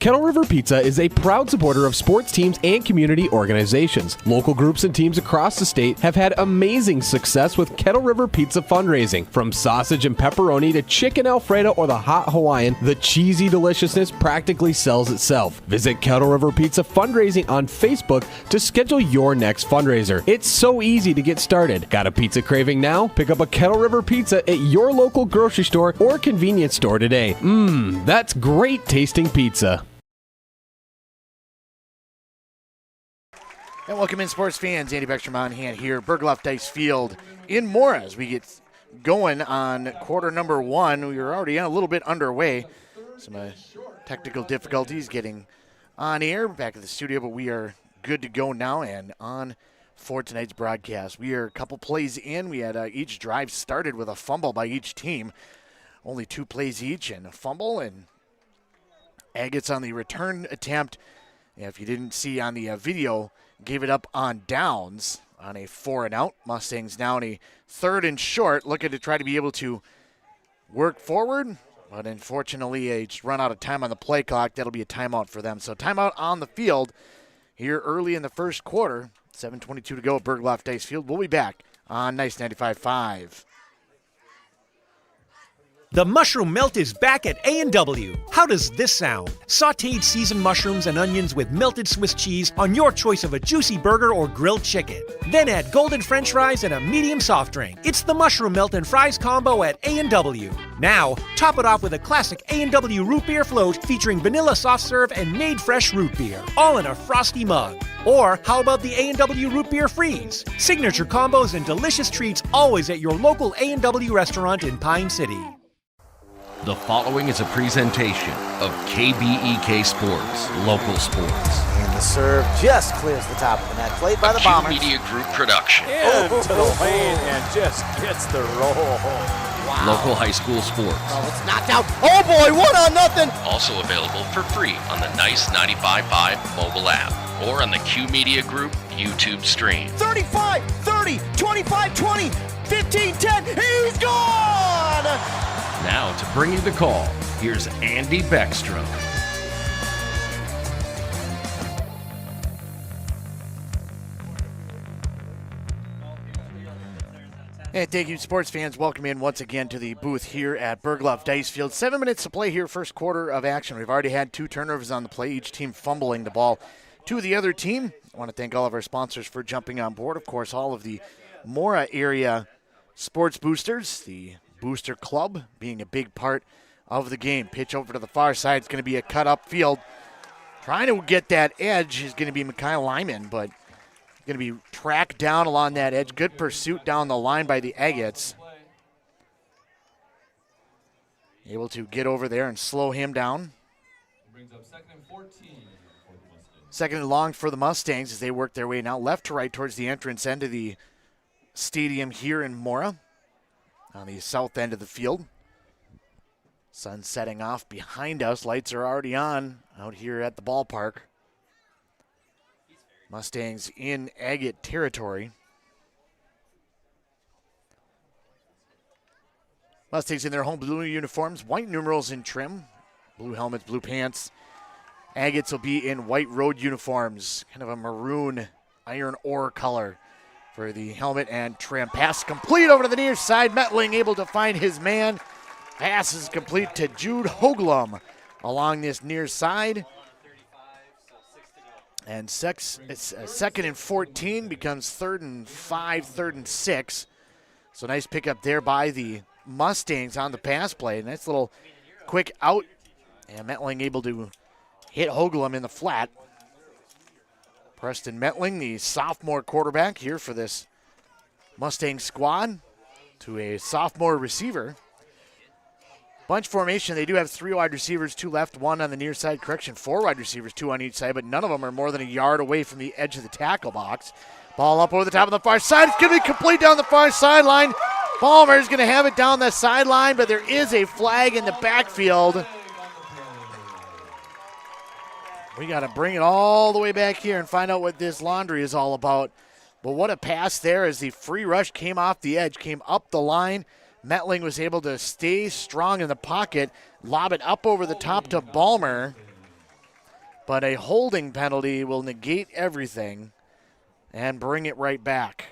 Kettle River Pizza is a proud supporter of sports teams and community organizations. Local groups and teams across the state have had amazing success with Kettle River Pizza fundraising. From sausage and pepperoni to chicken Alfredo or the hot Hawaiian, the cheesy deliciousness practically sells itself. Visit Kettle River Pizza fundraising on Facebook to schedule your next fundraiser. It's so easy to get started. Got a pizza craving now? Pick up a Kettle River Pizza at your local grocery store or convenience store today. That's great tasting pizza. And welcome in, sports fans. Andy Beckstrom on hand here, Bergloff Dice Field in Mora as we get going on quarter number one. We were already a little bit underway. Some technical difficulties getting on air back at the studio, but we are good to go now and on for tonight's broadcast. We are a couple plays in. We had each drive started with a fumble by each team. Only 2 plays each and a fumble, and Agates on the return attempt. If you didn't see on the video, gave it up on downs on a 4-and-out. Mustangs now in a 3rd and short, looking to try to be able to work forward. But unfortunately, they just run out of time on the play clock. That'll be a timeout for them. So timeout on the field here early in the first quarter. 7:22 to go at Bergloff Dice Field. We'll be back on Nice 95.5. The mushroom melt is back at A&W. How does this sound? Sautéed seasoned mushrooms and onions with melted Swiss cheese on your choice of a juicy burger or grilled chicken. Then add golden French fries and a medium soft drink. It's the mushroom melt and fries combo at A&W. Now, top it off with a classic A&W root beer float featuring vanilla soft serve and made fresh root beer, all in a frosty mug. Or how about the A&W root beer freeze? Signature combos and delicious treats always at your local A&W restaurant in Pine City. The following is a presentation of KBEK Sports, local sports. And the serve just clears the top of the net. Played by the Bombers. Media Group production. Into the lane and just gets the roll. Wow. Local high school sports. Oh, it's knocked out. Oh boy, 1-0. Also available for free on the Nice 95.5 mobile app or on the Q Media Group YouTube stream. 35, 30, 25, 20, 15, 10. He's gone! Now to bring you the call, here's Andy Beckstrom. And thank you, sports fans. Welcome in once again to the booth here at Bergloff Dice Field. 7 minutes to play here, first quarter of action. We've already had 2 turnovers on the play, each team fumbling the ball to the other team. I want to thank all of our sponsors for jumping on board. Of course, all of the Mora area sports boosters, the Booster Club being a big part of the game. Pitch over to the far side. It's going to be a cut up field. Trying to get that edge is going to be Mikhail Lyman, but going to be tracked down along that edge. Good pursuit down the line by the Agates. Able to get over there and slow him down. Brings up 2nd and 14 for the Mustangs. 2nd and long for the Mustangs as they work their way now left to right towards the entrance end of the stadium here in Mora. On the south end of the field. Sun setting off behind us. Lights are already on out here at the ballpark. Mustangs in Agate territory. Mustangs in their home blue uniforms. White numerals in trim. Blue helmets, blue pants. Agates will be in white road uniforms. Kind of a maroon iron ore color for the helmet and trim. Pass complete over to the near side. Metling able to find his man. Pass is complete to Jude Hoglum along this near side. And it's 2nd and 14 becomes 3rd and 5, 3rd and 6. So nice pickup there by the Mustangs on the pass play. Nice little quick out. And Metling able to hit Hoglum in the flat. Preston Metling, the sophomore quarterback here for this Mustang squad, to a sophomore receiver. Bunch formation, they do have 3 wide receivers, 2 left, 1 on the near side. Correction, 4 wide receivers, 2 on each side, but none of them are more than a yard away from the edge of the tackle box. Ball up over the top of the far side. It's going to be complete down the far sideline. Balmer is going to have it down the sideline, but there is a flag in the backfield. We got to bring it all the way back here and find out what this laundry is all about. But what a pass there as the free rush came off the edge, came up the line. Metling was able to stay strong in the pocket, lob it up over the top to Balmer. but a holding penalty will negate everything and bring it right back.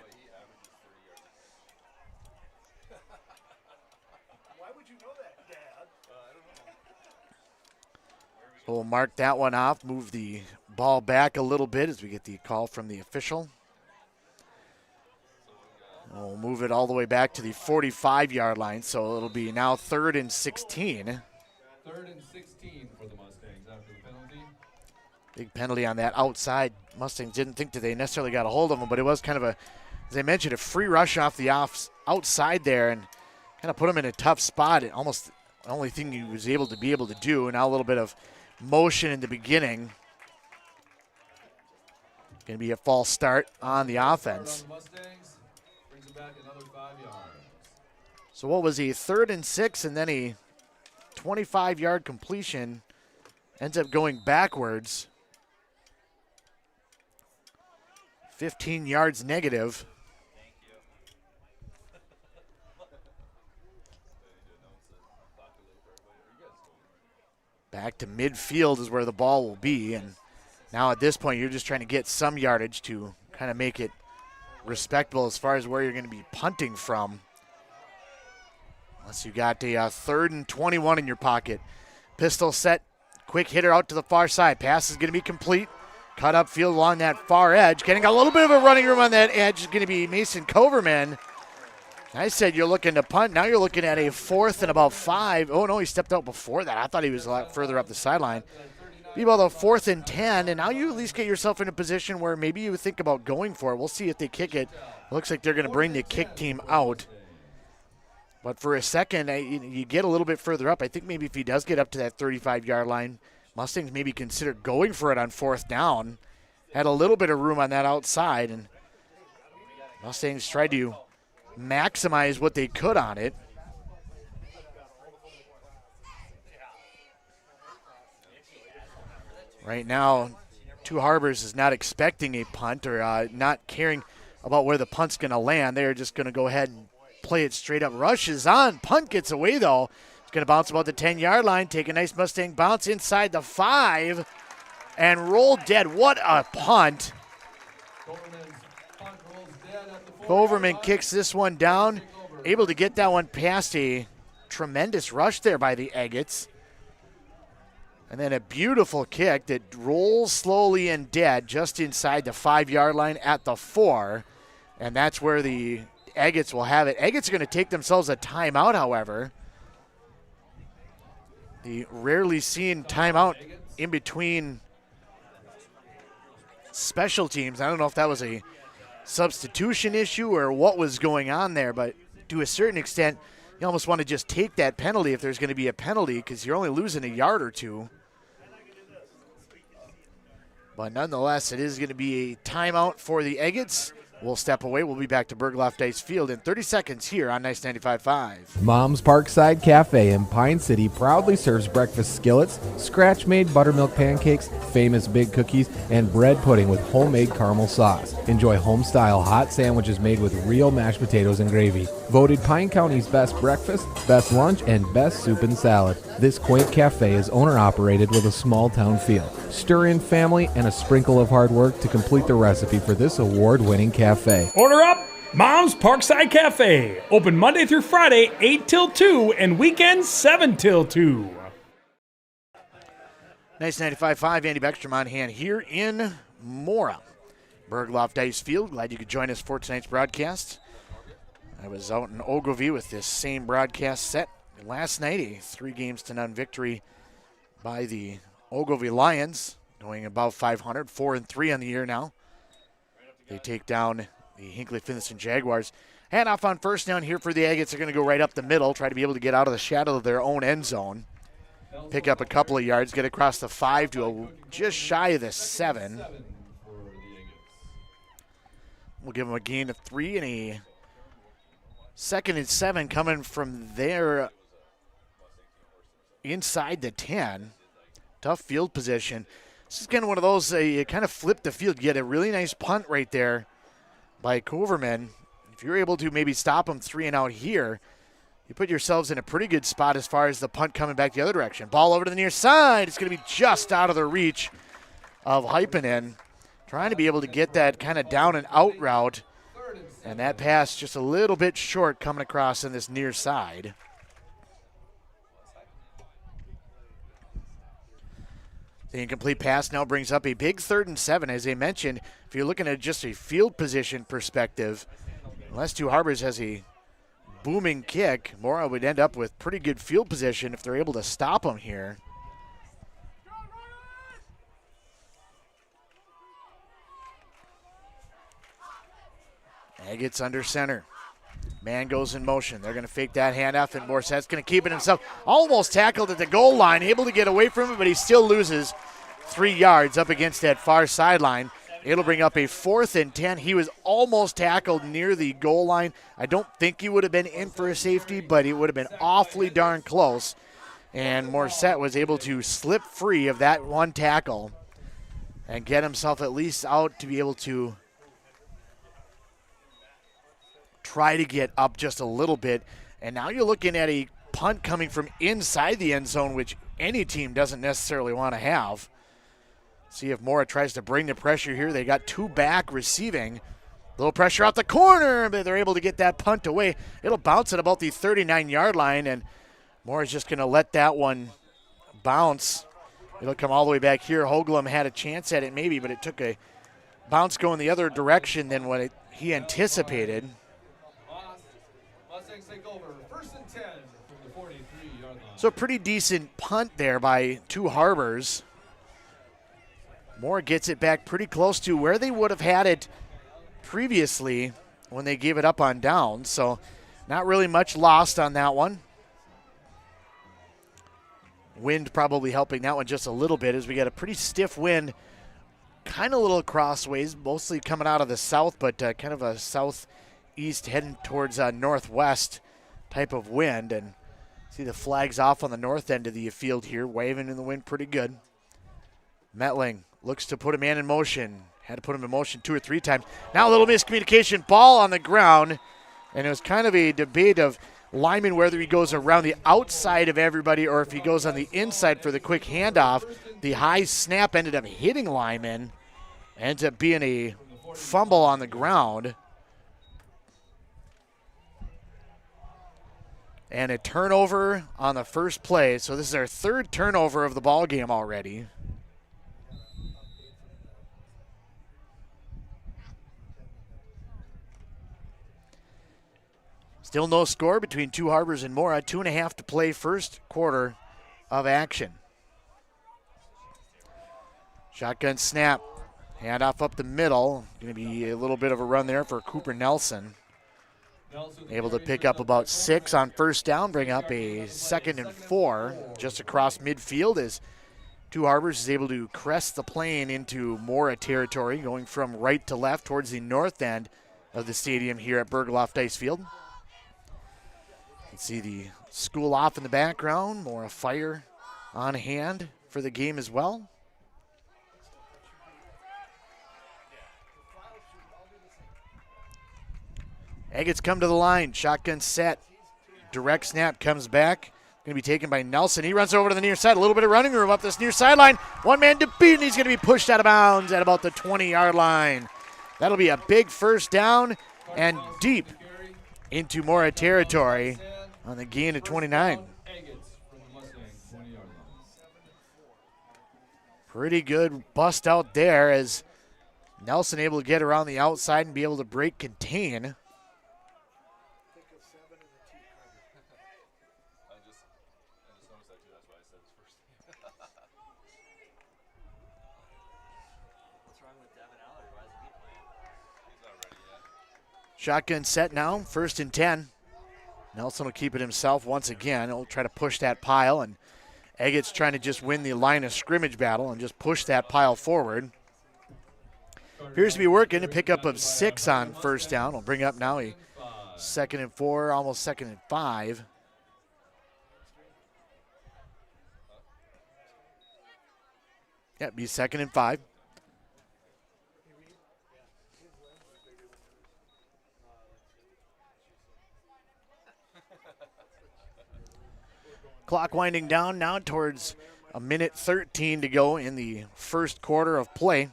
So we'll mark that one off, move the ball back a little bit as we get the call from the official. We'll move it all the way back to the 45-yard line, so it'll be now 3rd and 16. 3rd and 16 for the Mustangs after the penalty. Big penalty on that outside. Mustangs didn't think that they necessarily got a hold of him, but it was kind of as I mentioned, a free rush off the outside there and kind of put him in a tough spot. It almost the only thing he was able to do. And now a little bit of motion in the beginning. Going to be a false start on the offense. Mustangs brings it back another 5 yards. So what was he, 3rd and 6, and then a 25-yard completion ends up going backwards. 15 yards negative. Back to midfield is where the ball will be, and now at this point you're just trying to get some yardage to kind of make it respectable as far as where you're going to be punting from. Unless you got a 3rd and 21 in your pocket. Pistol set, quick hitter out to the far side. Pass is going to be complete. Cut up field along that far edge. Getting a little bit of a running room on that edge is going to be Mason Coverman. I said you're looking to punt. Now you're looking at a 4th and about 5. Oh, no, he stepped out before that. I thought he was a lot further up the sideline. Be about the 4th and 10, and now you at least get yourself in a position where maybe you would think about going for it. We'll see if they kick it. It looks like they're going to bring the kick team out. But for a second, you get a little bit further up. I think maybe if he does get up to that 35-yard line, Mustangs maybe consider going for it on 4th down. Had a little bit of room on that outside, and Mustangs tried to maximize what they could on it. Right now, Two Harbors is not expecting a punt or not caring about where the punt's going to land. They're just going to go ahead and play it straight up. Rushes on. Punt gets away, though. It's going to bounce about the 10-yard line. Take a nice Mustang bounce inside the 5 and roll dead. What a punt. Overman kicks this one down. Able to get that one past a tremendous rush there by the Agates. And then a beautiful kick that rolls slowly and dead just inside the 5-yard line at the 4. And that's where the Agates will have it. Agates are going to take themselves a timeout, however. The rarely seen timeout in between special teams. I don't know if that was a substitution issue or what was going on there, but to a certain extent, you almost want to just take that penalty if there's going to be a penalty because you're only losing a yard or two. But nonetheless, it is going to be a timeout for the Agates. We'll step away. We'll be back to Bergloff Ice Field in 30 seconds here on Nice 95.5. Mom's Parkside Cafe in Pine City proudly serves breakfast skillets, scratch-made buttermilk pancakes, famous big cookies, and bread pudding with homemade caramel sauce. Enjoy home-style hot sandwiches made with real mashed potatoes and gravy. Voted Pine County's best breakfast, best lunch, and best soup and salad. This quaint cafe is owner-operated with a small-town feel. Stir in family and a sprinkle of hard work to complete the recipe for this award-winning cafe. Order up! Mom's Parkside Cafe. Open Monday through Friday, 8 till 2, and weekends, 7 till 2. Nice 95.5, Andy Beckstrom on hand here in Mora. Bergloff Ice Field. Glad you could join us for tonight's broadcast. I was out in Ogilvie with this same broadcast set last night, a 3-0 victory by the Ogilvie Lions, going above 500, 4-3 on the year now. They take down the Hinckley-Finlayson Jaguars. Hand off on first down here for the Agates. They're going to go right up the middle, try to be able to get out of the shadow of their own end zone. Pick up a couple of yards, get across the 5 to just shy of the 7. We'll give them a gain of 3 and a 2nd and 7 coming from there inside the 10. Tough field position. This is kind of one of those, you kind of flip the field. You get a really nice punt right there by Coverman. If you're able to maybe stop them 3 and out here, you put yourselves in a pretty good spot as far as the punt coming back the other direction. Ball over to the near side. It's going to be just out of their reach. of Hypenen, trying to be able to get that kind of down and out route. And that pass just a little bit short coming across in this near side. The incomplete pass now brings up a big 3rd and 7. As I mentioned, if you're looking at just a field position perspective, unless Two Harbors has a booming kick, Mora would end up with pretty good field position if they're able to stop them here. Agats under center. Man goes in motion. They're going to fake that handoff, and Morset's going to keep it himself. Almost tackled at the goal line, able to get away from it, but he still loses 3 yards up against that far sideline. It'll bring up a 4th and 10. He was almost tackled near the goal line. I don't think he would have been in for a safety, but he would have been awfully darn close. And Morset was able to slip free of that one tackle and get himself at least out to be able to try to get up just a little bit. And now you're looking at a punt coming from inside the end zone, which any team doesn't necessarily want to have. See if Mora tries to bring the pressure here. They got 2 back receiving. A little pressure out the corner, but they're able to get that punt away. It'll bounce at about the 39-yard line, and Mora's just going to let that one bounce. It'll come all the way back here. Hoagland had a chance at it maybe, but it took a bounce going the other direction than what he anticipated. Take over. 1st and 10 from the 43-yard line. So pretty decent punt there by Two Harbors. Mora gets it back pretty close to where they would have had it previously when they gave it up on down. So not really much lost on that one. Wind probably helping that one just a little bit as we got a pretty stiff wind, kind of a little crossways, mostly coming out of the south, but kind of a southeast heading towards northwest type of wind. And see the flags off on the north end of the field here, waving in the wind pretty good. Metling looks to put a man in motion. Had to put him in motion 2 or 3 times. Now a little miscommunication. Ball on the ground. And it was kind of a debate of Lyman whether he goes around the outside of everybody or if he goes on the inside for the quick handoff. The high snap ended up hitting Lyman. Ends up being a fumble on the ground. And a turnover on the first play. So this is our 3rd turnover of the ball game already. Still no score between Two Harbors and Mora. 2.5 to play, first quarter of action. Shotgun snap. Handoff up the middle. Going to be a little bit of a run there for Cooper Nelson. Able to pick up about 6 on first down, bring up a 2nd and 4 just across midfield as Two Harbors is able to crest the plane into Mora territory, going from right to left towards the north end of the stadium here at Bergloff Dice Field. You can see the school off in the background, Mora Fire on hand for the game as well. Agats come to the line. Shotgun set. Direct snap comes back. Going to be taken by Nelson. He runs over to the near side. A little bit of running room up this near sideline. One man to beat, and he's going to be pushed out of bounds at about the 20-yard line. That'll be a big first down and deep into Mora territory on the gain of 29. Pretty good bust out there as Nelson able to get around the outside and be able to break contain. Shotgun set now, 1st and 10. Nelson will keep it himself once again. He'll try to push that pile, and Agats trying to just win the line of scrimmage battle and just push that pile forward. Appears to be working. A pickup of 6 on first down. We'll bring up now a 2nd and 4, almost 2nd and 5. Yeah, be 2nd and 5. Clock winding down now towards A minute 13 to go in the first quarter of play,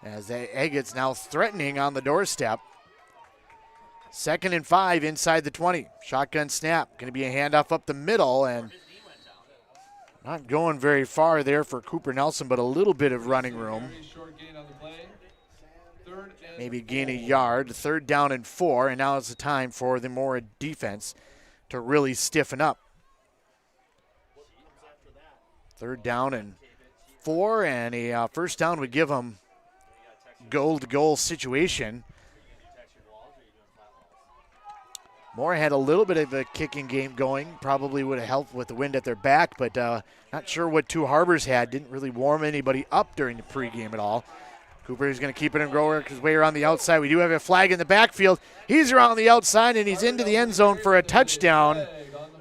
as the Agates now threatening on the doorstep. 2nd and 5 inside the 20. Shotgun snap. Going to be a handoff up the middle, and not going very far there for Cooper Nelson, but a little bit of running room. Maybe gain a yard. 3rd down and 4, and now it's the time for the Mora defense to really stiffen up. 3rd down and 4, and a first down would give them goal-to-goal situation. Mora had a little bit of a kicking game going. Probably would have helped with the wind at their back, but not sure what Two Harbors had. Didn't really warm anybody up during the pregame at all. Cooper is going to keep it and work his way around the outside. We do have a flag in the backfield. He's around the outside, and he's into the end zone for a touchdown.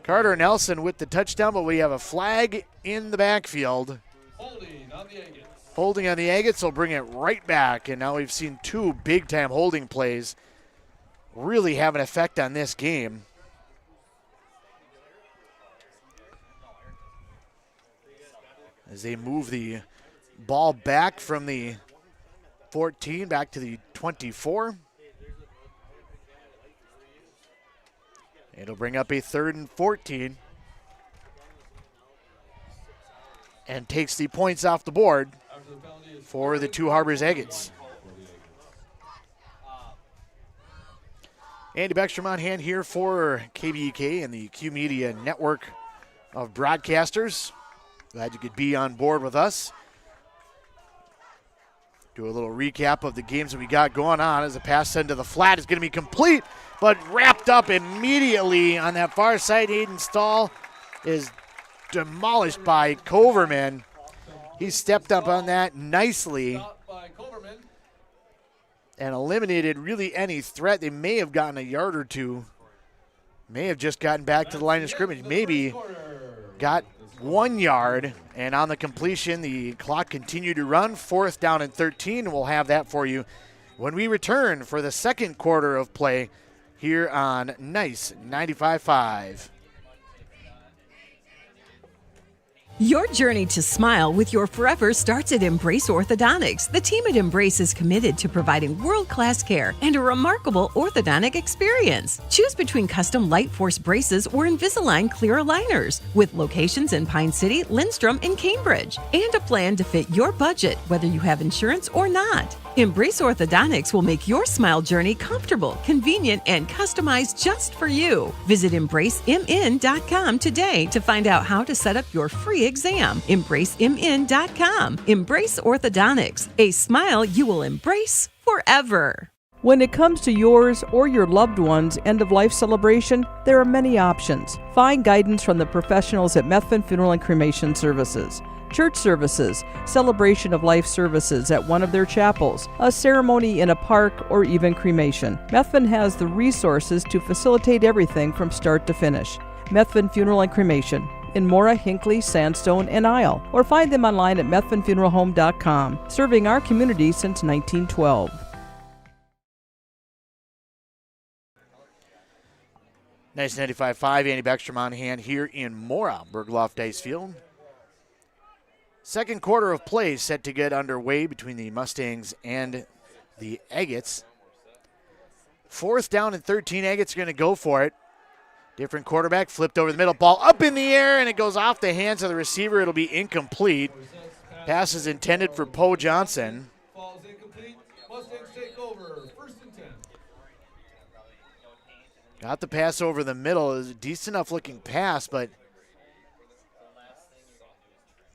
Carter Nelson with the touchdown, but we have a flag in the backfield. Holding on the Agates will bring it right back, and now we've seen 2 big-time holding plays really have an effect on this game. As they move the ball back from the 14 back to the 24. It'll bring up a 3rd and 14. And takes the points off the board for the Two Harbors Agates. Andy Beckstrom on hand here for KBEK and the Q Media network of broadcasters. Glad you could be on board with us. Do a little recap of the games that we got going on as a pass into the flat is going to be complete, but wrapped up immediately on that far side. Aiden Stahl is demolished by Coverman. He stepped up on that nicely and eliminated really any threat. They may have gotten a yard or two. May have just gotten back to the line of scrimmage. Maybe got 1 yard. And on the completion, the clock continued to run. 4th down and 13. We'll have that for you when we return for the second quarter of play here on Nice 95.5. Your journey to smile with your forever starts at Embrace Orthodontics. The team at Embrace is committed to providing world-class care and a remarkable orthodontic experience. Choose between custom Light Force braces or Invisalign clear aligners with locations in Pine City, Lindstrom, and Cambridge, and a plan to fit your budget, whether you have insurance or not. Embrace Orthodontics will make your smile journey comfortable, convenient, and customized just for you. Visit EmbraceMN.com today to find out how to set up your free exam. EmbraceMN.com. Embrace Orthodontics, a smile you will embrace forever. When it comes to yours or your loved one's end-of-life celebration, there are many options. Find guidance from the professionals at Methvin Funeral and Cremation Services. Church services, celebration of life services at one of their chapels, a ceremony in a park, or even cremation. Methvin has the resources to facilitate everything from start to finish. Methvin Funeral and Cremation in Mora, Hinckley, Sandstone, and Isle, or find them online at methvinfuneralhome.com, serving our community since 1912. Nice 95.5, Andy Beckstrom on hand here in Mora, Bergloff Dice Field. Second quarter of play set to get underway between the Mustangs and the Agates. 4th down and 13, Agates are going to go for it. Different quarterback, flipped over the middle, ball up in the air, and it goes off the hands of the receiver. It'll be incomplete. Pass is intended for Poe Johnson. Falls incomplete. Mustangs take over. 1st and 10. Got the pass over the middle. It was a decent enough looking pass, but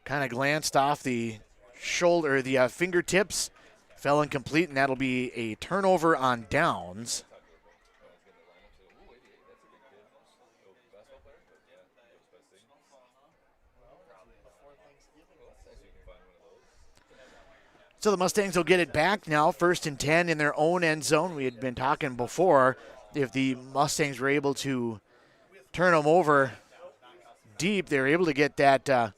kind of glanced off the shoulder, the fingertips, fell incomplete, and that'll be a turnover on downs. So the Mustangs will get it back now, 1st and 10 in their own end zone. We had been talking before if the Mustangs were able to turn them over deep, they were able to get that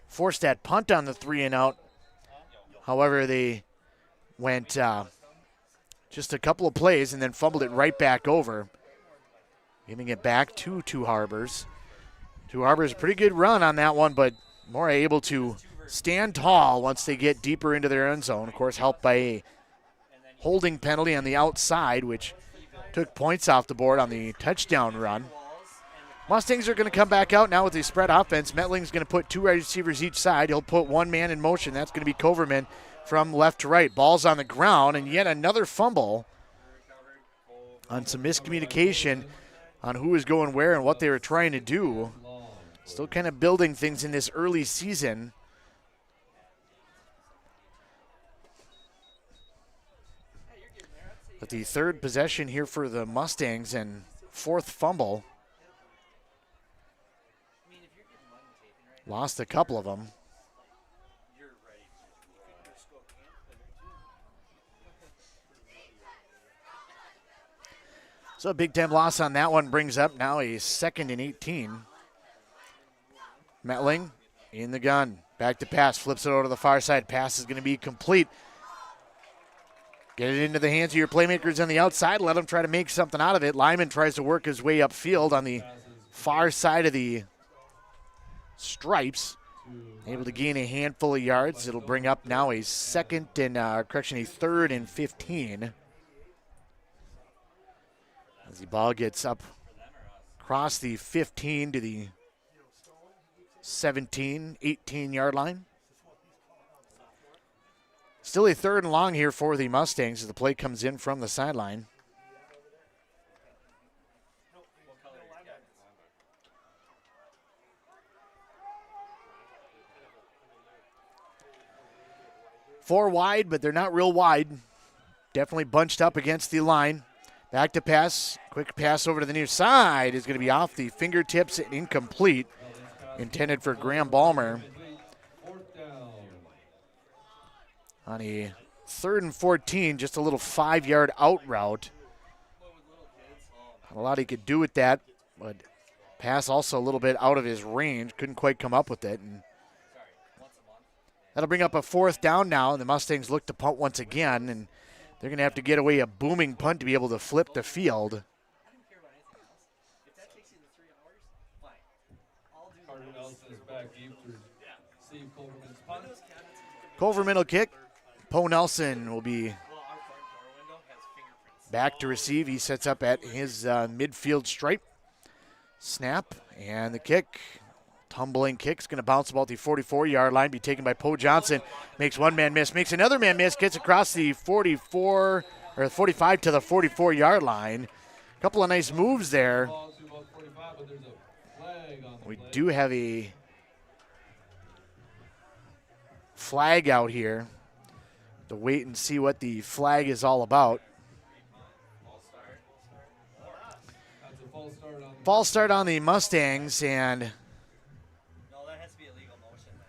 forced that punt on the 3-and-out. However, they went just a couple of plays and then fumbled it right back over, giving it back to Two Harbors. Two Harbors, pretty good run on that one, but Mora able to stand tall once they get deeper into their end zone. Of course, helped by a holding penalty on the outside, which took points off the board on the touchdown run. Mustangs are going to come back out now with the spread offense. Metling's going to put 2 wide receivers each side. He'll put one man in motion. That's going to be Coverman from left to right. Ball's on the ground, and yet another fumble on some miscommunication on who was going where and what they were trying to do. Still kind of building things in this early season. But the third possession here for the Mustangs and fourth fumble. Lost a couple of them. So a big time loss on that one brings up now a 2nd and 18. Metling in the gun. Back to pass. Flips it over to the far side. Pass is going to be complete. Get it into the hands of your playmakers on the outside. Let them try to make something out of it. Lyman tries to work his way upfield on the far side of the stripes. Able to gain a handful of yards. It'll bring up now a 3rd and 15. As the ball gets up across the 15 to the 17, 18-yard line. Still a 3rd and long here for the Mustangs as the play comes in from the sideline. Four wide, but they're not real wide. Definitely bunched up against the line. Back to pass. Quick pass over to the near side is going to be off the fingertips and incomplete. Intended for Graham Ballmer. On a 3rd and 14, just a little 5-yard out route. Not a lot he could do with that, but pass also a little bit out of his range. Couldn't quite come up with it. And that'll bring up a 4th down now, and the Mustangs look to punt once again, and they're going to have to get away a booming punt to be able to flip the field. Culverman will kick. Poe Nelson will be back to receive. He sets up at his midfield stripe. Snap, and the kick. Tumbling kick's going to bounce about the 44-yard line, be taken by Poe Johnson. Makes one man miss, makes another man miss, gets across the 45 to the 44-yard line. A couple of nice moves there. We do have a flag out here. To wait and see what the flag is all about. False start on the Mustangs, and no, that has to be a legal motion then.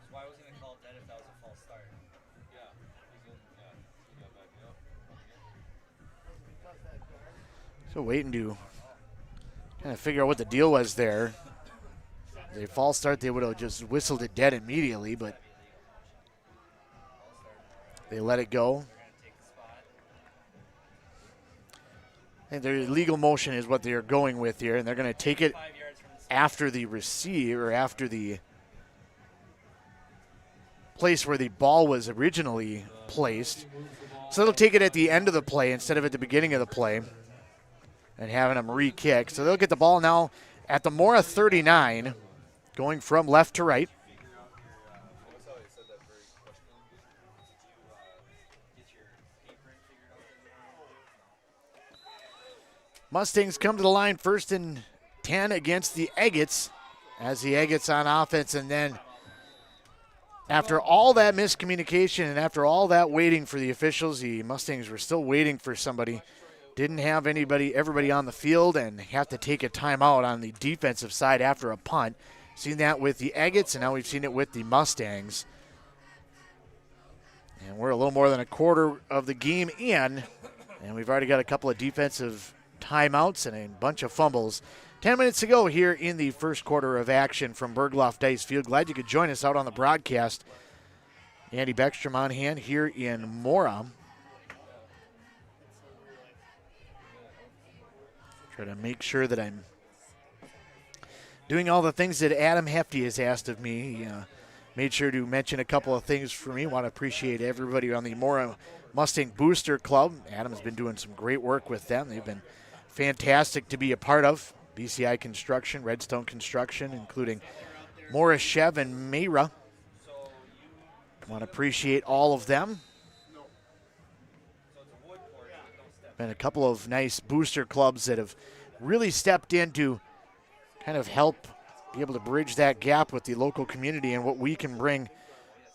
So why wasn't it called dead if that was a false start? so waiting to kind of figure out what the deal was there. If they false start, they would have just whistled it dead immediately, but they let it go. And their legal motion is what they're going with here, and they're going to take it after the receive, or after the place where the ball was originally placed. So they'll take it at the end of the play instead of at the beginning of the play and having them re-kick. So they'll get the ball now at the Mora 39, going from left to right. Mustangs come to the line 1st and 10 against the Agates, as the Agates on offense. And then after all that miscommunication and after all that waiting for the officials, the Mustangs were still waiting for somebody. Didn't have everybody on the field, and have to take a timeout on the defensive side after a punt. Seen that with the Agates, and now we've seen it with the Mustangs. And we're a little more than a quarter of the game in, and we've already got a couple of defensive timeouts and a bunch of fumbles. 10 minutes to go here in the first quarter of action from Bergloff Dice Field. Glad you could join us out on the broadcast. Andy Beckstrom on hand here in Mora. Try to make sure that I'm doing all the things that Adam Hefty has asked of me. He made sure to mention a couple of things for me. Want to appreciate everybody on the Mora Mustang Booster Club. Adam's been doing some great work with them. They've been fantastic to be a part of. BCI Construction, Redstone Construction, including Mora Chev and Mora. Want to appreciate all of them. Been a couple of nice booster clubs that have really stepped in to kind of help be able to bridge that gap with the local community and what we can bring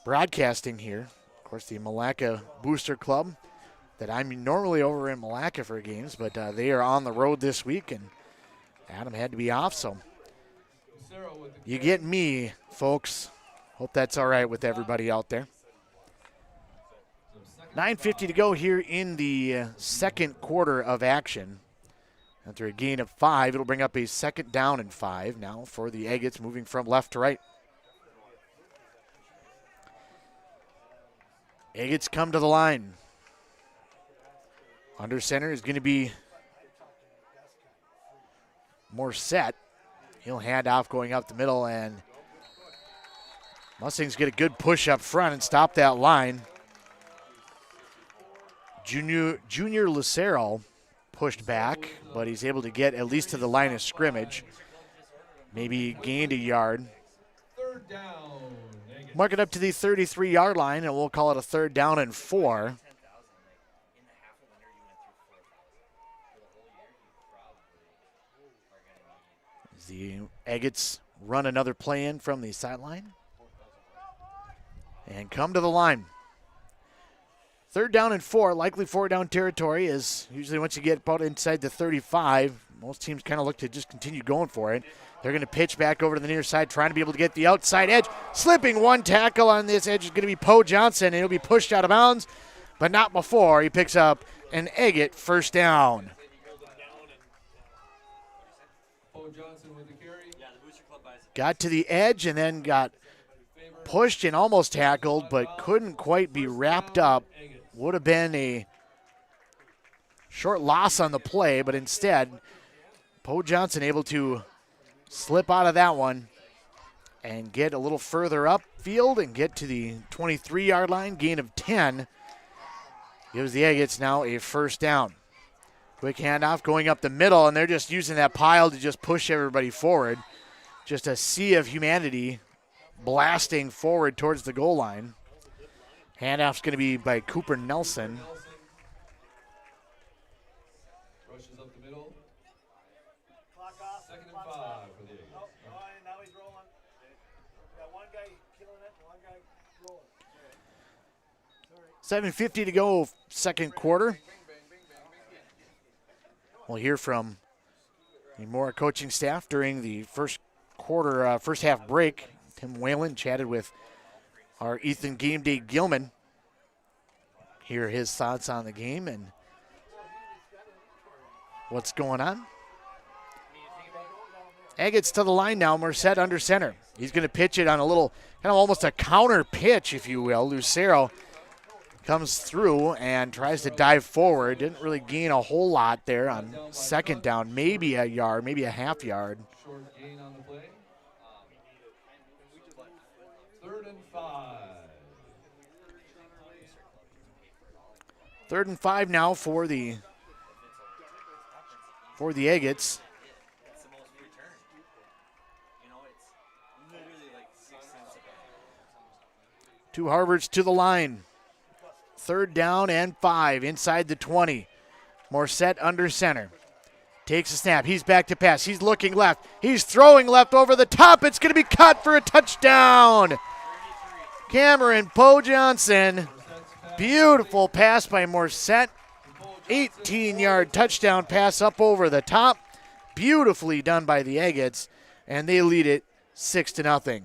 broadcasting here. Of course, the Malacca Booster Club that I'm normally over in Malacca for games, but they are on the road this week, and Adam had to be off, so you get me, folks. Hope that's all right with everybody out there. 9:50 to go here in the second quarter of action. After a gain of 5, it'll bring up a second down and 5 now for the Agates, moving from left to right. Agates come to the line. Under center is going to be more set. He'll hand off going up the middle, and Mustangs get a good push up front and stop that line. Junior Lucero pushed back, but he's able to get at least to the line of scrimmage. Maybe gained a yard. Mark it up to the 33-yard line, and we'll call it a 3rd down and 4. The Agates run another play in from the sideline and come to the line. 3rd down and 4, likely 4-down territory is usually once you get about inside the 35, most teams kind of look to just continue going for it. They're going to pitch back over to the near side, trying to be able to get the outside edge. Slipping one tackle on this edge is going to be Poe Johnson, and he'll be pushed out of bounds, but not before he picks up an Agate 1st down. Got to the edge and then got pushed and almost tackled, but couldn't quite be wrapped up. Would have been a short loss on the play, but instead, Poe Johnson able to slip out of that one and get a little further upfield and get to the 23-yard line. Gain of 10 gives the Agates now a 1st down. Quick handoff going up the middle, and they're just using that pile to just push everybody forward. Just a sea of humanity blasting forward towards the goal line. Handoff's going to be by Cooper Nelson. Rushes up the middle. 2nd and 5 for the Eagles. Now he's rolling. Got one guy killing it and one guy rolling. 7:50 to go, second quarter. We'll hear from the Mora coaching staff during the first half break. Tim Whalen chatted with our Ethan Game Day Gilman. Hear his thoughts on the game and what's going on. Agates to the line now. Merced under center. He's going to pitch it on a little, kind of almost a counter pitch, if you will. Lucero comes through and tries to dive forward. Didn't really gain a whole lot there on 2nd down. Maybe a yard, maybe a half yard. Short gain on the play. 3rd and 5. 3rd and 5 now for the Agates. Two Harvards to the line. 3rd down and 5 inside the 20. Morset under center. Takes a snap. He's back to pass. He's looking left. He's throwing left over the top. It's going to be cut for a touchdown. Cameron Poe Johnson. Beautiful pass by Morset. 18-yard touchdown pass up over the top. Beautifully done by the Agates, and they lead it 6-0.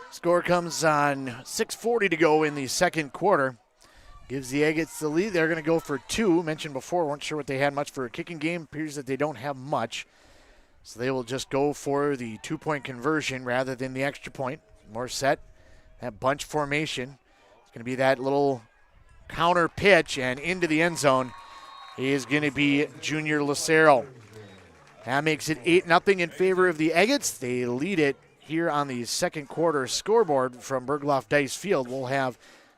Score comes on 6:40 to go in the second quarter. Gives the Agates the lead. They're going to go for 2. Mentioned before, weren't sure what they had much for a kicking game. Appears that they don't have much. So they will just go for the 2-point conversion rather than the extra point. Morset that bunch formation. It's going to be that little counter pitch and into the end zone is going to be Junior Lucero. That makes it 8-0 in favor of the Agates. They lead it here on the second quarter scoreboard from Bergloff Dice Field. We'll have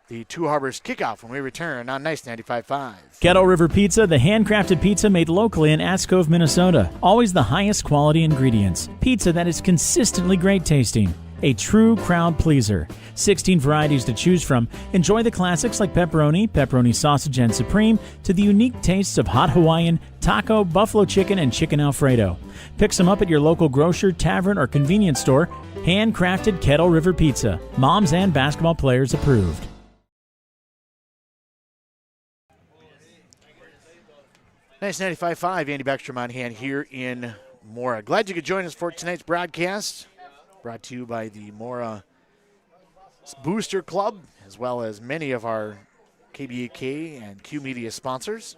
the Two Harbors kickoff when we return on Nice 95.5. Kettle River Pizza, the handcrafted pizza made locally in Ask Cove, Minnesota. Always the highest quality ingredients. Pizza that is consistently great tasting. A true crowd pleaser. 16 varieties to choose from. Enjoy the classics like pepperoni, pepperoni sausage and supreme, to the unique tastes of hot Hawaiian, taco, buffalo chicken, and chicken Alfredo. Pick some up at your local grocer, tavern, or convenience store. Handcrafted Kettle River Pizza. Moms and basketball players approved. Nice 95.5, Andy Beckstrom on hand here in Mora. Glad you could join us for tonight's broadcast. Brought to you by the Mora Booster Club, as well as many of our KBAK and Q Media sponsors.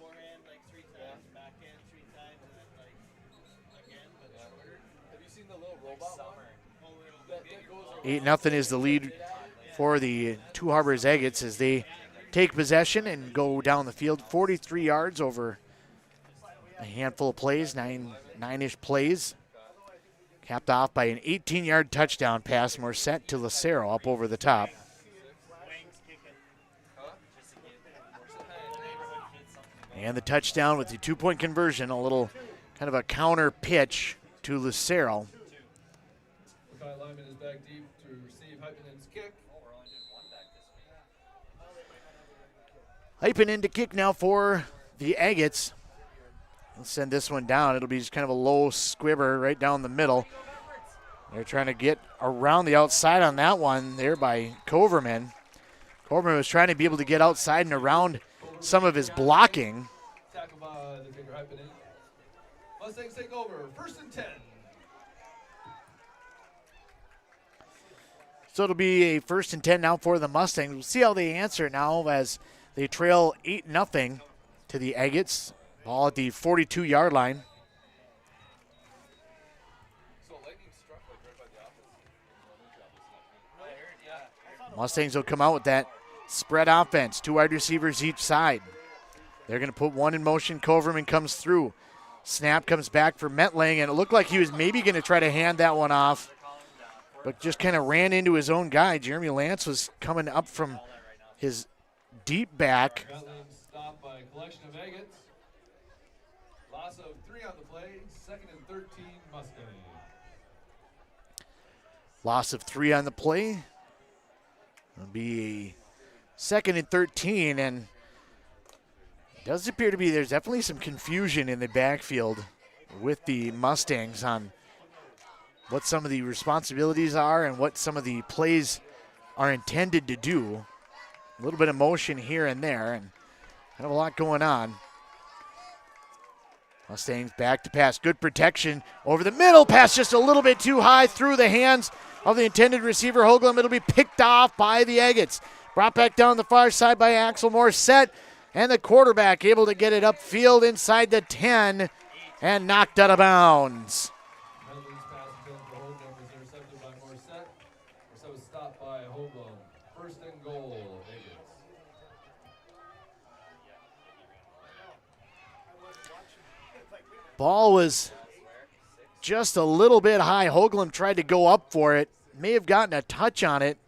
Eight nothing is the lead for the Two Harbors Agates as they take possession and go down the field 43 yards over a handful of plays, nine-ish plays. Capped off by an 18-yard touchdown pass, Morset to Lucero up over the top. And the touchdown with the two-point conversion, a little kind of a counter pitch to Lucero. Lineman is back deep to receive Hypenen's kick. Hypenen to kick now for the Agates. Let's send this one down. It'll be just kind of a low squibber right down the middle. They're trying to get around the outside on that one there by Coverman. Coverman was trying to be able to get outside and around some of his blocking. Tackle by the kicker Hypenen. Mustangs take over. 1st and 10. So it'll be a 1st and 10 now for the Mustangs. We'll see how they answer now as they trail 8-0 to the Agates. Ball at the 42-yard line. Mustangs will come out with that spread offense. 2 wide receivers each side. They're going to put one in motion. Coverman comes through. Snap comes back for Metling, and it looked like he was maybe going to try to hand that one off, but just kind of ran into his own guy. Jeremy Lance was coming up from his deep back. Stopped by a collection of Agates. Loss of 3 on the play. 2nd and 13, Mustangs. Loss of 3 on the play. It'll be a 2nd and 13, and it does appear to be there's definitely some confusion in the backfield with the Mustangs on what some of the responsibilities are and what some of the plays are intended to do. A little bit of motion here and there, and kind of a lot going on. Mustangs back to pass. Good protection over the middle. Pass just a little bit too high through the hands of the intended receiver, Hoagland. It'll be picked off by the Agates. Brought back down the far side by Axel Morset, and the quarterback able to get it upfield inside the 10 and knocked out of bounds. Stopped by Hoagland. 1st and goal, Agates. Ball was just a little bit high. Hoagland tried to go up for it. May have gotten a touch on it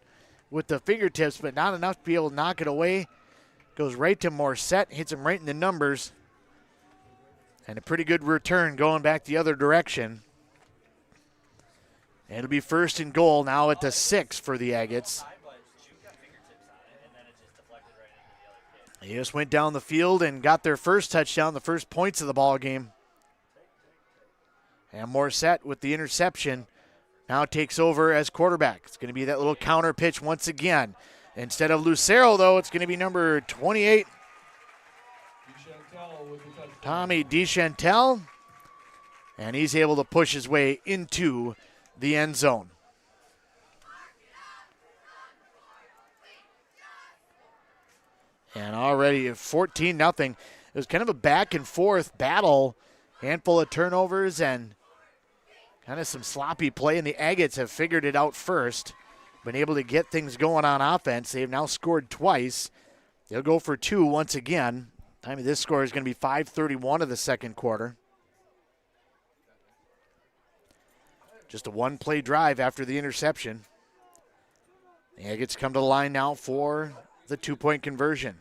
with the fingertips, but not enough to be able to knock it away. Goes right to Morset, hits him right in the numbers. And a pretty good return going back the other direction. And it'll be 1st and goal now at the 6 for the Agates. They just went down the field and got their first touchdown, the first points of the ball game. And Morset with the interception now takes over as quarterback. It's going to be that little counter pitch once again. Instead of Lucero, though, it's going to be number 28, Tommy DeChantel. And he's able to push his way into the end zone. And already 14-0. It was kind of a back and forth battle. Handful of turnovers and kind of some sloppy play, and the Agates have figured it out first. been able to get things going on offense. They've now scored twice. They'll go for 2 once again. Time of this score is going to be 5:31 of the second quarter. Just a one-play drive after the interception. The Agates come to the line now for the 2-point conversion.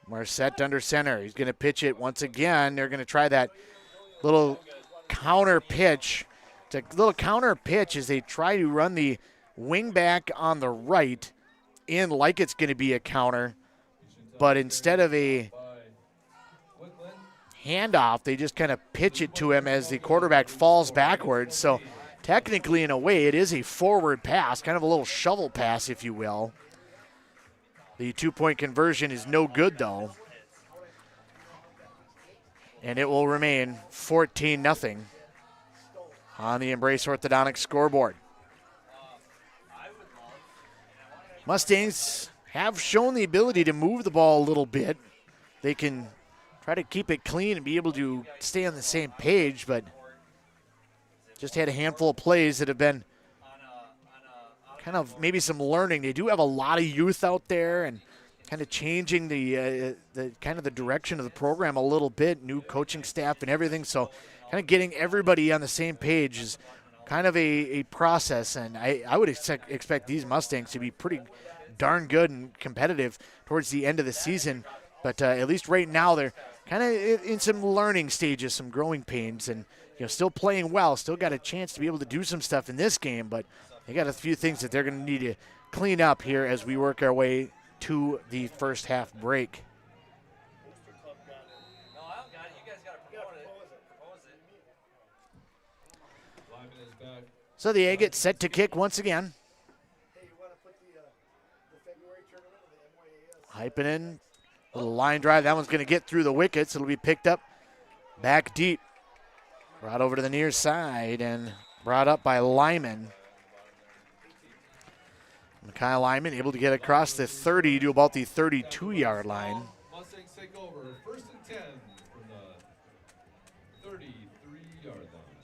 Marset under center. He's going to pitch it once again. They're going to try that little counter pitch. It's a little counter pitch as they try to run the wing back on the right in like it's going to be a counter. But instead of a handoff, they just kind of pitch it to him as the quarterback falls backwards. So technically, in a way, it is a forward pass, kind of a little shovel pass, if you will. The 2-point conversion is no good, though. And it will remain 14-0 on the Embrace Orthodontics scoreboard. Mustangs have shown the ability to move the ball a little bit. They can try to keep it clean and be able to stay on the same page, but just had a handful of plays that have been kind of maybe some learning. They do have a lot of youth out there and kind of changing the kind of the direction of the program a little bit, new coaching staff and everything. So kind of getting everybody on the same page is kind of a process, and I would expect these Mustangs to be pretty darn good and competitive towards the end of the season. But at least right now they're kind of in some learning stages, some growing pains, and still playing well, still got a chance to be able to do some stuff in this game, but they got a few things that they're going to need to clean up here as we work our way to the first half break. So the Agates set to kick once again. Hypenen, little line drive. That one's going to get through the wickets. It'll be picked up back deep. Brought over to the near side and brought up by Lyman. Kyle Lyman able to get across the 30 to about the 32-yard line. Mustangs take over 1st and 10 from the 33-yard line.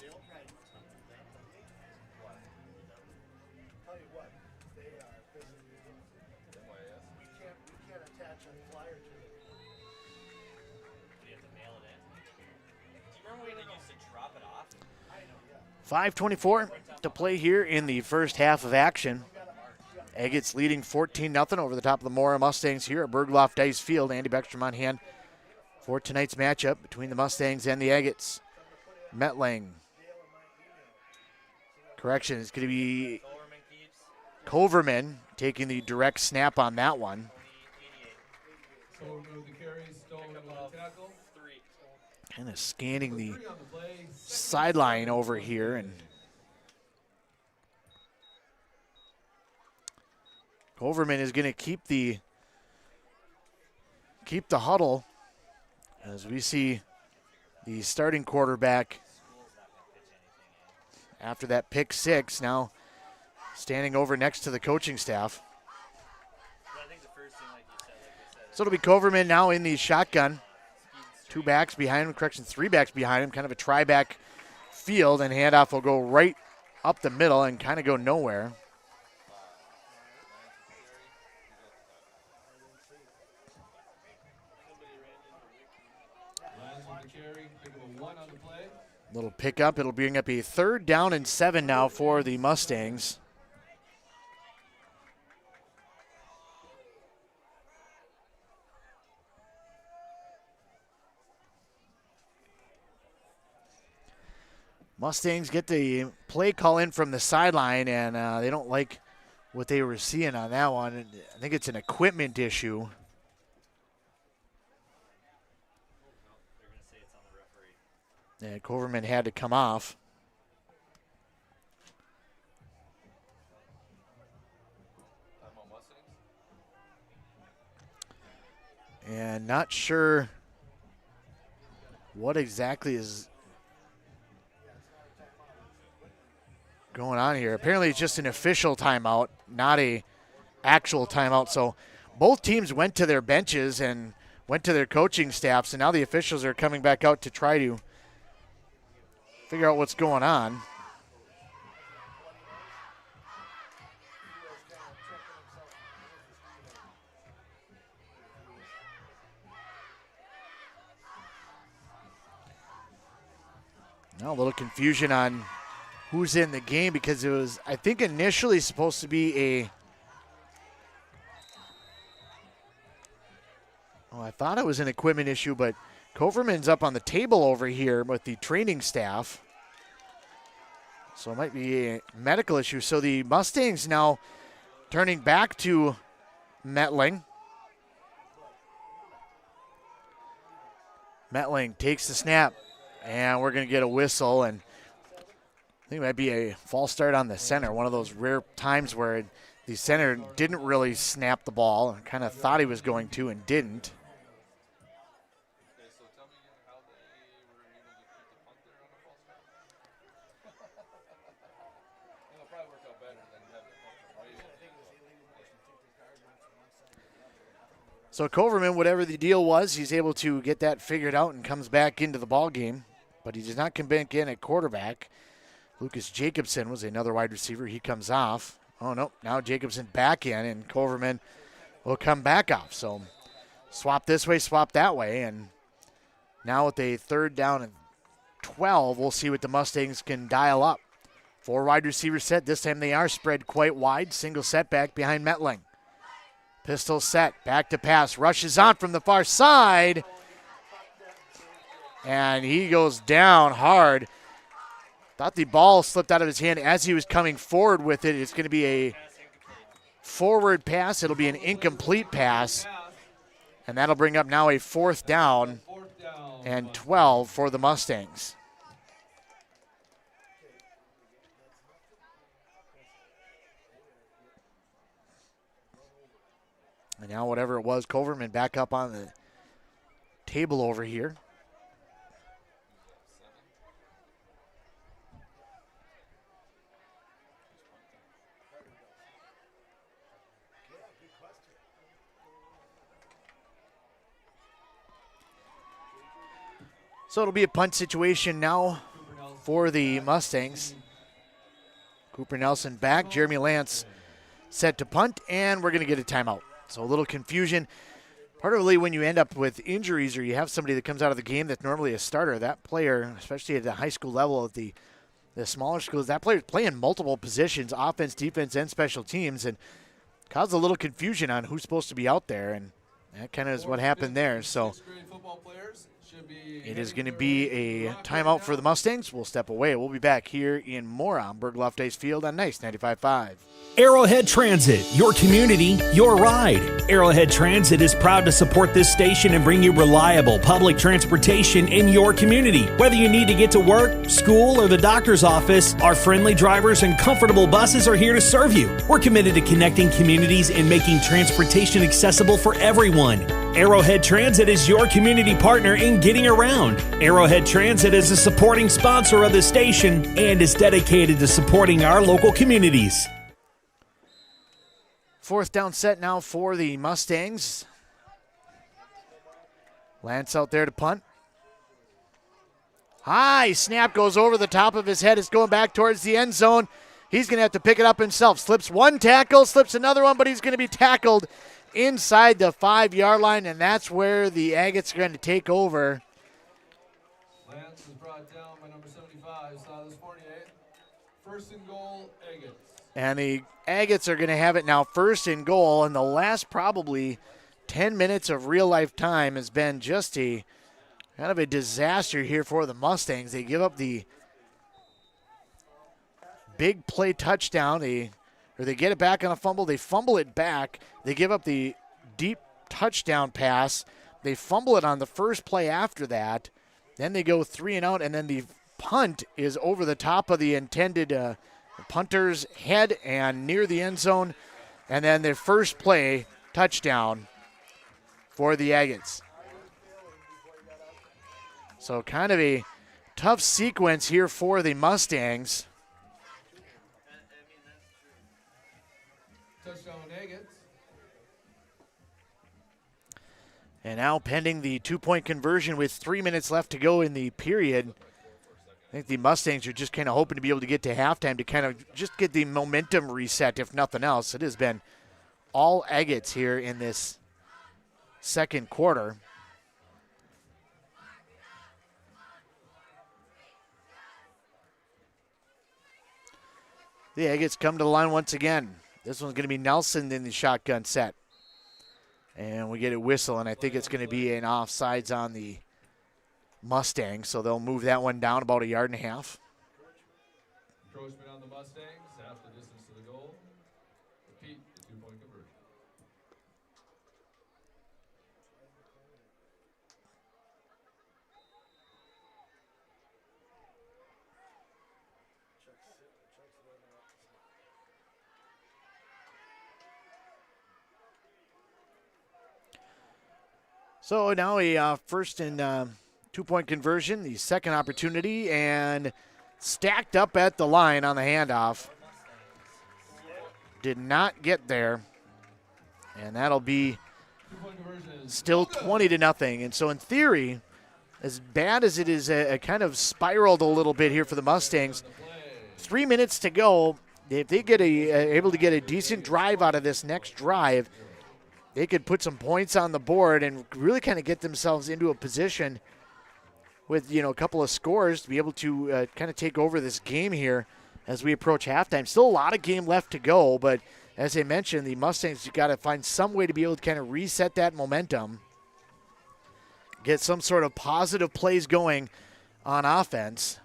We can't attach a flyer to it. We have to mail it in. Do you remember when they used to drop it off? I know, yeah. 5:24 to play here in the first half of action. Agates leading 14-0 over the top of the Mora Mustangs here at Bergloff Dice Field. Andy Beckstrom on hand for tonight's matchup between the Mustangs and the Agates. Metling. Correction, it's going to be Coverman taking the direct snap on that one. Kind of scanning the sideline over here, and Coverman is going to keep the huddle as we see the starting quarterback after that pick six now standing over next to the coaching staff. So it'll be Coverman now in the shotgun. 2 backs behind him, 3 backs behind him, kind of a tri-back field, and handoff will go right up the middle and kind of go nowhere. Little pickup. It'll bring up a 3rd down and 7 now for the Mustangs. Mustangs get the play call in from the sideline, and they don't like what they were seeing on that one. I think it's an equipment issue. Yeah, Coverman had to come off. And not sure what exactly is going on here. Apparently it's just an official timeout, not a actual timeout. So both teams went to their benches and went to their coaching staffs, and now the officials are coming back out to try to figure out what's going on. Now a little confusion on who's in the game because it was, I think, initially supposed to be I thought it was an equipment issue, but Coverman's up on the table over here with the training staff. So it might be a medical issue. So the Mustangs now turning back to Metling. Metling takes the snap, and we're going to get a whistle, and I think it might be a false start on the center, one of those rare times where the center didn't really snap the ball, kind of thought he was going to and didn't. So Coverman, whatever the deal was, he's able to get that figured out and comes back into the ball game, but he does not come back in at quarterback. Lucas Jacobson was another wide receiver. He comes off. Oh, no, now Jacobson back in, and Coverman will come back off. So swap this way, swap that way, and now with a 3rd down and 12, we'll see what the Mustangs can dial up. 4 wide receiver set. This time they are spread quite wide. Single setback behind Metling. Pistol set, back to pass, rushes on from the far side, and he goes down hard. Thought the ball slipped out of his hand as he was coming forward with it. It's going to be a forward pass. It'll be an incomplete pass, and that'll bring up now a 4th down and 12 for the Mustangs. And now whatever it was, Coverman back up on the table over here. So it'll be a punt situation now for the Mustangs. Cooper Nelson back, Jeremy Lance set to punt, and we're going to get a timeout. So a little confusion. Partly when you end up with injuries or you have somebody that comes out of the game that's normally a starter, that player, especially at the high school level at the smaller schools, that player is playing multiple positions, offense, defense, and special teams, and caused a little confusion on who's supposed to be out there, and that kind of is what happened there. So it is going to be a timeout for the Mustangs. We'll step away. We'll be back here in Mora on Bergloff Ice Field on Nice 95.5. Arrowhead Transit, your community, your ride. Arrowhead Transit is proud to support this station and bring you reliable public transportation in your community. Whether you need to get to work, school, or the doctor's office, our friendly drivers and comfortable buses are here to serve you. We're committed to connecting communities and making transportation accessible for everyone. Arrowhead Transit is your community partner in getting around. Arrowhead Transit is a supporting sponsor of the station and is dedicated to supporting our local communities. 4th down set now for the Mustangs. Lance out there to punt. High snap goes over the top of his head. It's going back towards the end zone. He's going to have to pick it up himself. Slips one tackle, slips another one, but he's going to be tackled inside the 5-yard line, and that's where the Agates are going to take over. Lance is brought down by number 75, Silas Fournier. 1st and goal, Agates. And the Agates are going to have it now 1st and goal, and the last probably 10 minutes of real-life time has been just a kind of a disaster here for the Mustangs. They give up the big play touchdown. They get it back on a fumble. They fumble it back. They give up the deep touchdown pass. They fumble it on the first play after that. Then they go 3 and out, and then the punt is over the top of the intended punter's head and near the end zone. And then their first play, touchdown for the Agates. So kind of a tough sequence here for the Mustangs. Touchdown, Agates. And now pending the 2-point conversion with 3 minutes left to go in the period. I think the Mustangs are just kind of hoping to be able to get to halftime to kind of just get the momentum reset, if nothing else. It has been all Agates here in this second quarter. The Agates come to the line once again. This one's going to be Nelson in the shotgun set. And we get a whistle, and I think it's going to be an offsides on the Mustangs, so they'll move that one down about 1.5 yards. Encroachment on the Mustangs, half the distance to the goal. Repeat the 2-point conversion. So now a first and 2-point conversion, the second opportunity, and stacked up at the line on the handoff. Did not get there, and that'll be still 20-0. And so in theory, as bad as it is, kind of spiraled a little bit here for the Mustangs, 3 minutes to go. If they get able to get a decent drive out of this next drive, they could put some points on the board and really kind of get themselves into a position with, a couple of scores to be able to kind of take over this game here as we approach halftime. Still a lot of game left to go, but as I mentioned, the Mustangs got to find some way to be able to kind of reset that momentum, get some sort of positive plays going on offense,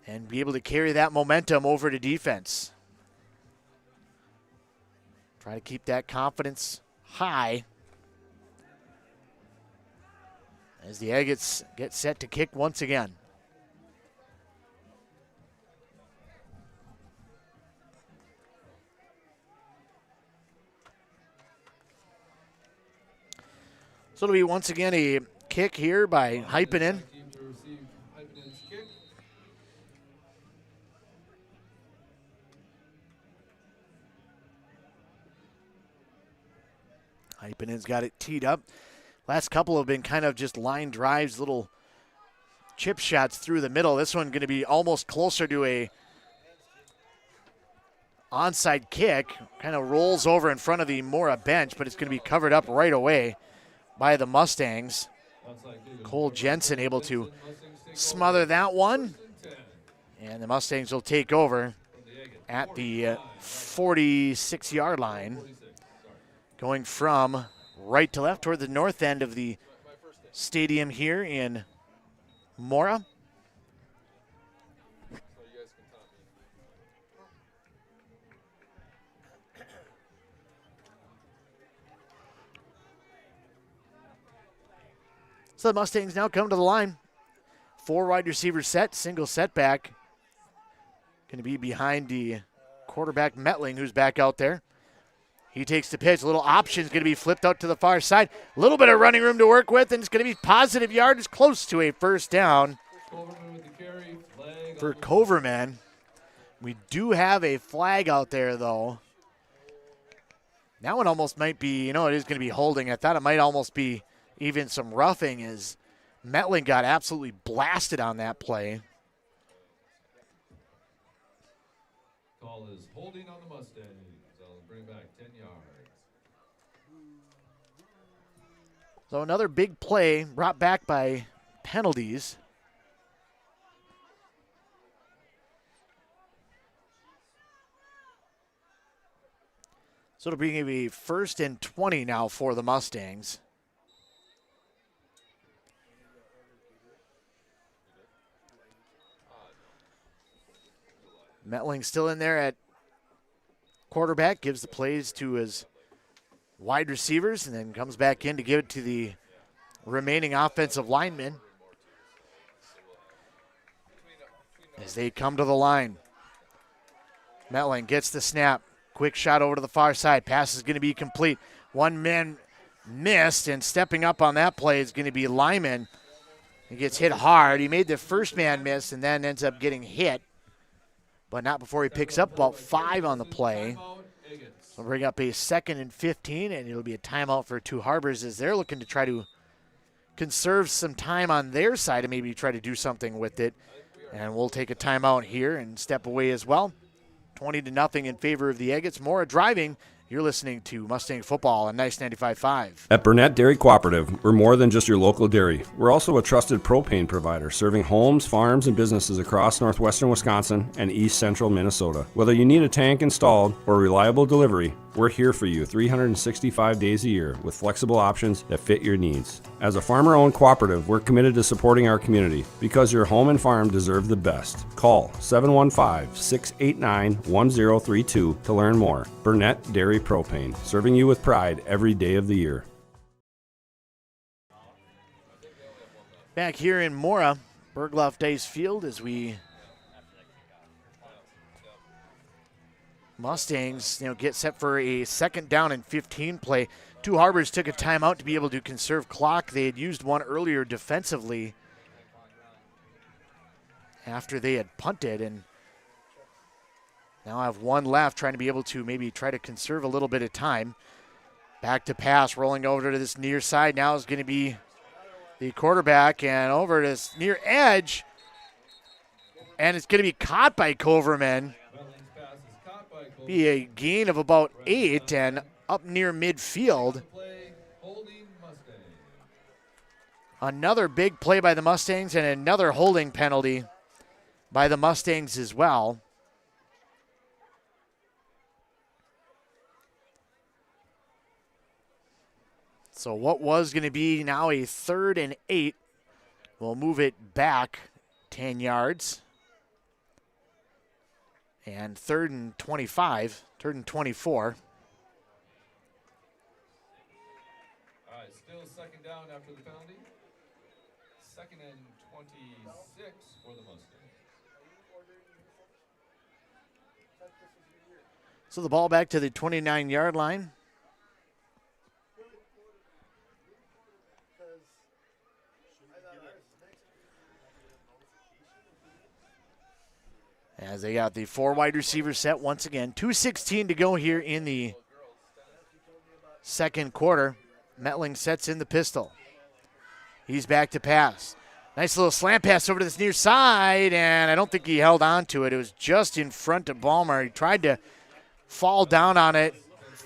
and be able to carry that momentum over to defense. Try to keep that confidence high as the Agates get set to kick once again. So it'll be once again a kick here by Hypenen. Hypenen's got it teed up. Last couple have been kind of just line drives, little chip shots through the middle. This one going to be almost closer to a onside kick. Kind of rolls over in front of the Mora bench, but it's going to be covered up right away by the Mustangs. Cole Jensen able to smother that one. And the Mustangs will take over at the 46-yard line. Going from right to left toward the north end of the stadium here in Mora. So the Mustangs now come to the line. 4 wide receiver set, single setback. Going to be behind the quarterback Metling, who's back out there. He takes the pitch. A little option is going to be flipped out to the far side. A little bit of running room to work with, and it's going to be positive yardage close to a first down for Coverman. We do have a flag out there, though. That one almost might be, it is going to be holding. I thought it might almost be even some roughing as Metling got absolutely blasted on that play. Call is holding on the Mustangs. Bring back 10 yards. So another big play brought back by penalties. So it'll bring a 1st and 20 now for the Mustangs. Metling still in there at quarterback, gives the plays to his wide receivers, and then comes back in to give it to the remaining offensive linemen as they come to the line. Metling gets the snap. Quick shot over to the far side. Pass is going to be complete. One man missed, and stepping up on that play is going to be Lyman. He gets hit hard. He made the first man miss and then ends up getting hit, but not before he picks up about 5 on the play. So bring up a 2nd and 15, and it'll be a timeout for Two Harbors as they're looking to try to conserve some time on their side and maybe try to do something with it. And we'll take a timeout here and step away as well. 20-0 in favor of the Agates. Mora driving You're listening to Mustang Football on Nice 95.5. At Burnett Dairy Cooperative, we're more than just your local dairy. We're also a trusted propane provider, serving homes, farms, and businesses across northwestern Wisconsin and east central Minnesota. Whether you need a tank installed or reliable delivery, we're here for you 365 days a year with flexible options that fit your needs. As a farmer-owned cooperative, we're committed to supporting our community because your home and farm deserve the best. Call 715-689-1032 to learn more. Burnett Dairy Propane, serving you with pride every day of the year. Back here in Mora, Bergloff Dice Field, as we Mustangs, get set for a 2nd down and 15 play. Two Harbors took a timeout to be able to conserve clock. They had used one earlier defensively after they had punted, and now have one left, trying to be able to maybe try to conserve a little bit of time. Back to pass, rolling over to this near side. Now is going to be the quarterback, and over to this near edge, and it's going to be caught by Coverman. Be a gain of about 8 and up near midfield. Another big play by the Mustangs and another holding penalty by the Mustangs as well. So what was going to be now a 3rd and 8, we'll move it back 10 yards. And 3rd and 25, 3rd and 24. All right, still 2nd down after the penalty. 2nd and 26 for the Mustangs. So the ball back to the 29-yard line. As they got the 4 wide receiver set once again. 2:16 to go here in the 2nd quarter. Metling sets in the pistol. He's back to pass. Nice little slant pass over to this near side, and I don't think he held on to it. It was just in front of Ballmer. He tried to fall down on it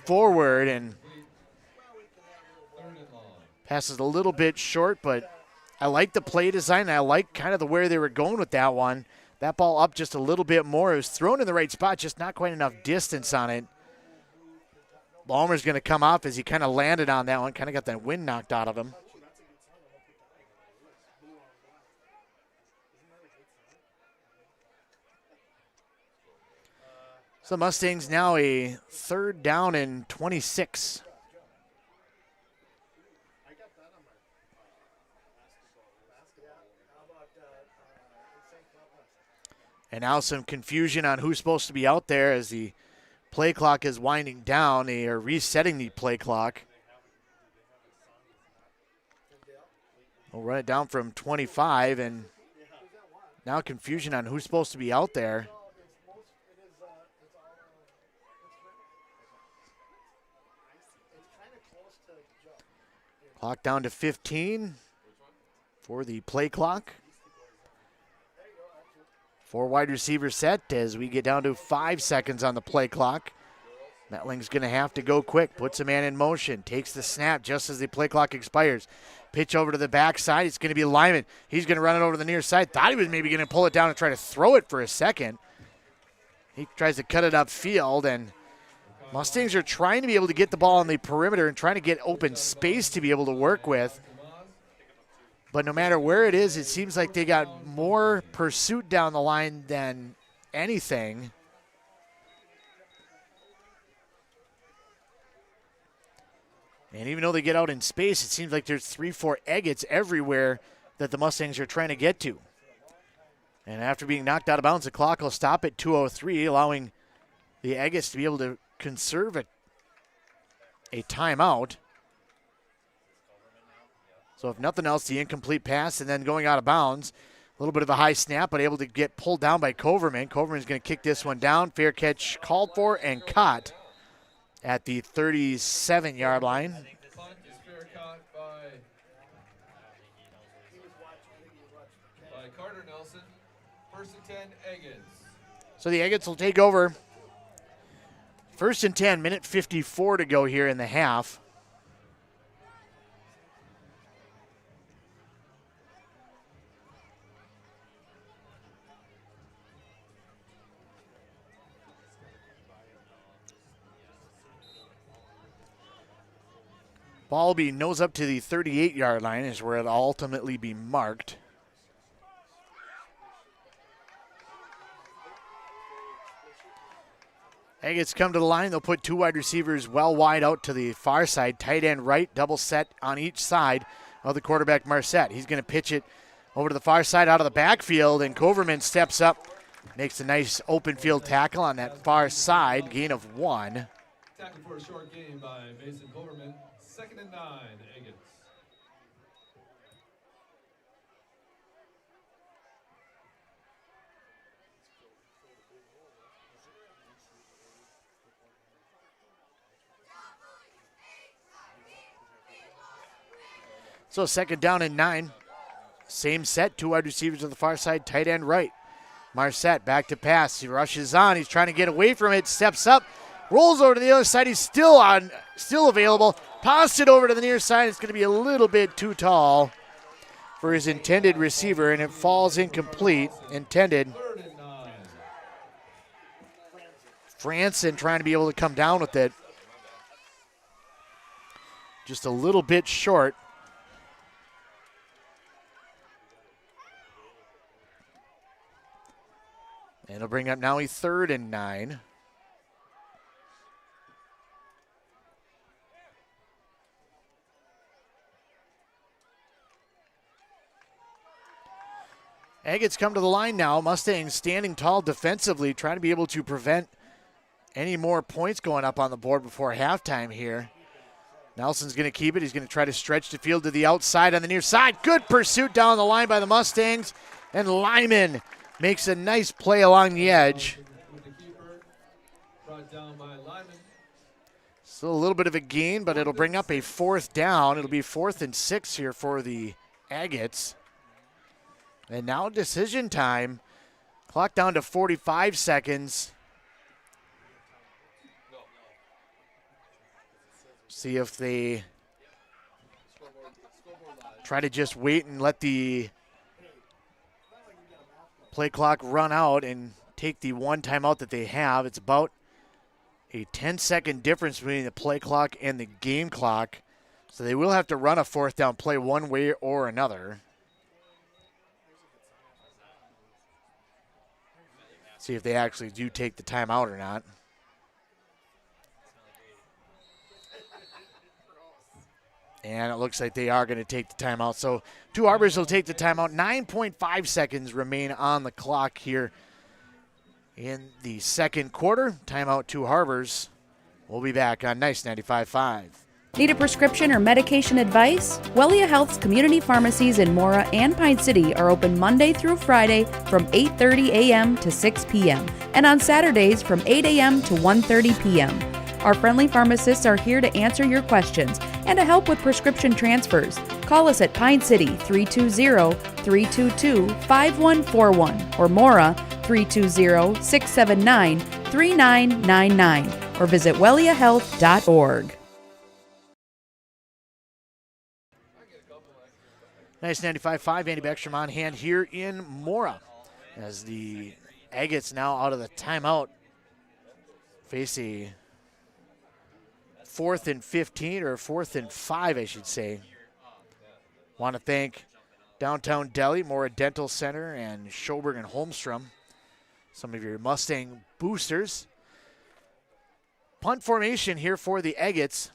forward, and passes a little bit short, but I like the play design. I like kind of the where they were going with that one. That ball up just a little bit more. It was thrown in the right spot, just not quite enough distance on it. Ballmer's going to come off as he kind of landed on that one, kind of got that wind knocked out of him. So Mustangs now a 3rd down and 26. And now some confusion on who's supposed to be out there as the play clock is winding down. They are resetting the play clock. We'll run it down from 25, and now confusion on who's supposed to be out there. Clock down to 15 for the play clock. 4 wide receiver set as we get down to 5 seconds on the play clock. Metling's going to have to go quick. Puts a man in motion. Takes the snap just as the play clock expires. Pitch over to the backside. It's going to be Lyman. He's going to run it over to the near side. Thought he was maybe going to pull it down and try to throw it for a second. He tries to cut it upfield, and Mustangs are trying to be able to get the ball on the perimeter and trying to get open space to be able to work with. But no matter where it is, it seems like they got more pursuit down the line than anything. And even though they get out in space, it seems like there's 3-4 agates everywhere that the Mustangs are trying to get to. And after being knocked out of bounds, the clock will stop at 2:03, allowing the agates to be able to conserve a timeout. So if nothing else, the incomplete pass and then going out of bounds. A little bit of a high snap, but able to get pulled down by Coverman. Coverman's going to kick this one down. Fair catch called for and caught at the 37-yard line. Punt is fair caught by Carter Nelson. 1st and 10, Agates. So the Agates will take over First and 10, minute 54 to go here in the half. Ball will be nose up to the 38-yard line is where it'll ultimately be marked. Agates come to the line. They'll put 2 wide receivers well wide out to the far side. Tight end right, double set on each side of the quarterback, Marset. He's going to pitch it over to the far side out of the backfield, and Coverman steps up, makes a nice open field tackle on that far side, gain of 1. Tackle for a short gain by Mason Coverman. 2nd and 9, Agates. So 2nd down and 9. Same set, 2 wide receivers on the far side, tight end right. Marset back to pass. He rushes on. He's trying to get away from it, steps up, rolls over to the other side. He's still available. Tossed it over to the near side. It's going to be a little bit too tall for his intended receiver, and it falls incomplete. Intended. Franson trying to be able to come down with it. Just a little bit short. And it'll bring up now a 3rd and 9. Agates come to the line now. Mustangs standing tall defensively, trying to be able to prevent any more points going up on the board before halftime here. Nelson's going to keep it. He's going to try to stretch the field to the outside on the near side. Good pursuit down the line by the Mustangs. And Lyman makes a nice play along the edge. Still a little bit of a gain, but it'll bring up a 4th down. It'll be 4th and 6 here for the Agates. And now decision time. Clock down to 45 seconds. See if they try to just wait and let the play clock run out and take the 1 timeout that they have. It's about a 10-second difference between the play clock and the game clock. So they will have to run a 4th down play one way or another. See if they actually do take the timeout or not. And it looks like they are going to take the timeout. So 2 Arbors will take the timeout. 9.5 seconds remain on the clock here in the 2nd quarter. Timeout 2 Harbors. We'll be back on Nice 95.5. Need a prescription or medication advice? Wellia Health's community pharmacies in Mora and Pine City are open Monday through Friday from 8:30 a.m. to 6 p.m. and on Saturdays from 8 a.m. to 1:30 p.m. Our friendly pharmacists are here to answer your questions and to help with prescription transfers. Call us at Pine City 320-322-5141 or Mora 320-679-3999 or visit welliahealth.org. Nice 95.5. Andy Beckstrom on hand here in Mora as the Agates now out of the timeout face a 4th and 15 or 4th and 5, I should say. Want to thank Downtown Delhi, Mora Dental Center, and Schoberg and Holmstrom, some of your Mustang boosters. Punt formation here for the Agates.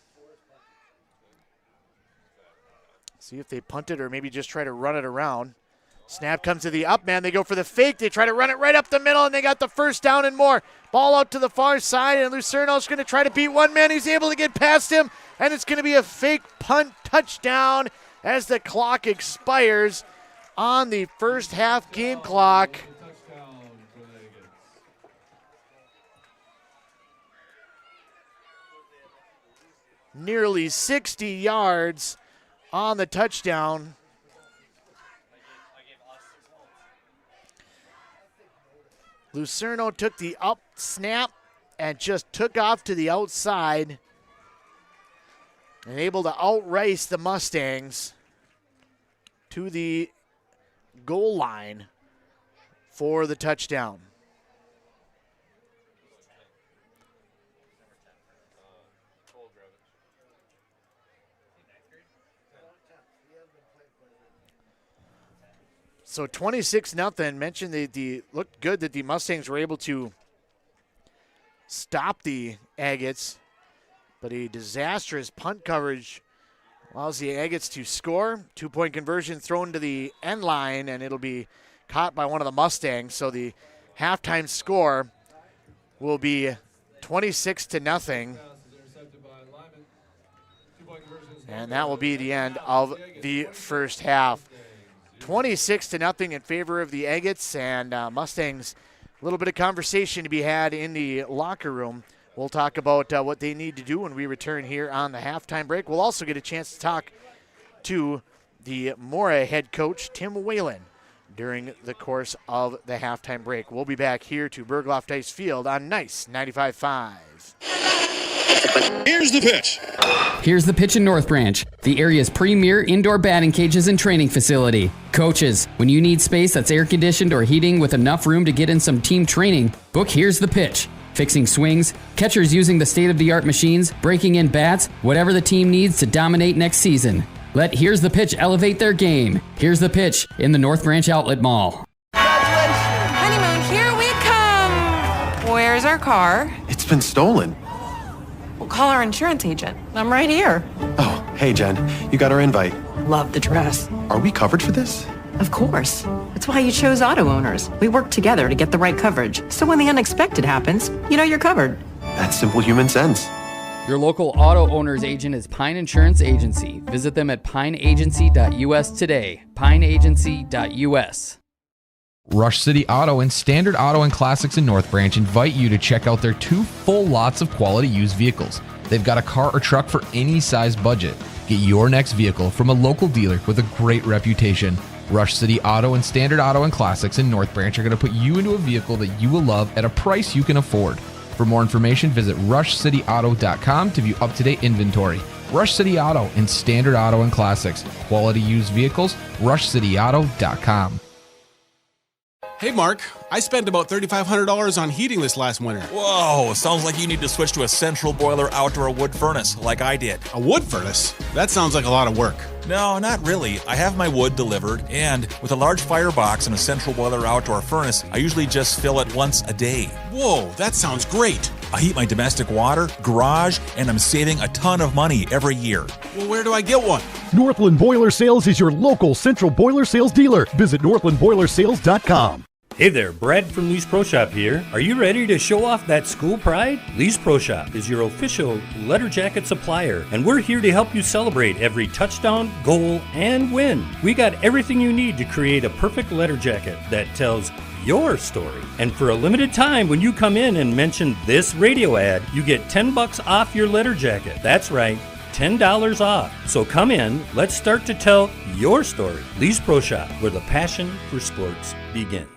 See if they punt it or maybe just try to run it around. Snap comes to the up man. They go for the fake. They try to run it right up the middle, and they got the 1st down and more. Ball out to the far side, and Lucerno's going to try to beat one man. He's able to get past him, and it's going to be a fake punt touchdown as the clock expires on the first half game clock. Nearly 60 yards on the touchdown. Lucerno took the up snap and just took off to the outside and able to outrace the Mustangs to the goal line for the touchdown. So 26-0. Mentioned the looked good that the Mustangs were able to stop the Agates, but a disastrous punt coverage allows the Agates to score. 2-point conversion thrown to the end line, and it'll be caught by one of the Mustangs. So the halftime score will be 26-0. And that will be the end of the first half. 26-0 in favor of the Agates, and Mustangs. A little bit of conversation to be had in the locker room. We'll talk about what they need to do when we return here on the halftime break. We'll also get a chance to talk to the Mora head coach, Tim Whalen, during the course of the halftime break. We'll be back here to Bergloff Ice Field on Nice 95.5. Here's the pitch. Here's the pitch in North Branch, the area's premier indoor batting cages and training facility. Coaches, when you need space that's air-conditioned or heating with enough room to get in some team training, book Here's the Pitch. Fixing swings, catchers using the state-of-the-art machines, breaking in bats, whatever the team needs to dominate next season. Let Here's the Pitch elevate their game. Here's the Pitch in the North Branch Outlet Mall. Honeymoon, here we come. Where's our car? It's been stolen. We'll call our insurance agent. I'm right here. Oh, hey, Jen. You got our invite. Love the dress. Are we covered for this? Of course. That's why you chose auto owners. We work together to get the right coverage. So when the unexpected happens, you know you're covered. That's simple human sense. Your local auto owner's agent is Pine Insurance Agency. Visit them at pineagency.us today. pineagency.us. Rush City Auto and Standard Auto and Classics in North Branch invite you to check out their 2 full lots of quality used vehicles. They've got a car or truck for any size budget. Get your next vehicle from a local dealer with a great reputation. Rush City Auto and Standard Auto and Classics in North Branch are going to put you into a vehicle that you will love at a price you can afford. For more information, visit rushcityauto.com to view up-to-date inventory. Rush City Auto and Standard Auto and Classics. Quality used vehicles, rushcityauto.com. Hey, Mark, I spent about $3,500 on heating this last winter. Whoa, sounds like you need to switch to a central boiler outdoor wood furnace like I did. A wood furnace? That sounds like a lot of work. No, not really. I have my wood delivered, and with a large firebox and a central boiler outdoor furnace, I usually just fill it once a day. Whoa, that sounds great. I heat my domestic water, garage, and I'm saving a ton of money every year. Well, where do I get one? Northland Boiler Sales is your local central boiler sales dealer. Visit northlandboilersales.com. Hey there, Brad from Lee's Pro Shop here. Are you ready to show off that school pride? Lee's Pro Shop is your official letter jacket supplier, and we're here to help you celebrate every touchdown, goal, and win. We got everything you need to create a perfect letter jacket that tells your story. And for a limited time, when you come in and mention this radio ad, you get $10 off your letter jacket. That's right, $10 off. So come in, let's start to tell your story. Lee's Pro Shop, where the passion for sports begins.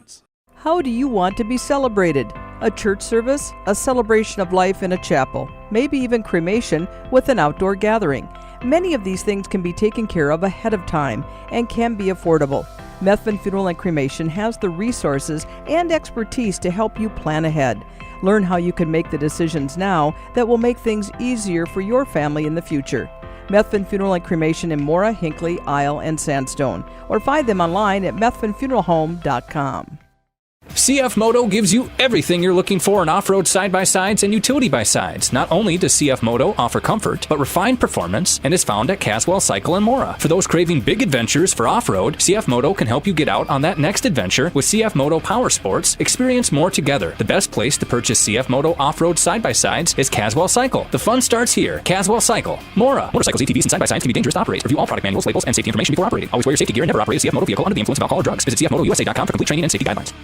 How do you want to be celebrated? A church service, a celebration of life in a chapel, maybe even cremation with an outdoor gathering. Many of these things can be taken care of ahead of time and can be affordable. Methvin Funeral and Cremation has the resources and expertise to help you plan ahead. Learn how you can make the decisions now that will make things easier for your family in the future. Methvin Funeral and Cremation in Mora, Hinckley, Isle, and Sandstone, or find them online at methvinfuneralhome.com. CF Moto gives you everything you're looking for in off-road side-by-sides and utility by-sides. Not only does CF Moto offer comfort, but refined performance, and is found at Caswell Cycle in Mora. For those craving big adventures for off-road, CF Moto can help you get out on that next adventure with CF Moto Power Sports. Experience more together. The best place to purchase CF Moto off-road side-by-sides is Caswell Cycle. The fun starts here. Caswell Cycle, Mora. Motorcycles, ATVs, and side-by-sides can be dangerous to operate. Review all product manuals, labels, and safety information before operating. Always wear your safety gear and never operate a CF Moto vehicle under the influence of alcohol or drugs. Visit CFMotoUSA.com for complete training and safety guidelines.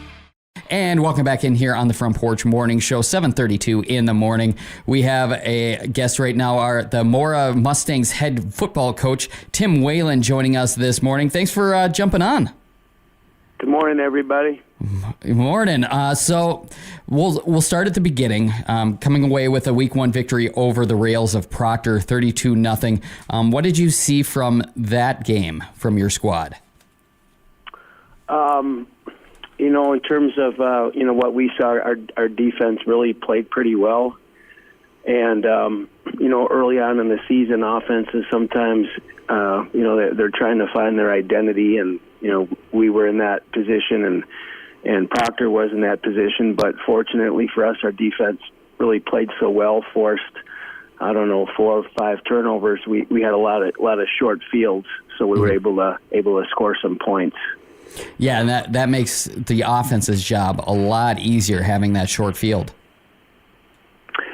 And welcome back in here on the Front Porch Morning Show, 7:32 in the morning. We have a guest right now, the Mora Mustangs head football coach, Tim Whalen, joining us this morning. Thanks for jumping on. Good morning, everybody. Morning. So we'll start at the beginning. Coming away with a Week 1 victory over the Rails of Proctor, 32-0. What did you see from that game from your squad? In terms of what we saw, our defense really played pretty well. And early on in the season, offenses sometimes they're trying to find their identity, and we were in that position, and Proctor was in that position. But fortunately for us, our defense really played so well, forced 4 or 5 turnovers. We had a lot of short fields, so we were able to score some points. Yeah, and that makes the offense's job a lot easier, having that short field.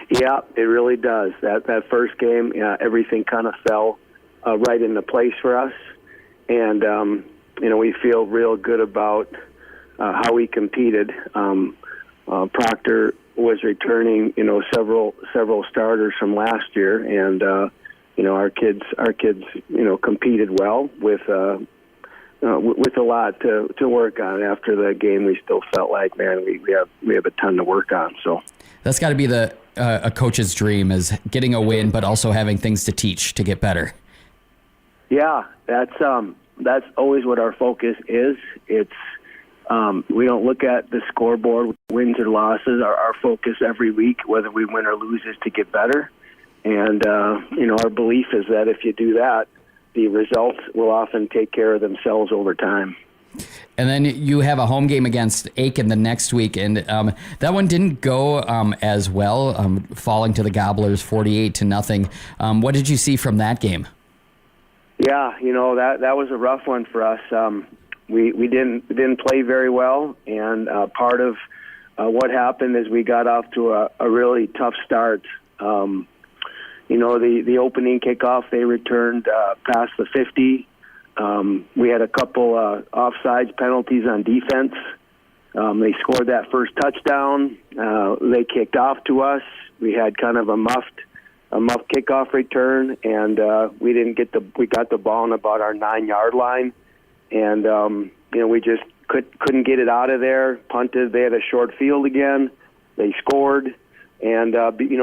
Yeah, it really does. That first game, everything kind of fell right into place for us, and we feel real good about how we competed. Proctor was returning, several starters from last year, and our kids, competed well with a lot to work on. After the game, we still felt like, man, we have a ton to work on. So that's got to be a coach's dream, is getting a win, but also having things to teach to get better. Yeah, that's always what our focus is. It's we don't look at the scoreboard, wins or losses. Our focus every week, whether we win or lose, is to get better. And our belief is that if you do that, the results will often take care of themselves over time. And then you have a home game against Aiken the next week, and that one didn't go as well, falling to the Gobblers 48-0. What did you see from that game? Yeah, that was a rough one for us. We didn't play very well, and part of what happened is we got off to a really tough start. The opening kickoff, they returned past the 50. We had a couple offsides penalties on defense. They scored that first touchdown. They kicked off to us. We had kind of a muffed kickoff return, and we got the ball on about our 9-yard line, and we just couldn't get it out of there. Punted. They had a short field again. They scored, and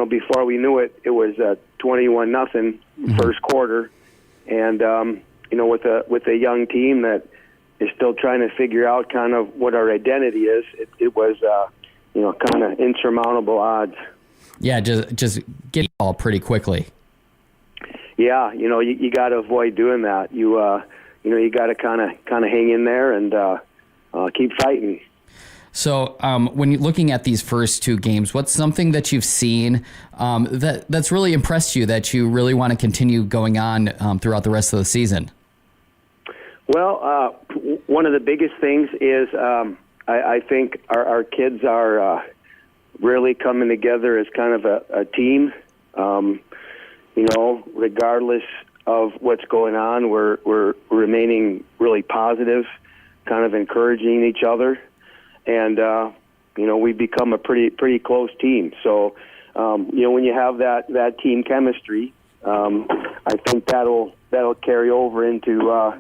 before we knew it, it was 21-0 first quarter, and with a young team that is still trying to figure out kind of what our identity is, it was kind of insurmountable odds. Yeah, just get the ball pretty quickly. Yeah, you got to avoid doing that. You got to kind of hang in there and keep fighting. So when you're looking at these first 2 games, what's something that you've seen that's really impressed you, that you really want to continue going on throughout the rest of the season? Well, one of the biggest things is I think our kids are really coming together as kind of a team. Regardless of what's going on, we're remaining really positive, kind of encouraging each other. And, we've become a pretty close team. So, when you have that team chemistry, I think that'll carry over into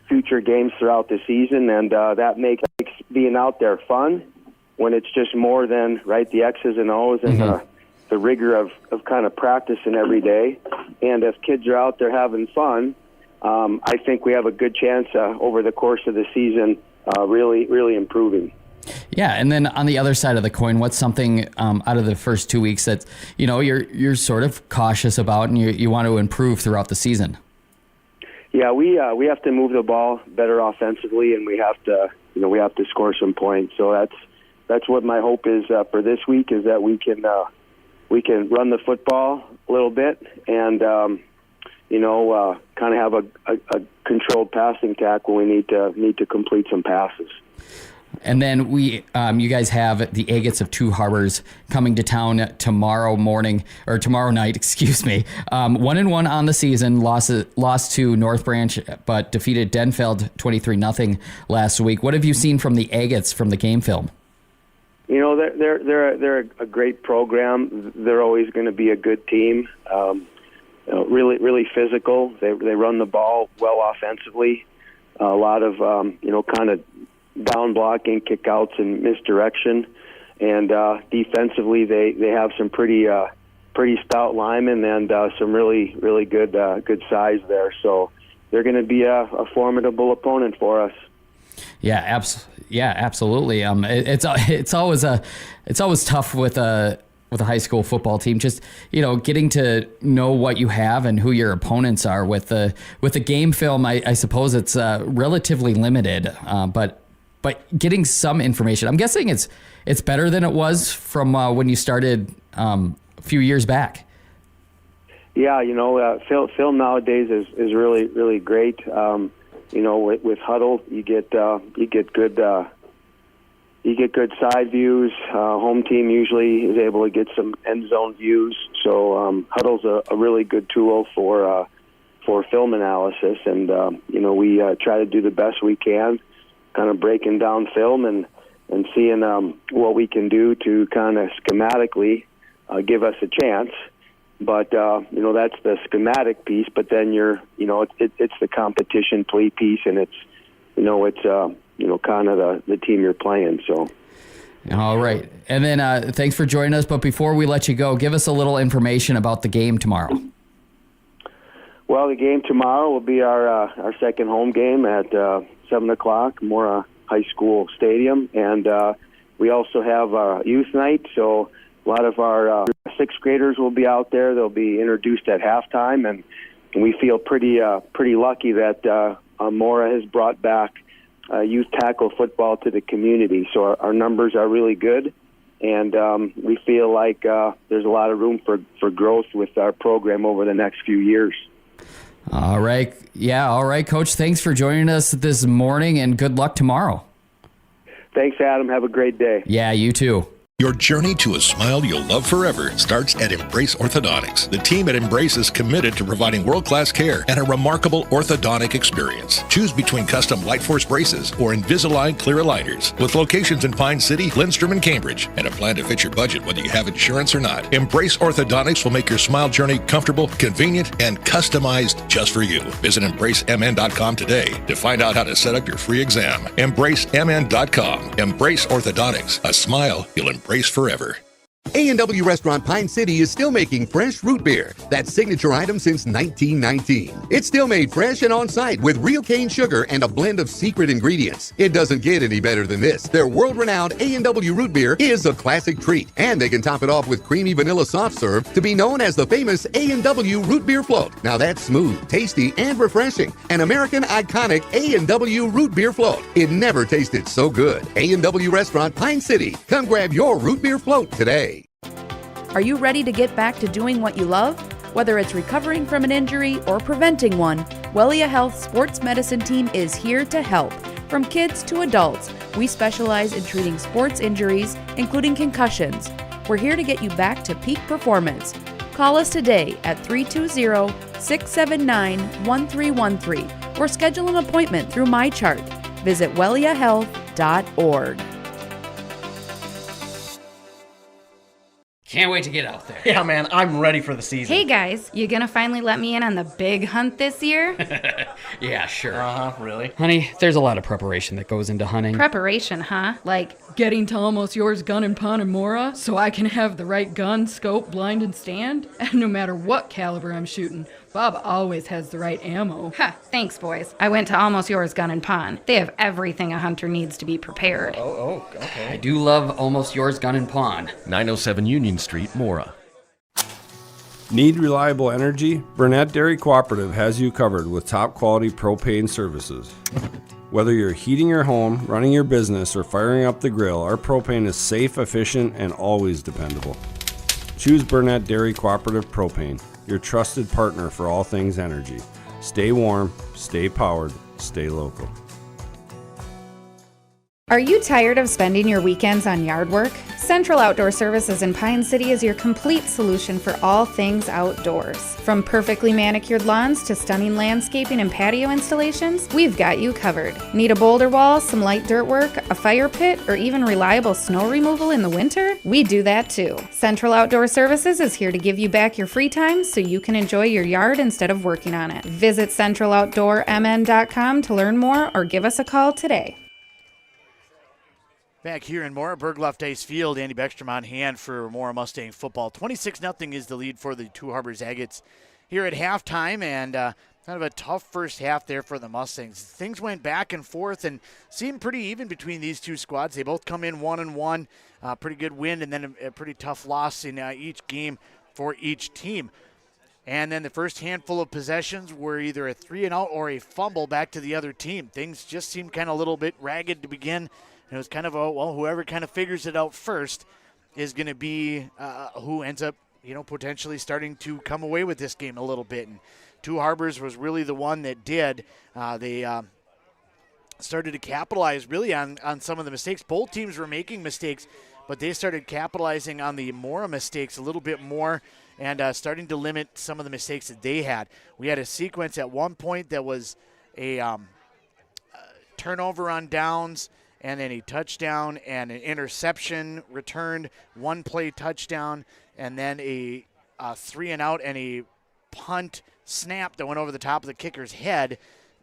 future games throughout the season. And that makes being out there fun when it's just more than, the X's and O's and the rigor of kind of practicing every day. And if kids are out there having fun, I think we have a good chance over the course of the season really improving. Yeah, and then on the other side of the coin, what's something out of the first 2 weeks that you're sort of cautious about and you want to improve throughout the season? Yeah, we have to move the ball better offensively, and we have to score some points. So that's what my hope is for this week, is that we can run the football a little bit and kind of have a controlled passing attack when we need to complete some passes. And then you guys have the Agates of Two Harbors coming to town tomorrow night, excuse me. 1-1 on the season, lost to North Branch, but defeated Denfeld 23-0 last week. What have you seen from the Agates from the game film? They're a great program. They're always going to be a good team. Really physical. They run the ball well offensively. A lot of kind of down blocking, kickouts, and misdirection. And defensively, they have some pretty stout linemen and some really good size there. So they're going to be a formidable opponent for us. Yeah, absolutely. It's always tough with a high school football team. Just getting to know what you have and who your opponents are. With the game film, I suppose it's relatively limited, but getting some information. I'm guessing it's better than it was from when you started a few years back. Yeah, film nowadays is really great. With Huddle, you get good side views. Home team usually is able to get some end zone views. So Huddle's a really good tool for film analysis, and we try to do the best we can, kind of breaking down film and seeing what we can do to kind of schematically give us a chance. But that's the schematic piece. But then it's the competition play piece, and it's kind of the team you're playing. So. All right, and then thanks for joining us. But before we let you go, give us a little information about the game tomorrow. Well, the game tomorrow will be our second home game at 7:00, Mora High School Stadium, and we also have a youth night. So a lot of our sixth graders will be out there. They'll be introduced at halftime, and we feel pretty lucky that Mora has brought back youth tackle football to the community. So our numbers are really good, and we feel like there's a lot of room for growth with our program over the next few years. All right. Yeah, all right, Coach. Thanks for joining us this morning, and good luck tomorrow. Thanks, Adam. Have a great day. Yeah, you too. Your journey to a smile you'll love forever starts at Embrace Orthodontics. The team at Embrace is committed to providing world-class care and a remarkable orthodontic experience. Choose between custom Light Force braces or Invisalign clear aligners. With locations in Pine City, Lindstrom, and Cambridge, and a plan to fit your budget whether you have insurance or not. Embrace Orthodontics will make your smile journey comfortable, convenient, and customized just for you. Visit EmbraceMN.com today to find out how to set up your free exam. EmbraceMN.com. Embrace Orthodontics. A smile you'll embrace forever. A&W Restaurant Pine City is still making fresh root beer, that signature item since 1919. It's still made fresh and on-site with real cane sugar and a blend of secret ingredients. It doesn't get any better than this. Their world-renowned A&W root beer is a classic treat, and they can top it off with creamy vanilla soft serve to be known as the famous A&W root beer float. Now that's smooth, tasty, and refreshing. An American iconic A&W root beer float. It never tasted so good. A&W Restaurant Pine City. Come grab your root beer float today. Are you ready to get back to doing what you love? Whether it's recovering from an injury or preventing one, Wellia Health Sports Medicine Team is here to help. From kids to adults, we specialize in treating sports injuries, including concussions. We're here to get you back to peak performance. Call us today at 320-679-1313 or schedule an appointment through MyChart. Visit welliahealth.org. Can't wait to get out there. Yeah, man, I'm ready for the season. Hey, guys, you gonna finally let me in on the big hunt this year? Yeah, sure. Really? Honey, there's a lot of preparation that goes into hunting. Preparation, huh? Like getting to Almost Yours Gun and Pawn in Mora so I can have the right gun, scope, blind, and stand. And no matter what caliber I'm shooting, Bob always has the right ammo. Ha, thanks, boys. I went to Almost Yours Gun and Pawn. They have everything a hunter needs to be prepared. Oh, okay. I do love Almost Yours Gun and Pawn. 907 Union Street, Mora. Need reliable energy? Burnett Dairy Cooperative has you covered with top quality propane services. Whether you're heating your home, running your business, or firing up the grill, our propane is safe, efficient, and always dependable. Choose Burnett Dairy Cooperative Propane, your trusted partner for all things energy. Stay warm, stay powered, stay local. Are you tired of spending your weekends on yard work? Central Outdoor Services in Pine City is your complete solution for all things outdoors. From perfectly manicured lawns to stunning landscaping and patio installations, we've got you covered. Need a boulder wall, some light dirt work, a fire pit, or even reliable snow removal in the winter? We do that too. Central Outdoor Services is here to give you back your free time so you can enjoy your yard instead of working on it. Visit centraloutdoormn.com to learn more or give us a call today. Back here in Mora, Bergloff Dice Field, Andy Beckstrom on hand for Mora Mustang football. 26-0 is the lead for the Two Harbors Agates here at halftime, and kind of a tough first half there for the Mustangs. Things went back and forth and seemed pretty even between these two squads. They both come in 1-1, pretty good win, and then a pretty tough loss in each game for each team. And then the first handful of possessions were either a 3-and-out or a fumble back to the other team. Things just seemed kind of a little bit ragged to begin. It was kind of whoever kind of figures it out first is going to be who ends up, potentially starting to come away with this game a little bit. And Two Harbors was really the one that did. They started to capitalize really on some of the mistakes. Both teams were making mistakes, but they started capitalizing on the Mora mistakes a little bit more and starting to limit some of the mistakes that they had. We had a sequence at one point that was a turnover on downs, and then a touchdown and an interception returned, one play touchdown, and then a 3-and-out and a punt snap that went over the top of the kicker's head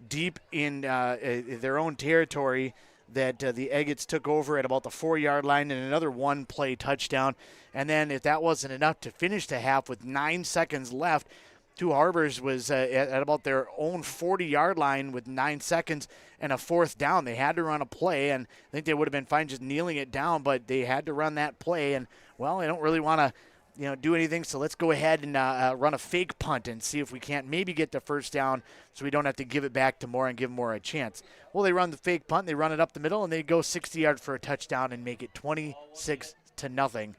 deep in their own territory that the Agates took over at about the 4-yard line, and another one-play touchdown. And then if that wasn't enough to finish the half with 9 seconds left, Two Harbors was at about their own 40-yard line with 9 seconds and a fourth down. They had to run a play, and I think they would have been fine just kneeling it down, but they had to run that play. And, well, they don't really want to do anything, so let's go ahead and run a fake punt and see if we can't maybe get the first down so we don't have to give it back to Mora and give Mora a chance. Well, they run the fake punt, they run it up the middle, and they go 60 yards for a touchdown and make it 26-0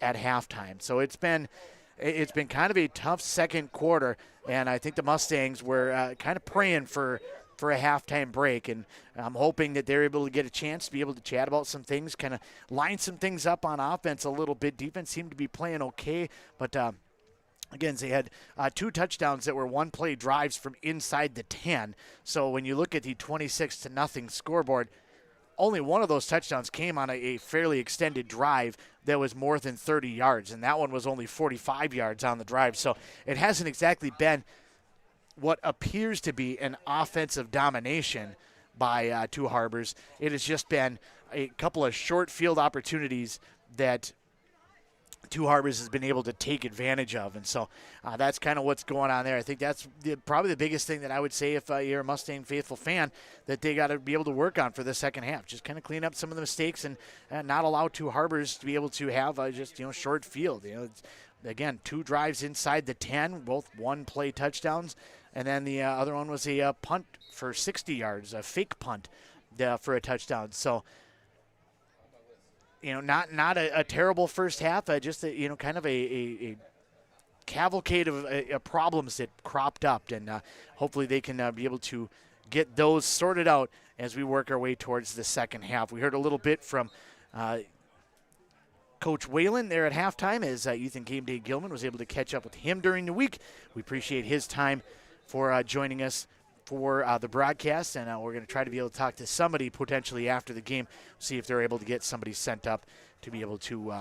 at halftime. So it's been kind of a tough second quarter, and I think the Mustangs were kind of praying for a halftime break, and I'm hoping that they're able to get a chance to be able to chat about some things, kind of line some things up on offense a little bit. Defense seemed to be playing okay, but again, they had 2 touchdowns that were one-play drives from inside the 10. So when you look at the 26-0 scoreboard, only one of those touchdowns came on a fairly extended drive that was more than 30 yards, and that one was only 45 yards on the drive. So it hasn't exactly been what appears to be an offensive domination by Two Harbors. It has just been a couple of short field opportunities that Two Harbors has been able to take advantage of. And so that's kind of what's going on there. I think that's probably the biggest thing that I would say if you're a Mustang faithful fan that they got to be able to work on for the second half. Just kind of clean up some of the mistakes and not allow Two Harbors to be able to have just short field. Again, 2 drives inside the 10, both one-play touchdowns. And then the other one was a punt for 60 yards, a fake punt for a touchdown. So, not a terrible first half, just kind of a cavalcade of problems that cropped up, and hopefully they can be able to get those sorted out as we work our way towards the second half. We heard a little bit from Coach Whalen there at halftime as Ethan Game Day Gilman was able to catch up with him during the week. We appreciate his time for joining us for the broadcast, and we're going to try to be able to talk to somebody potentially after the game, see if they're able to get somebody sent up to be able to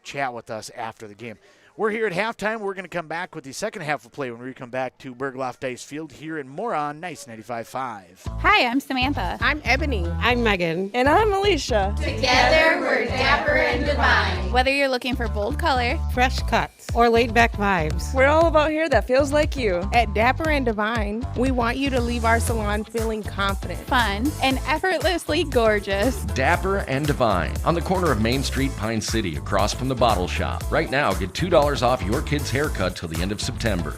chat with us after the game. We're here at halftime. We're going to come back with the second half of play when we come back to Bergloff Dice Field here in Mora on Nice 95.5. Hi, I'm Samantha. I'm Ebony. I'm Megan. And I'm Alicia. Together, we're dapper and divine. Whether you're looking for bold color, fresh cuts, or laid-back vibes, we're all about hair that feels like you. At Dapper and Divine, we want you to leave our salon feeling confident, fun, and effortlessly gorgeous. Dapper and Divine on the corner of Main Street, Pine City, across from the Bottle Shop. Right now, get $2 off your kid's haircut till the end of September.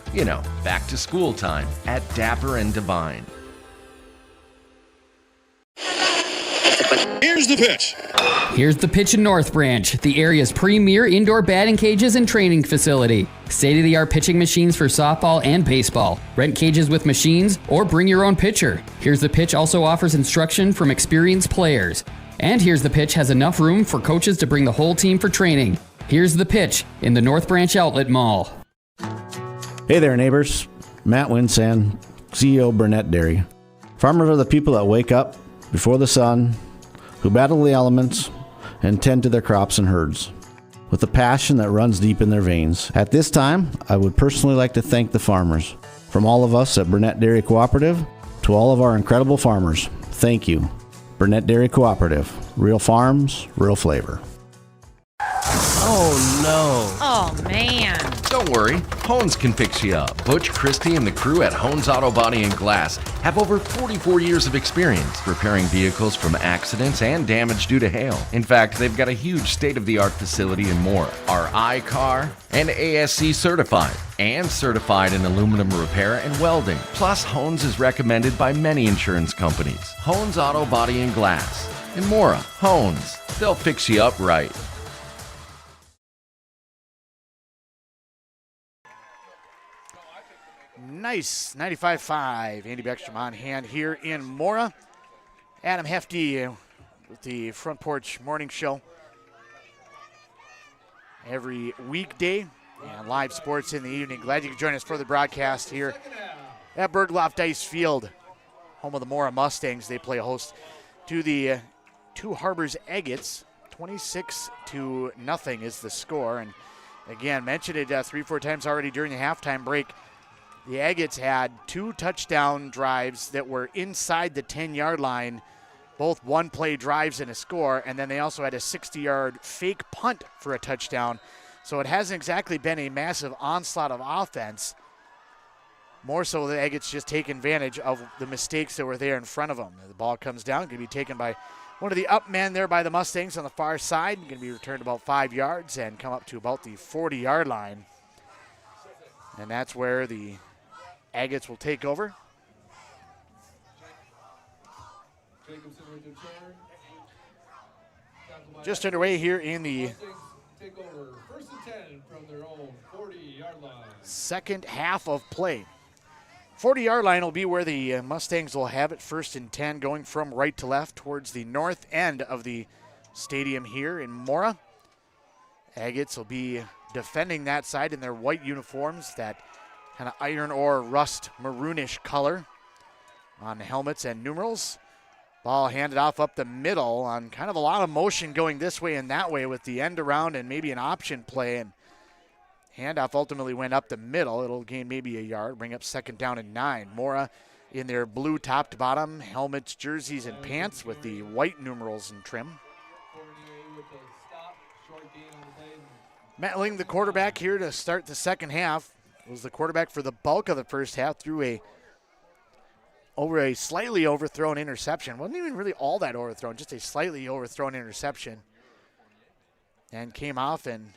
Back to school time at Dapper and Divine. Here's the pitch. Here's the pitch in North Branch, the area's premier indoor batting cages and training facility. State-of-the-art pitching machines for softball and baseball. Rent cages with machines or bring your own pitcher. Here's the Pitch also offers instruction from experienced players. And Here's the Pitch has enough room for coaches to bring the whole team for training. Here's the Pitch in the North Branch Outlet Mall. Hey there, neighbors. Matt Winsan, CEO Burnett Dairy. Farmers are the people that wake up before the sun, who battle the elements, and tend to their crops and herds with a passion that runs deep in their veins. At this time, I would personally like to thank the farmers. From all of us at Burnett Dairy Cooperative to all of our incredible farmers, thank you. Burnett Dairy Cooperative. Real farms, real flavor. Oh no. Oh man. Don't worry, Hones can fix you up. Butch, Christie, and the crew at Hones Auto Body and Glass have over 44 years of experience repairing vehicles from accidents and damage due to hail. In fact, they've got a huge state-of-the-art facility in Mora, are I-CAR and ASC certified, and certified in aluminum repair and welding. Plus, Hones is recommended by many insurance companies. Hones Auto Body and Glass. In Mora, Hones. They'll fix you up right. Nice, 95.5. Andy Beckstrom on hand here in Mora. Adam Hefty with the Front Porch Morning Show. Every weekday and live sports in the evening. Glad you could join us for the broadcast here at Bergloff Dice Field, home of the Mora Mustangs. They play host to the Two Harbors Agates. 26-0 is the score. And again, mentioned it 3-4 times already during the halftime break. The Agates had 2 touchdown drives that were inside the 10-yard line, both one-play drives and a score, and then they also had a 60-yard fake punt for a touchdown. So it hasn't exactly been a massive onslaught of offense. More so, the Agates just take advantage of the mistakes that were there in front of them. The ball comes down, going to be taken by one of the up men there by the Mustangs on the far side, going to be returned about 5 yards and come up to about the 40-yard line. And that's where the Agates will take over. Just underway here in the second half of play. 40-yard line will be where the Mustangs will have it, 1st and 10, going from right to left towards the north end of the stadium here in Mora. Agates will be defending that side in their white uniforms, that kind of iron or rust maroonish color on helmets and numerals. Ball handed off up the middle on kind of a lot of motion going this way and that way with the end around and maybe an option play. And handoff ultimately went up the middle. It'll gain maybe a yard, bring up 2nd down and 9. Mora in their blue top to bottom, helmets, jerseys, and pants with the white numerals and trim. Metling, the quarterback here to start the second half, was the quarterback for the bulk of the first half, threw a slightly overthrown interception. Wasn't even really all that overthrown, just a slightly overthrown interception. And came off and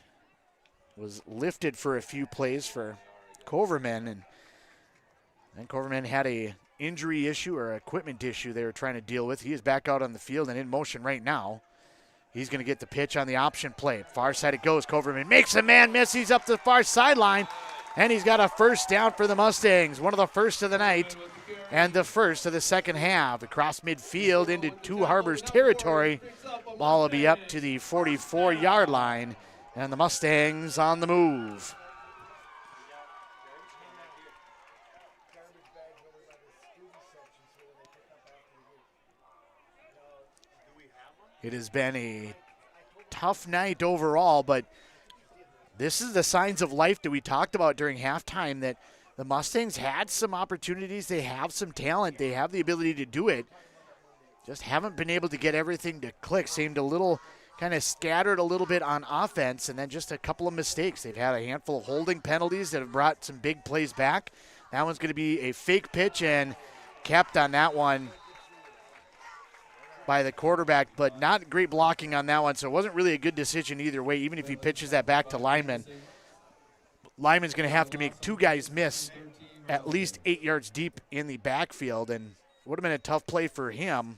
was lifted for a few plays for Coverman. And then Coverman had a injury issue or equipment issue they were trying to deal with. He is back out on the field and in motion right now. He's going to get the pitch on the option play. Far side it goes. Coverman makes a man miss. He's up the far sideline. And he's got a first down for the Mustangs. One of the first of the night and the first of the second half. Across midfield into Two Harbors territory. Ball will be up to the 44-yard line. And the Mustangs on the move. It has been a tough night overall, but this is the signs of life that we talked about during halftime, that the Mustangs had some opportunities. They have some talent. They have the ability to do it. Just haven't been able to get everything to click. Seemed a little kind of scattered a little bit on offense, and then just a couple of mistakes. They've had a handful of holding penalties that have brought some big plays back. That one's going to be a fake pitch and kept on that one by the quarterback, but not great blocking on that one, so it wasn't really a good decision either way, even if he pitches that back to Lyman. Lyman's going to have to make 2 guys miss at least 8 yards deep in the backfield, and it would have been a tough play for him.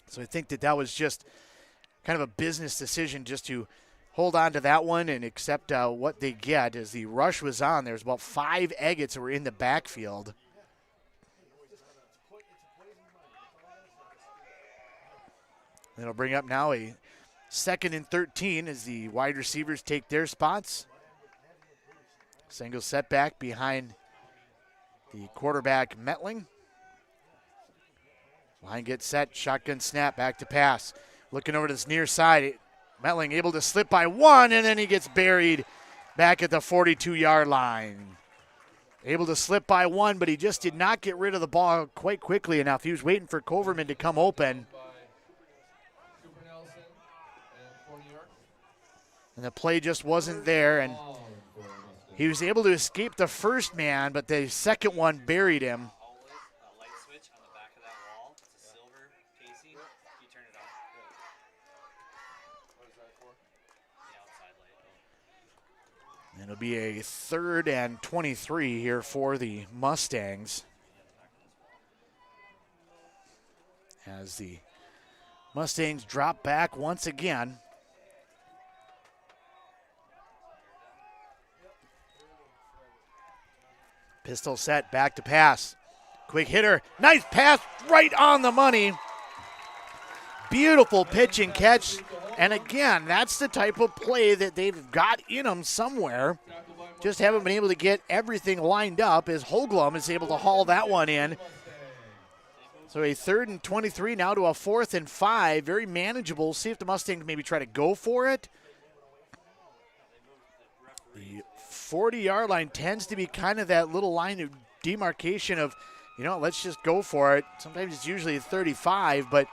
So I think that was just kind of a business decision just to hold on to that one and accept what they get. As the rush was on, there's about 5 Agates that were in the backfield. It'll bring up now a 2nd and 13 as the wide receivers take their spots. Single setback behind the quarterback, Metling. Line gets set, shotgun snap, back to pass. Looking over to this near side, Metling able to slip by 1, and then he gets buried back at the 42-yard line. Able to slip by 1, but he just did not get rid of the ball quite quickly enough. He was waiting for Coverman to come open. And the play just wasn't there, and he was able to escape the first man, but the second one buried him. And it'll be a 3rd and 23 here for the Mustangs, as the Mustangs drop back once again. Pistol set, back to pass. Quick hitter, nice pass, right on the money. Beautiful pitch and catch. And again, that's the type of play that they've got in them somewhere. Just haven't been able to get everything lined up, as Hoglum is able to haul that one in. So a 3rd and 23 now to a 4th and 5. Very manageable. See if the Mustangs maybe try to go for it. The 40-yard line tends to be kind of that little line of demarcation of, let's just go for it. Sometimes it's usually 35, but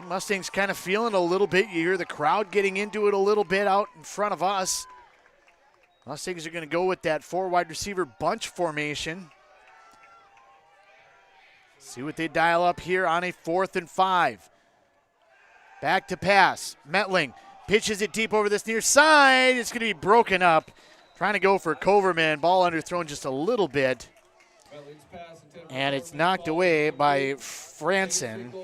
Mustangs kind of feeling a little bit. You hear the crowd getting into it a little bit out in front of us. Mustangs are going to go with that 4 wide receiver bunch formation. See what they dial up here on a 4th and 5. Back to pass. Metling pitches it deep over this near side. It's going to be broken up. Trying to go for Coverman. Ball underthrown just a little bit. And it's knocked away by Franson.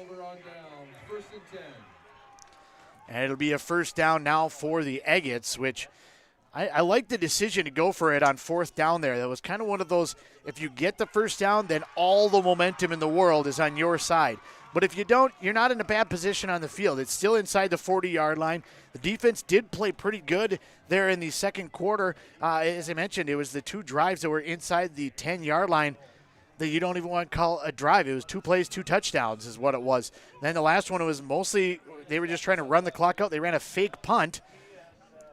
And it'll be a 1st down now for the Agates, which I like the decision to go for it on 4th down there. That was kind of one of those, if you get the 1st down, then all the momentum in the world is on your side. But if you don't, you're not in a bad position on the field. It's still inside the 40-yard line. The defense did play pretty good there in the second quarter. As I mentioned, it was the 2 drives that were inside the 10-yard line that you don't even want to call a drive. It was 2 plays, 2 touchdowns is what it was. Then the last one was mostly they were just trying to run the clock out. They ran a fake punt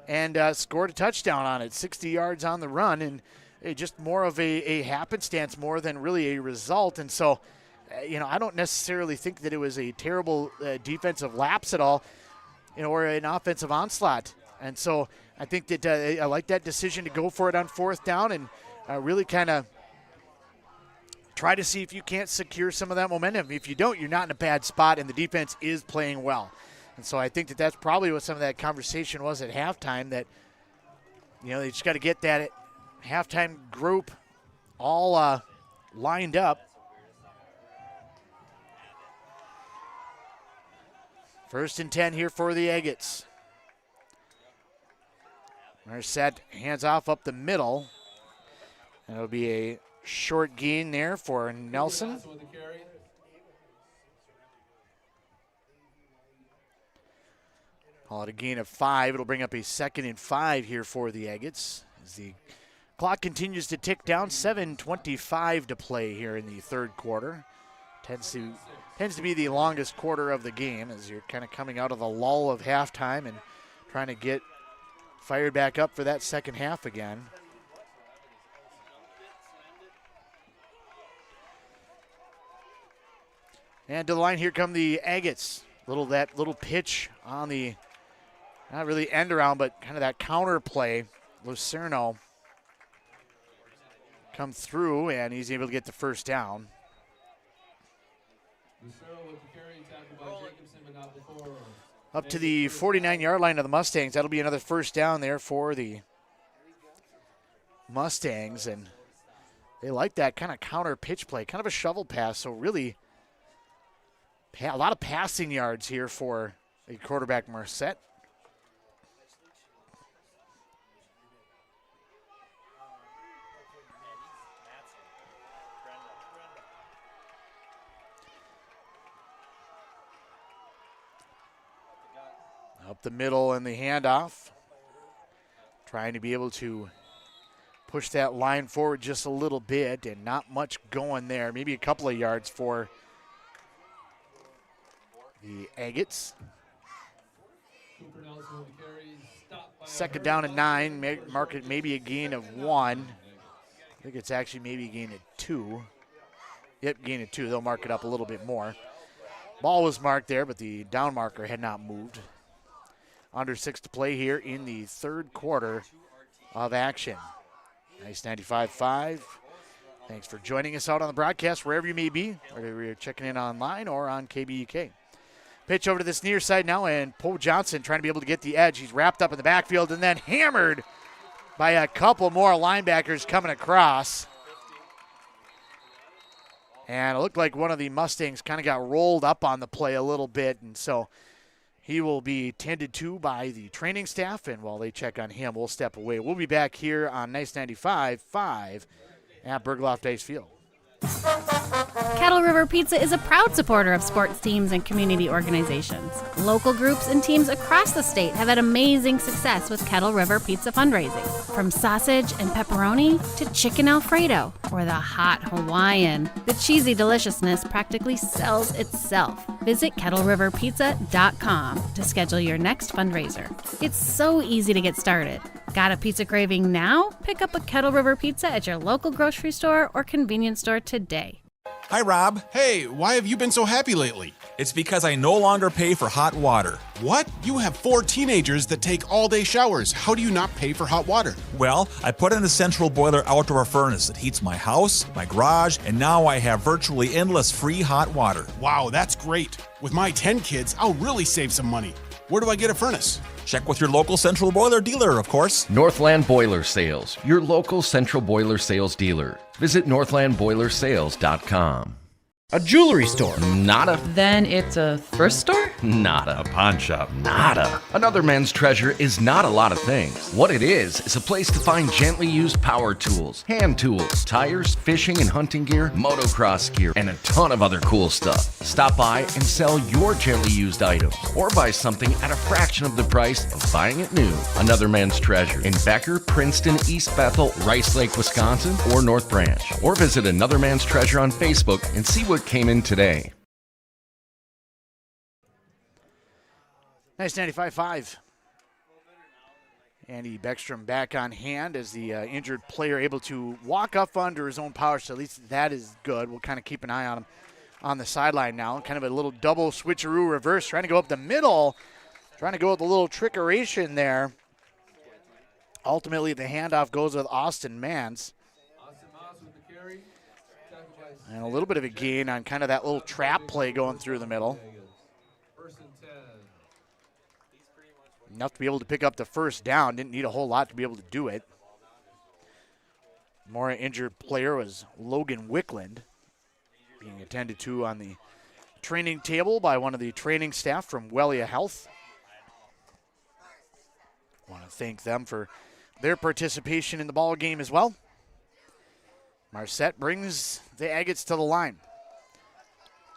and scored a touchdown on it, 60 yards on the run, and just more of a happenstance more than really a result. And so, I don't necessarily think that it was a terrible defensive lapse at all, or an offensive onslaught. And so I think that I like that decision to go for it on 4th down and really kind of try to see if you can't secure some of that momentum. If you don't, you're not in a bad spot, and the defense is playing well. And so I think that that's probably what some of that conversation was at halftime, that, they just got to get that halftime group all lined up. 1st and 10 here for the Agates. They're set, hands off up the middle. And it'll be a short gain there for Nelson. Call it a gain of 5. It'll bring up a 2nd and 5 here for the Agates, as the clock continues to tick down. 7:25 to play here in the 3rd quarter. Tends to be the longest quarter of the game, as you're kind of coming out of the lull of halftime and trying to get fired back up for that second half again. And to the line, here come the Agates. That little pitch on the, not really end around, but kind of that counter play. Lucerno come through, and he's able to get the 1st down. Up to the 49-yard line of the Mustangs. That'll be another 1st down there for the Mustangs, and they like that kind of counter pitch play, kind of a shovel pass, so really a lot of passing yards here for the quarterback, Merced. Up the middle and the handoff. Trying to be able to push that line forward just a little bit, and not much going there. Maybe a couple of yards for the Agates. 2nd down and 9. Mark it maybe a gain of 1. I think it's actually maybe a gain of 2. Yep, gain of 2. They'll mark it up a little bit more. Ball was marked there, but the down marker had not moved. Under 6 to play here in the third quarter of action. Nice 95.5. Thanks for joining us out on the broadcast, wherever you may be, whether you're checking in online or on KBUK. Pitch over to this near side now, and Poe Johnson trying to be able to get the edge. He's wrapped up in the backfield and then hammered by a couple more linebackers coming across. And it looked like one of the Mustangs kind of got rolled up on the play a little bit, and so he will be tended to by the training staff, and while they check on him, we'll step away. We'll be back here on Nice 95.5 at Bergloff Ice Field. Kettle River Pizza is a proud supporter of sports teams and community organizations. Local groups and teams across the state have had amazing success with Kettle River Pizza fundraising. From sausage and pepperoni to chicken Alfredo or the hot Hawaiian, the cheesy deliciousness practically sells itself. Visit KettleRiverPizza.com to schedule your next fundraiser. It's so easy to get started. Got a pizza craving now? Pick up a Kettle River Pizza at your local grocery store or convenience store today. Hi, Rob. Hey, why have you been so happy lately? It's because I no longer pay for hot water. What? You have 4 teenagers that take all-day showers. How do you not pay for hot water? Well, I put in a central boiler outdoor furnace that heats my house, my garage, and now I have virtually endless free hot water. Wow, that's great. With my 10 kids, I'll really save some money. Where do I get a furnace? Check with your local central boiler dealer, of course. Northland Boiler Sales, your local central boiler sales dealer. Visit northlandboilersales.com. A jewelry store. Nada. Then it's a thrift store? Nada. A pawn shop. Nada. Another Men's Treasure is not a lot of things. What it is a place to find gently used power tools, hand tools, tires, fishing and hunting gear, motocross gear, and a ton of other cool stuff. Stop by and sell your gently used items, or buy something at a fraction of the price of buying it new. Another Men's Treasure in Becker, Princeton, East Bethel, Rice Lake, Wisconsin, or North Branch. Or visit Another Man's Treasure on Facebook and see what came in today. Nice 95.5. Andy Beckstrom back on hand as the injured player able to walk up under his own power, so at least that is good. We'll kind of keep an eye on him on the sideline now. Kind of a little double switcheroo reverse, trying to go up the middle, trying to go with a little trickeration there. Ultimately, the handoff goes with Austin Mans. And a little bit of a gain on kind of that little trap play going through the middle. Enough to be able to pick up the first down. Didn't need a whole lot to be able to do it. Mora injured player was Logan Wickland, being attended to on the training table by one of the training staff from Wellia Health. Want to thank them for their participation in the ball game as well. Marcette brings the Agates to the line.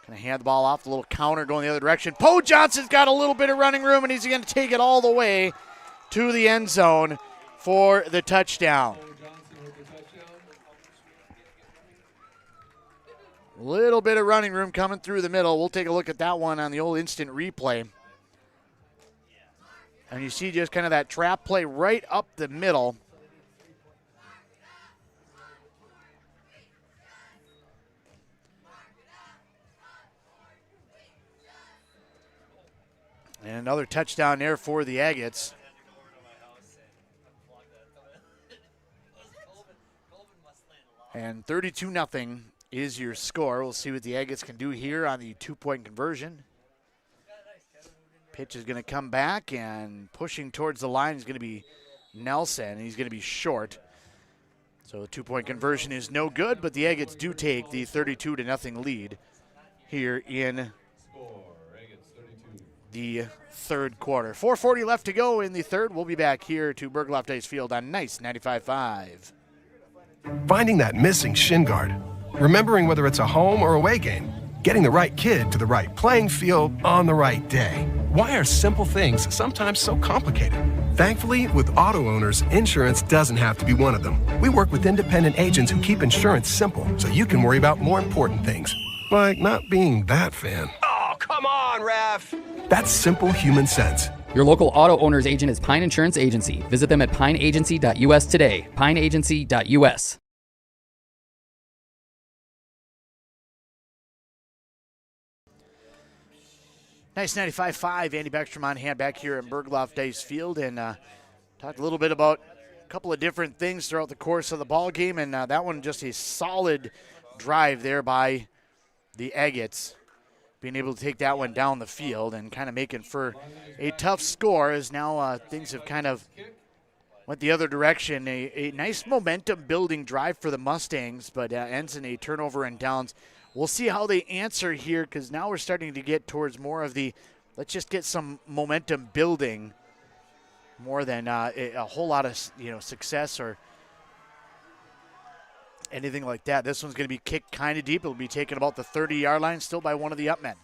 Going to hand the ball off, a little counter going the other direction. Poe Johnson's got a little bit of running room, and he's going to take it all the way to the end zone for the touchdown. Little bit of running room coming through the middle. We'll take a look at that one on the old instant replay. And you see just kind of that trap play right up the middle. And another touchdown there for the Agates. And 32-0 is your score. We'll see what the Agates can do here on the two-point conversion. Pitch is going to come back, and pushing towards the line is going to be Nelson, and he's going to be short. So the two-point conversion is no good, but the Agates do take the 32-0 lead here in the third quarter. 4:40 left to go in the third. We'll be back here to Bergloff Ice Field on Nice 95.5. Finding that missing shin guard, remembering whether it's a home or away game, getting the right kid to the right playing field on the right day. Why are simple things sometimes so complicated? Thankfully, with auto owners, insurance doesn't have to be one of them. We work with independent agents who keep insurance simple so you can worry about more important things, like not being that fan. Oh, come on, ref! That's simple human sense. Your local auto owner's agent is Pine Insurance Agency. Visit them at pineagency.us today. pineagency.us. Nice 95-5. Andy Beckstrom on hand back here at Bergloff Dice Field, and talked a little bit about a couple of different things throughout the course of the ball game, and that one just a solid drive there by the Agates, being able to take that one down the field and kind of making for a tough score, as now things have kind of went the other direction. A nice momentum building drive for the Mustangs, but ends in a turnover and downs. We'll see how they answer here, because now we're starting to get towards more of the let's just get some momentum building more than a whole lot of success or anything like that. This one's going to be kicked kind of deep. It'll be taken about the 30-yard line, still by one of the Upmen.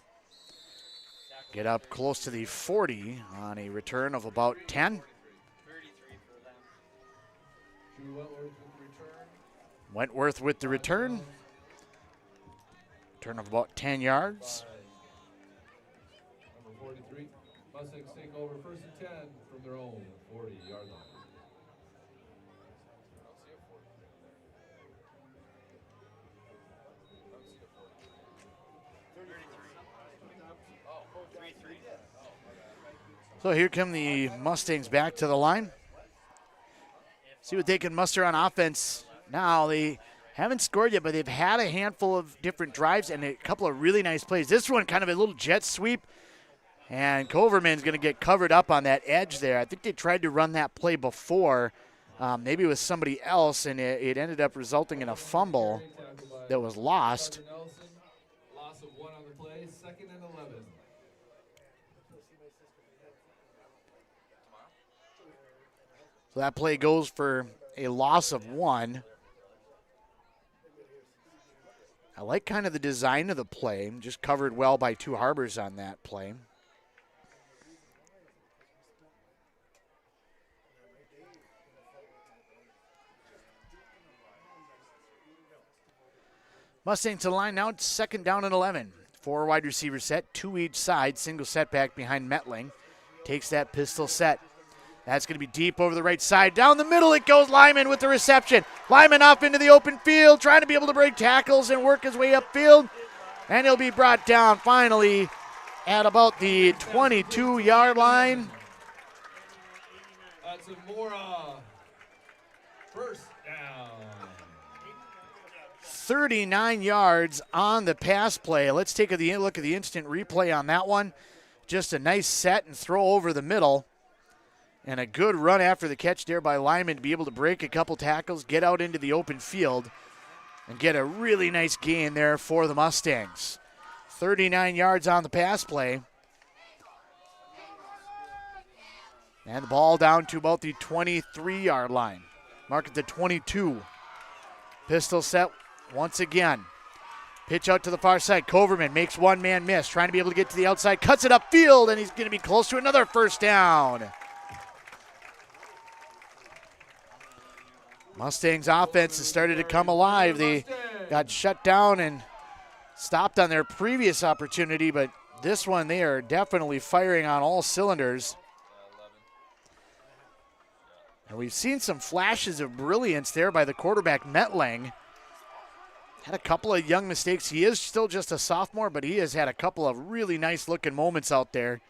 Get up close to the 40 on a return of about 10. Wentworth with the return. Return of about 10 yards. Number 43, Mustangs take over 1st and 10 from their own 40-yard line. So here come the Mustangs back to the line. See what they can muster on offense. Now they haven't scored yet, but they've had a handful of different drives and a couple of really nice plays. This one kind of a little jet sweep, and Coverman's going to get covered up on that edge there. I think they tried to run that play before, maybe with somebody else, and it ended up resulting in a fumble that was lost. Loss of 1 on the play, 2nd and 11. So that play goes for a loss of 1. I like kind of the design of the play, just covered well by 2 Harbors on that play. Mustangs to the line now, it's 2nd down and 11. 4 wide receiver set, 2 each side, single setback behind Metling. Takes that pistol set. That's going to be deep over the right side. Down the middle it goes. Lyman with the reception. Lyman off into the open field, trying to be able to break tackles and work his way upfield. And he'll be brought down finally at about the 22-yard line. That's a Mora. 1st down. 39 yards on the pass play. Let's take a look at the instant replay on that one. Just a nice set and throw over the middle. And a good run after the catch there by Lyman to be able to break a couple tackles, get out into the open field, and get a really nice gain there for the Mustangs. 39 yards on the pass play. And the ball down to about the 23-yard line. Mark at the 22. Pistol set once again. Pitch out to the far side. Coverman makes one man miss, trying to be able to get to the outside, cuts it upfield, and he's going to be close to another 1st down. Mustangs offense has started to come alive. They got shut down and stopped on their previous opportunity, but this one they are definitely firing on all cylinders. And we've seen some flashes of brilliance there by the quarterback, Metling. Had a couple of young mistakes. He is still just a sophomore, but he has had a couple of really nice-looking moments out there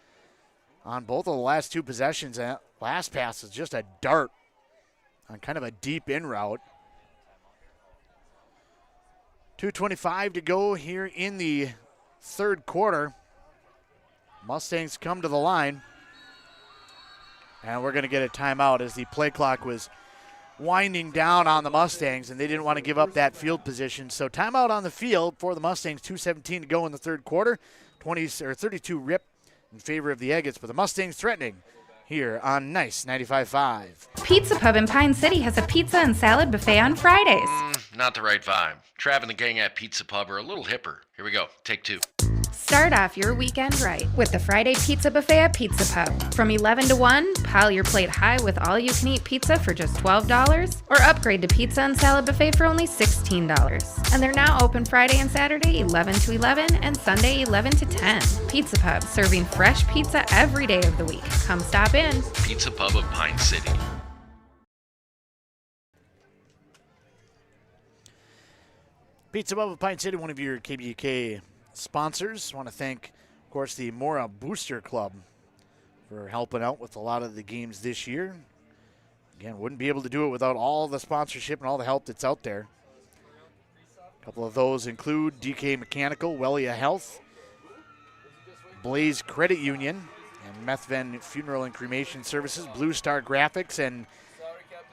on both of the last 2 possessions. That last pass is just a dart on kind of a deep in route. 2:25 to go here in the 3rd quarter. Mustangs come to the line. And we're going to get a timeout as the play clock was winding down on the Mustangs, and they didn't want to give up that field position. So timeout on the field for the Mustangs, 2:17 to go in the 3rd quarter. 32 rip in favor of the Agates, but the Mustangs threatening here on Nice 95.5. Pizza Pub in Pine City has a pizza and salad buffet on Fridays. Not the right vibe. Trav and the gang at Pizza Pub are a little hipper. Here we go. Take 2. Start off your weekend right with the Friday Pizza Buffet at Pizza Pub. From 11 to 1, pile your plate high with all-you-can-eat pizza for just $12, or upgrade to pizza and salad buffet for only $16. And they're now open Friday and Saturday 11 to 11 and Sunday 11 to 10. Pizza Pub, serving fresh pizza every day of the week. Come stop in. Pizza Pub of Pine City. Pizza Pub of Pine City, one of your KBUK sponsors. I want to thank course, the Mora Booster Club for helping out with a lot of the games this year. Again, wouldn't be able to do it without all the sponsorship and all the help that's out there. A couple of those include DK Mechanical, Wellia Health, Blaze Credit Union, and Methven Funeral and Cremation Services, Blue Star Graphics, and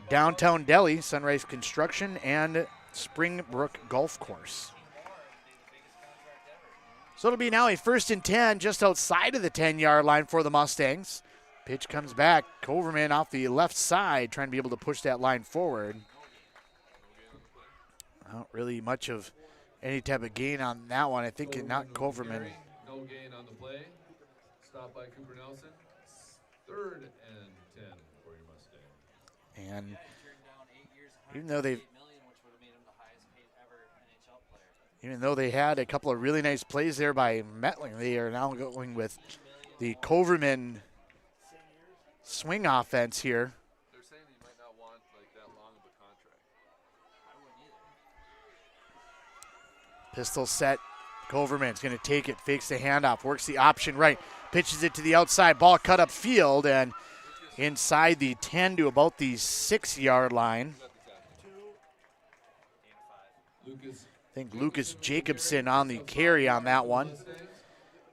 Downtown Delhi, Sunrise Construction, and Springbrook Golf Course. So it'll be now a 1st and 10 just outside of the 10-yard line for the Mustangs. Pitch comes back. Coverman off the left side trying to be able to push that line forward. Not really much of any type of gain on that one. I think it knocked Coverman. No gain on the play. Stop by Cooper Nelson. 3rd and 10 for your Mustang. And even though they had a couple of really nice plays there by Metling, they are now going with the Coverman swing offense here. They're saying he might not want like that long of a contract. I wouldn't either. Pistol set. Coverman's going to take it, fakes the handoff, works the option right, pitches it to the outside, ball cut up field, and inside the 10 to about the 6-yard line. I think Lucas Jacobson on the carry on that one.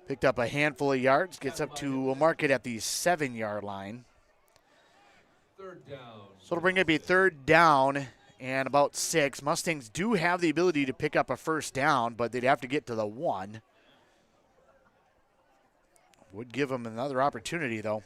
Picked up a handful of yards, gets up to, we'll mark it at the 7-yard line. So it'll bring up a 3rd down and about 6. Mustangs do have the ability to pick up a 1st down, but they'd have to get to the 1. Would give them another opportunity, though.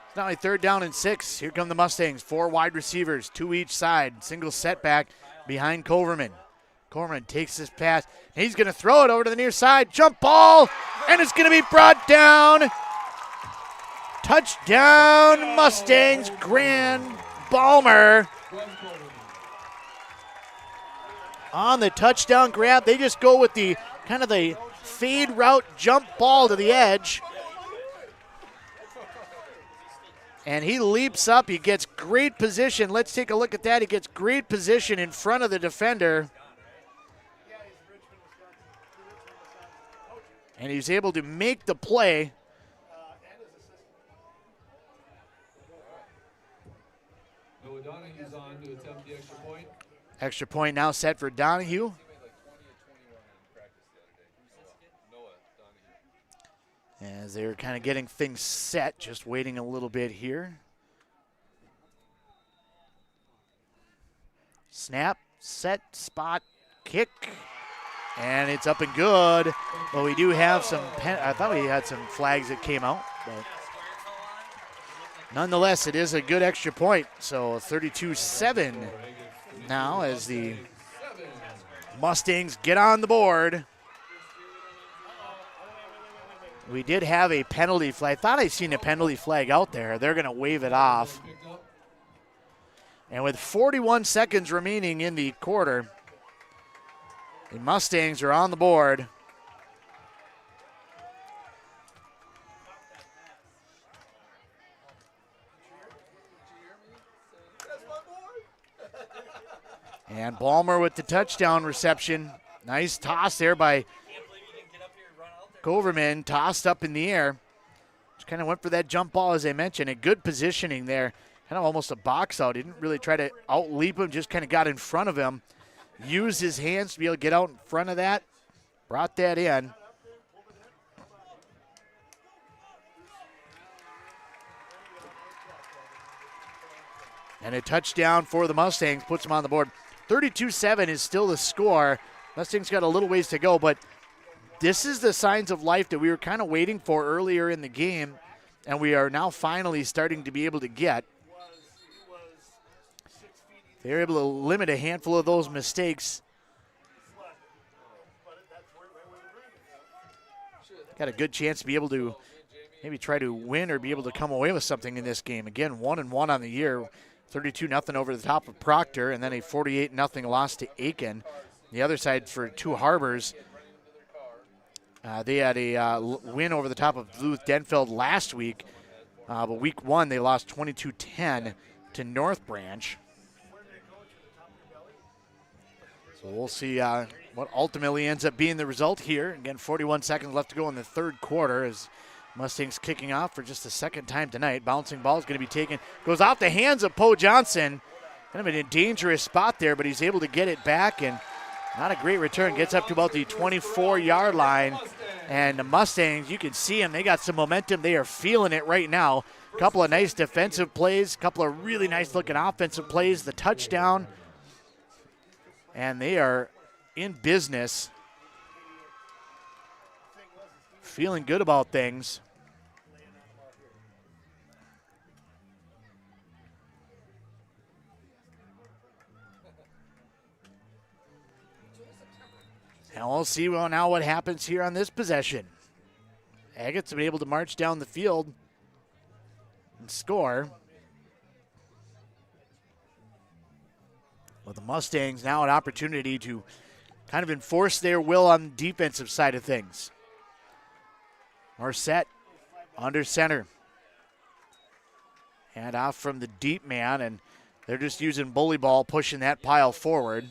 It's now a 3rd down and 6. Here come the Mustangs. 4 wide receivers, 2 each side. Single setback behind Coverman. Coverman takes this pass. He's going to throw it over to the near side. Jump ball, and it's going to be brought down. Touchdown, Mustangs. Grant Balmer on the touchdown grab. They just go with the kind of the fade route jump ball to the edge. And he leaps up. He gets great position. Let's take a look at that. He gets great position in front of the defender. And he's able to make the play. Noah Donahue's on to attempt the extra point. Extra point now set for Donahue. As they're kind of getting things set, just waiting a little bit here. Snap, set, spot, kick, and it's up and good. But we do have some, I thought we had some flags that came out, but nonetheless, it is a good extra point. So 32-7 now as the Mustangs get on the board. We did have a penalty flag. I thought I seen a penalty flag out there. They're going to wave it off. And with 41 seconds remaining in the quarter, the Mustangs are on the board. And Balmer with the touchdown reception. Nice toss there by Coverman, tossed up in the air. Just kind of went for that jump ball, as I mentioned. A good positioning there. Kind of almost a box out. He didn't really try to out-leap him, just kind of got in front of him. Used his hands to be able to get out in front of that. Brought that in. And a touchdown for the Mustangs puts them on the board. 32-7 is still the score. Mustangs got a little ways to go, but this is the signs of life that we were kind of waiting for earlier in the game, and we are now finally starting to be able to get. They're able to limit a handful of those mistakes. Got a good chance to be able to maybe try to win or be able to come away with something in this game. Again, 1-1 on the year, 32-0 over the top of Proctor, and then a 48-0 loss to Aiken. The other side for Two Harbors, They had a win over the top of Duluth Denfeld last week, but week 1 they lost 22-10 to North Branch. So we'll see what ultimately ends up being the result here. Again, 41 seconds left to go in the third quarter as Mustangs kicking off for just the second time tonight. Bouncing ball is going to be taken, goes off the hands of Poe Johnson. Kind of in a dangerous spot there, but he's able to get it back, and not a great return. Gets up to about the 24-yard line, and the Mustangs, you can see them. They got some momentum. They are feeling it right now. A couple of nice defensive plays, a couple of really nice-looking offensive plays, the touchdown, and they are in business. Feeling good about things. And we'll see now what happens here on this possession. Agates have been able to march down the field and score. With the Mustangs now an opportunity to kind of enforce their will on the defensive side of things. Morset under center. Hand off from the deep man, and they're just using bully ball, pushing that pile forward.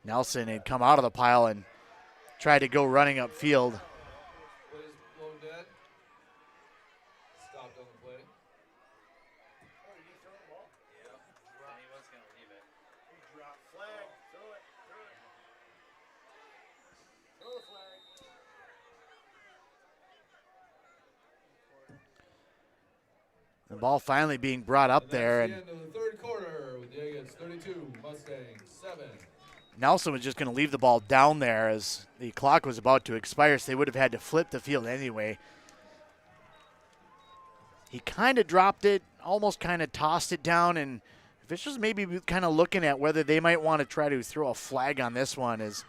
Nelson had come out of the pile and tried to go running upfield. The ball finally being brought up there, and the end of the third quarter with the Agates 32, Mustangs 7. Nelson was just going to leave the ball down there as the clock was about to expire, so they would have had to flip the field anyway. He kind of dropped it, almost kind of tossed it down, and officials maybe kind of looking at whether they might want to try to throw a flag on this one, as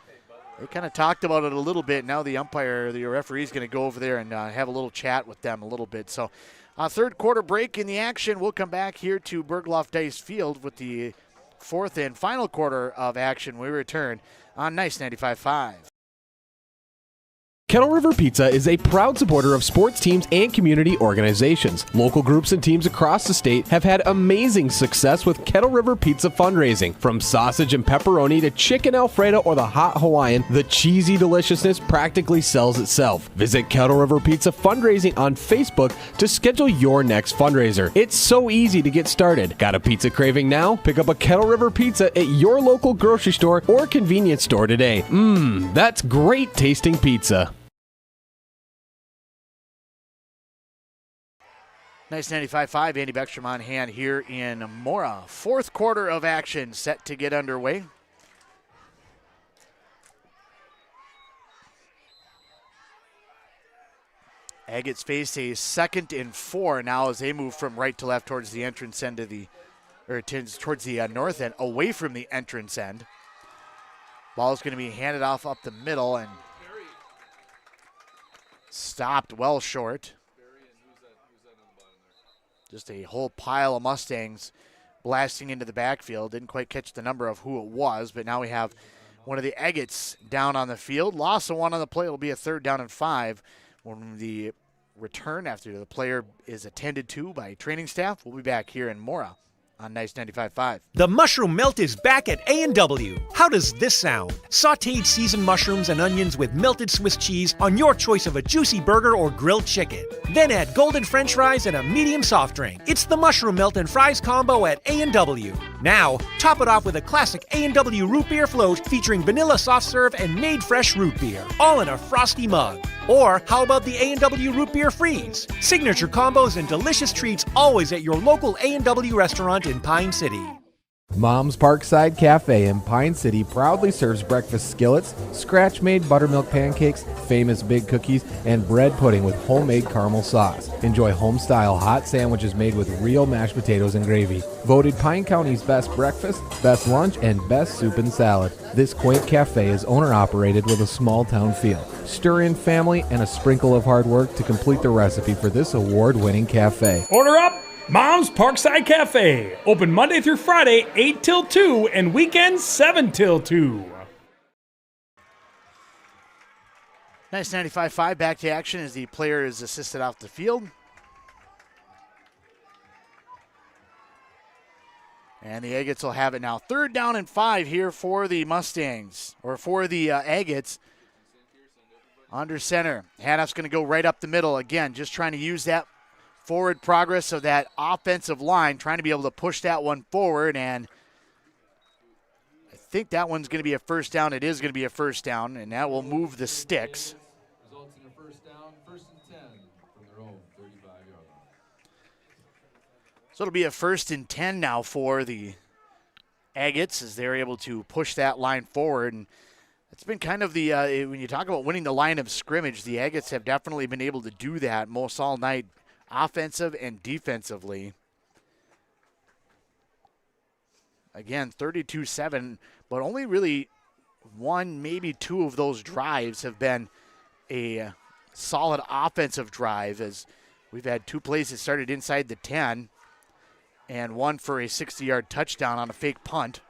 they kind of talked about it a little bit. Now the umpire, the referee, is going to go over there and have a little chat with them a little bit. So third quarter break in the action. We'll come back here to Bergloff Dice Field with the fourth and final quarter of action. We return on Nice 95.5. Kettle River Pizza is a proud supporter of sports teams and community organizations. Local groups and teams across the state have had amazing success with Kettle River Pizza fundraising. From sausage and pepperoni to chicken Alfredo or the hot Hawaiian, the cheesy deliciousness practically sells itself. Visit Kettle River Pizza Fundraising on Facebook to schedule your next fundraiser. It's so easy to get started. Got a pizza craving now? Pick up a Kettle River Pizza at your local grocery store or convenience store today. That's great tasting pizza. Nice 95.5, Andy Beckstrom on hand here in Mora. Fourth quarter of action set to get underway. Agates face a 2nd and 4 now as they move from right to left towards the entrance end of the, or towards the north end, away from the entrance end. Ball is going to be handed off up the middle and stopped well short. Just a whole pile of Mustangs blasting into the backfield. Didn't quite catch the number of who it was, but now we have one of the Agates down on the field. Loss of one on the play. It'll be a 3rd down and 5 when the return after the player is attended to by training staff. We'll be back here in Mora on Nice 95.5. The mushroom melt is back at A&W. How does this sound? Sautéed seasoned mushrooms and onions with melted Swiss cheese on your choice of a juicy burger or grilled chicken. Then add golden french fries and a medium soft drink. It's the mushroom melt and fries combo at A&W. Now, top it off with a classic A&W root beer float featuring vanilla soft serve and made fresh root beer, all in a frosty mug. Or how about the A&W root beer freeze? Signature combos and delicious treats always at your local A&W restaurant in Pine City. Mom's Parkside Cafe in Pine City proudly serves breakfast skillets, scratch-made buttermilk pancakes, famous big cookies, and bread pudding with homemade caramel sauce. Enjoy home-style hot sandwiches made with real mashed potatoes and gravy. Voted Pine County's best breakfast, best lunch, and best soup and salad. This quaint cafe is owner-operated with a small-town feel. Stir in family and a sprinkle of hard work to complete the recipe for this award-winning cafe. Order up! Mom's Parkside Cafe. Open Monday through Friday, 8 till 2, and weekends, 7 till 2. Nice 95-5 back to action as the player is assisted off the field. And the Agates will have it now. 3rd down and 5 here for the Mustangs, or for the Agates. Under center. Hanoff's going to go right up the middle. Again, just trying to use that forward progress of that offensive line, trying to be able to push that one forward, and I think that one's going to be a first down. It is going to be a first down, and that will move the sticks. Results in a first down, 1st and 10 from their own 35-yard line. So it'll be a 1st and 10 now for the Agates as they're able to push that line forward. And it's been kind of the, when you talk about winning the line of scrimmage, the Agates have definitely been able to do that most all night, offensive and defensively. Again, 32-7, but only really one, maybe two of those drives have been a solid offensive drive, as we've had 2 plays that started inside the 10 and one for a 60-yard touchdown on a fake punt.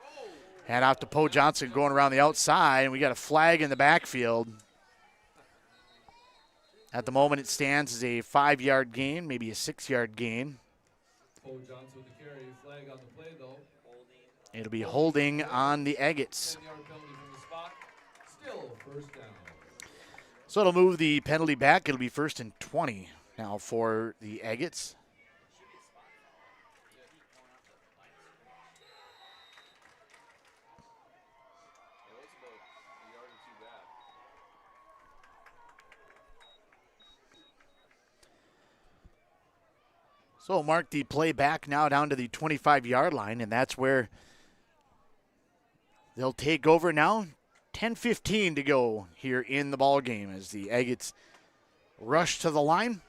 Hand off to Poe Johnson going around the outside, and we got a flag in the backfield. At the moment, it stands as a 5-yard gain, maybe a 6-yard gain. Poe Johnson with the carry, flag on the play though. It'll be holding on the Agates. 10-yard penalty from the spot. Still first down. So it'll move the penalty back. It'll be 1st and 20 now for the Agates. So we'll mark the play back now down to the 25-yard line, and that's where they'll take over now. 10:15 to go here in the ball game as the Agates rush to the line.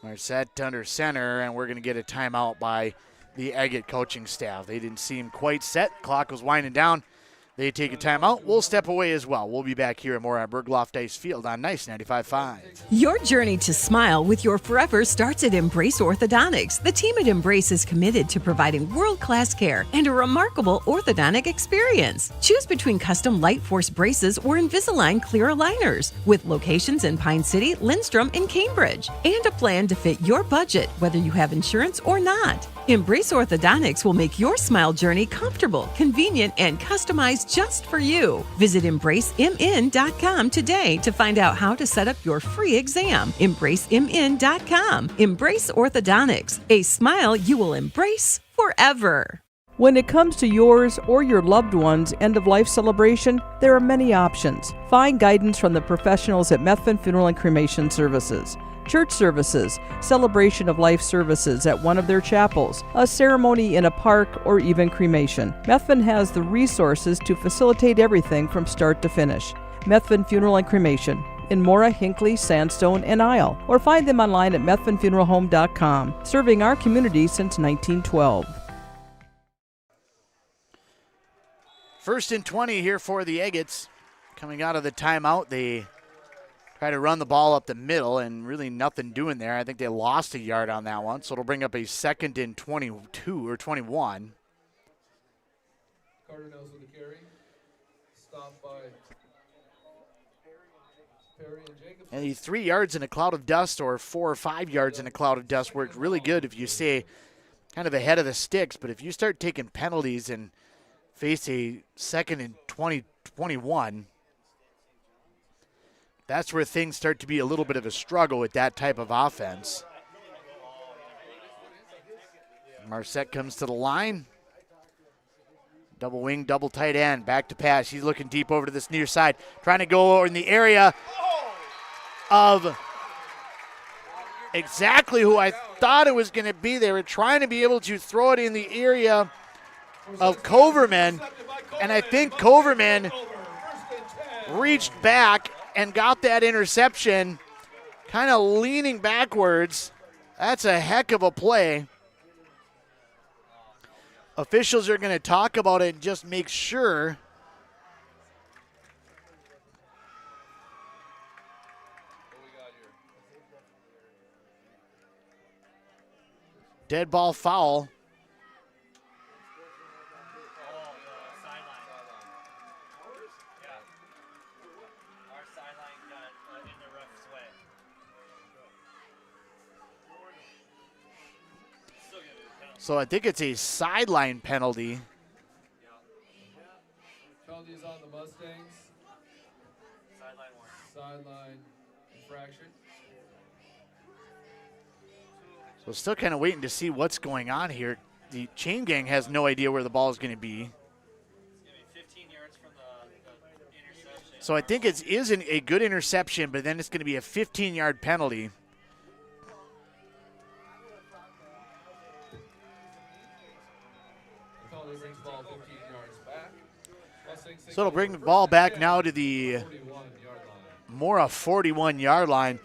They're set under center, and we're going to get a timeout by the Agate coaching staff. They didn't seem quite set. Clock was winding down. They take a timeout. We'll step away as well. We'll be back here at Mora at Bergloff Ice Field on Nice 95.5. Your journey to smile with your forever starts at Embrace Orthodontics. The team at Embrace is committed to providing world-class care and a remarkable orthodontic experience. Choose between custom Light Force braces or Invisalign clear aligners with locations in Pine City, Lindstrom, and Cambridge, and a plan to fit your budget, whether you have insurance or not. Embrace Orthodontics will make your smile journey comfortable, convenient, and customized just for you. Visit EmbraceMN.com today to find out how to set up your free exam. EmbraceMN.com. Embrace Orthodontics, a smile you will embrace forever. When it comes to yours or your loved one's end-of-life celebration, there are many options. Find guidance from the professionals at Methvin Funeral and Cremation Services. Church services, celebration of life services at one of their chapels, a ceremony in a park, or even cremation. Methvin has the resources to facilitate everything from start to finish. Methvin Funeral and Cremation in Mora, Hinckley, Sandstone, and Isle, or find them online at methvinfuneralhome.com, serving our community since 1912. 1st and 20 here for the Agates. Coming out of the timeout, they try to run the ball up the middle, and really nothing doing there. I think they lost a yard on that one, so it'll bring up a 2nd and 22 or 21. Carter Nelson with the carry. Stopped by Perry and Jacobs. And the 3 yards in a cloud of dust or 4 or 5 yards in a cloud of dust worked really good if you stay kind of ahead of the sticks. But if you start taking penalties and face a 2nd and 21, that's where things start to be a little bit of a struggle with that type of offense. Marset comes to the line. Double wing, double tight end, back to pass. He's looking deep over to this near side, trying to go in the area of exactly who I thought it was going to be. They were trying to be able to throw it in the area of Coverman, and I think Coverman reached back and got that interception, kind of leaning backwards. That's a heck of a play. Officials are going to talk about it and just make sure. Dead ball foul. So I think it's a sideline penalty. Penalties on the Mustangs. Sideline infraction. So still kind of waiting to see what's going on here. The chain gang has no idea where the ball is going to be. So I think it is a good interception, but then it's going to be a 15-yard penalty. So it'll bring the ball back now to the Mora 41-yard line.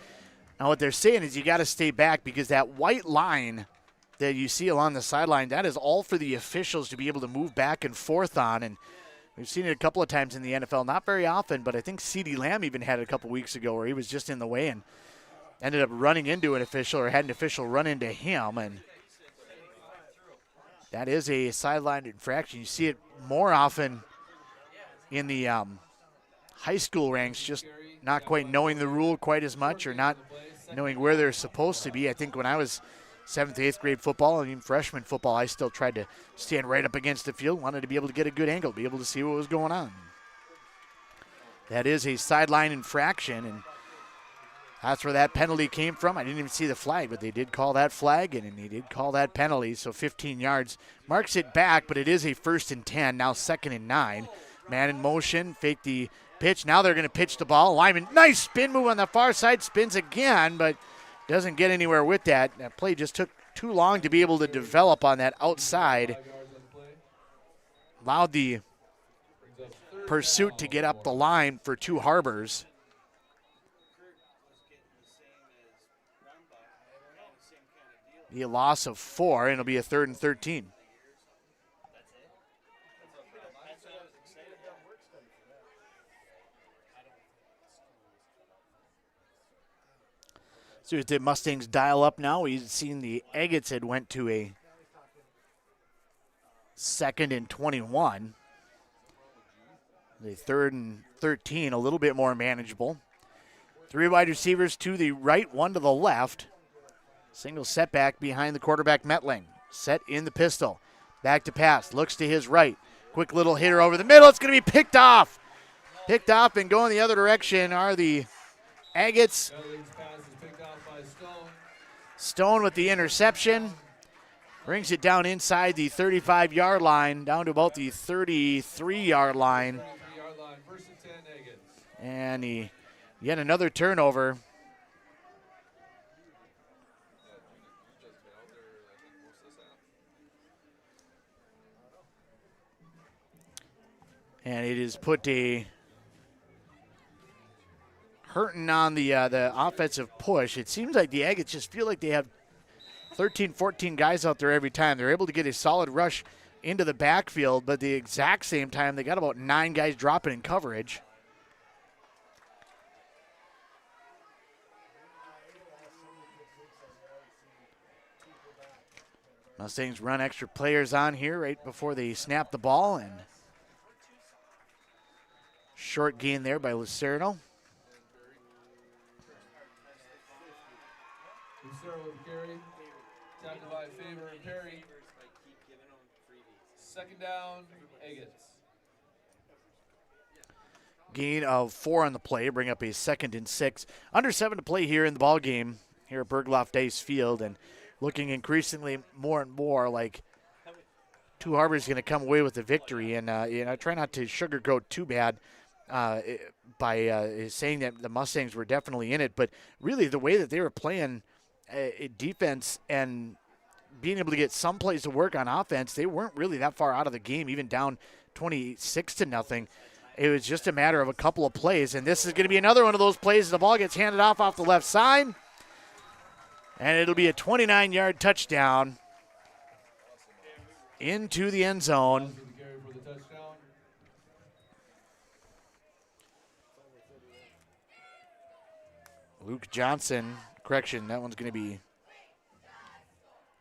Now what they're saying is you got to stay back because that white line that you see along the sideline, that is all for the officials to be able to move back and forth on. And we've seen it a couple of times in the NFL, not very often, but I think CeeDee Lamb even had it a couple weeks ago where he was just in the way and ended up running into an official or had an official run into him. And that is a sideline infraction. You see it more often in the high school ranks, just not quite knowing the rule quite as much or not knowing where they're supposed to be. I think when I was 7th, 8th grade football and even freshman football, I still tried to stand right up against the field, wanted to be able to get a good angle, be able to see what was going on. That is a sideline infraction, and that's where that penalty came from. I didn't even see the flag, but they did call that flag, and they did call that penalty, so 15 yards. Marks it back, but it is a 1st and 10, now 2nd and 9. Man in motion, fake the pitch. Now they're going to pitch the ball. Lyman, nice spin move on the far side, spins again, but doesn't get anywhere with that. That play just took too long to be able to develop on that outside. Allowed the pursuit to get up the line for two Harbors. Be a loss of 4, and it'll be a 3rd and 13. So as the Mustangs dial up now, we've seen the Agates had went to a 2nd and 21. The 3rd and 13, a little bit more manageable. 3 wide receivers to the right, 1 to the left. Single setback behind the quarterback, Metling. Set in the pistol. Back to pass. Looks to his right. Quick little hitter over the middle. It's going to be picked off. Picked off and going the other direction are the Agates. Stone with the interception. Brings it down inside the 35-yard line, down to about the 33-yard line. And yet another turnover. And it is put a hurting on the offensive push. It seems like the Agates just feel like they have 13, 14 guys out there every time. They're able to get a solid rush into the backfield, but at the exact same time, they got about 9 guys dropping in coverage. Mustangs run extra players on here right before they snap the ball, and short gain there by Lucerno. Lucero with carry. Tackled by Faber and Perry. 2nd down, Agates. Gain of 4 on the play, bring up a 2nd and 6. Under 7 to play here in the ball game here at Bergloff Dice Field, and looking increasingly more and more like Two Harbor is going to come away with the victory. And try not to sugarcoat too bad by saying that the Mustangs were definitely in it, but really the way that they were playing defense and being able to get some plays to work on offense, they weren't really that far out of the game, even down 26-0. It was just a matter of a couple of plays, and this is going to be another one of those plays. The ball gets handed off the left side, and it'll be a 29-yard touchdown into the end zone. Luke Johnson, correction, that one's going to be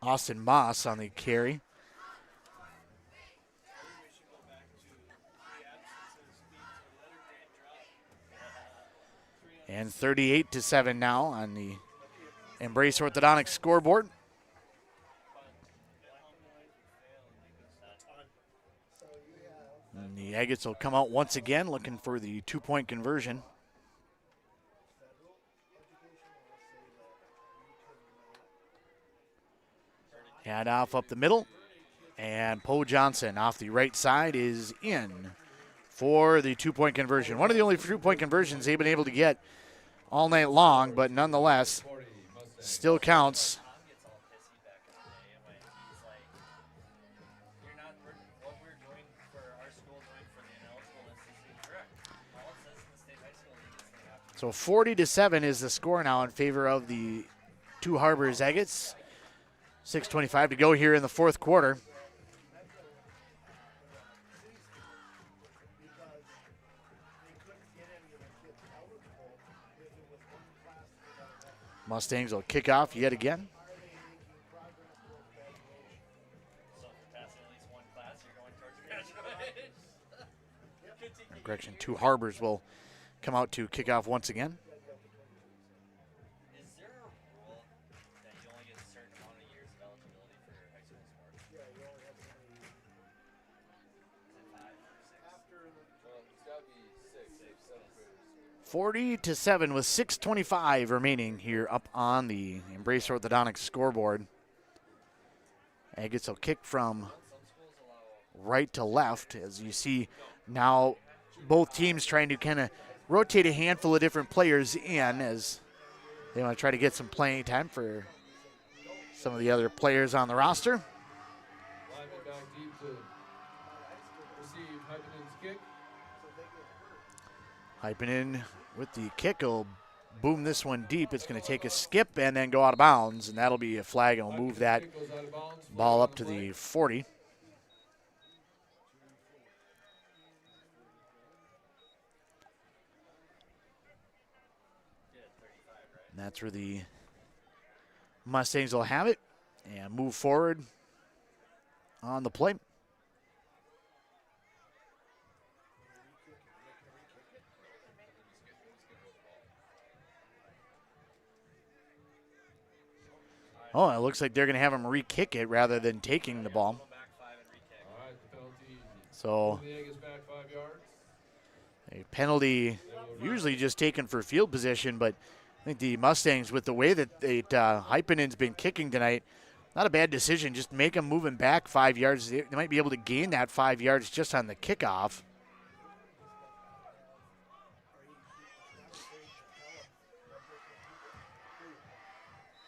Austin Moss on the carry. And 38-7 now on the Embrace Orthodontics scoreboard. And the Agates will come out once again looking for the 2-point conversion. Hand off up the middle. And Poe Johnson off the right side is in for the 2-point conversion. One of the only 2-point conversions they've been able to get all night long, but nonetheless, still counts. So 40-7 is the score now in favor of the Two Harbors Agates. 6:25 to go here in the fourth quarter. Mustangs will kick off yet again. Correction, Two Harbors will come out to kick off once again. (40-7) with 6:25 remaining here up on the Embrace Orthodontics scoreboard. Agates will kick from right to left, as you see now both teams trying to kind of rotate a handful of different players in as they want to try to get some playing time for some of the other players on the roster. Hypenen with the kick will boom this one deep. It's going to take a skip and then go out of bounds, and that'll be a flag, and we'll move that ball up to the 40. And that's where the Mustangs will have it and move forward on the play. Oh, it looks like they're going to have him re-kick it rather than taking the ball. So a penalty usually just taken for field position, but I think the Mustangs, with the way that Hypenen's been kicking tonight, not a bad decision. Just make them moving back 5 yards. They might be able to gain that 5 yards just on the kickoff.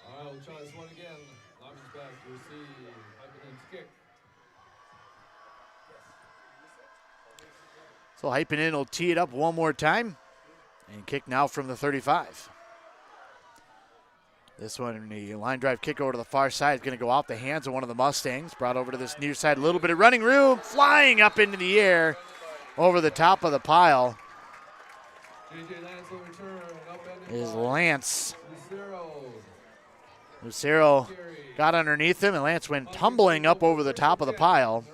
All right, we'll try this one again. Launches back to receive. Hypenen's kick. So Hypenen will tee it up one more time and kick now from the 35. This one, the line drive kick over to the far side, is going to go off the hands of one of the Mustangs. Brought over to this near side, a little bit of running room, flying up into the air over the top of the pile is Lance. Lucero got underneath him, and Lance went tumbling up over the top of the pile.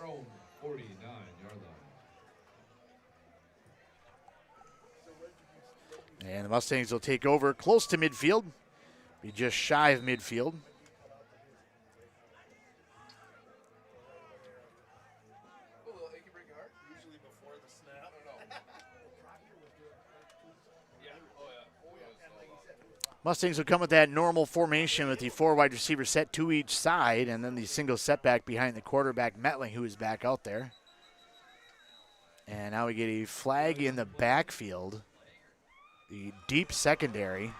And the Mustangs will take over close to midfield. Be just shy of midfield. Mustangs will come with that normal formation with the 4 wide receivers set to each side, and then the single setback behind the quarterback, Metling, who is back out there. And now we get a flag in the backfield. The deep secondary.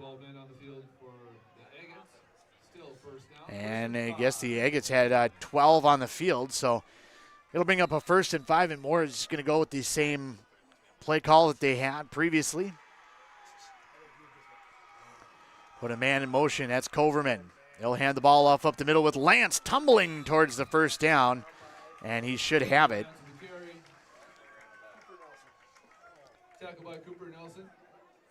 12 men on the field for the Agates. Still first down. And I guess the Agates had 12 on the field, so it'll bring up a 1st and 5, and Mora is just going to go with the same play call that they had previously. Put a man in motion. That's Coverman. He'll hand the ball off up the middle with Lance tumbling towards the first down, and he should have it. Tackled by Cooper Nelson.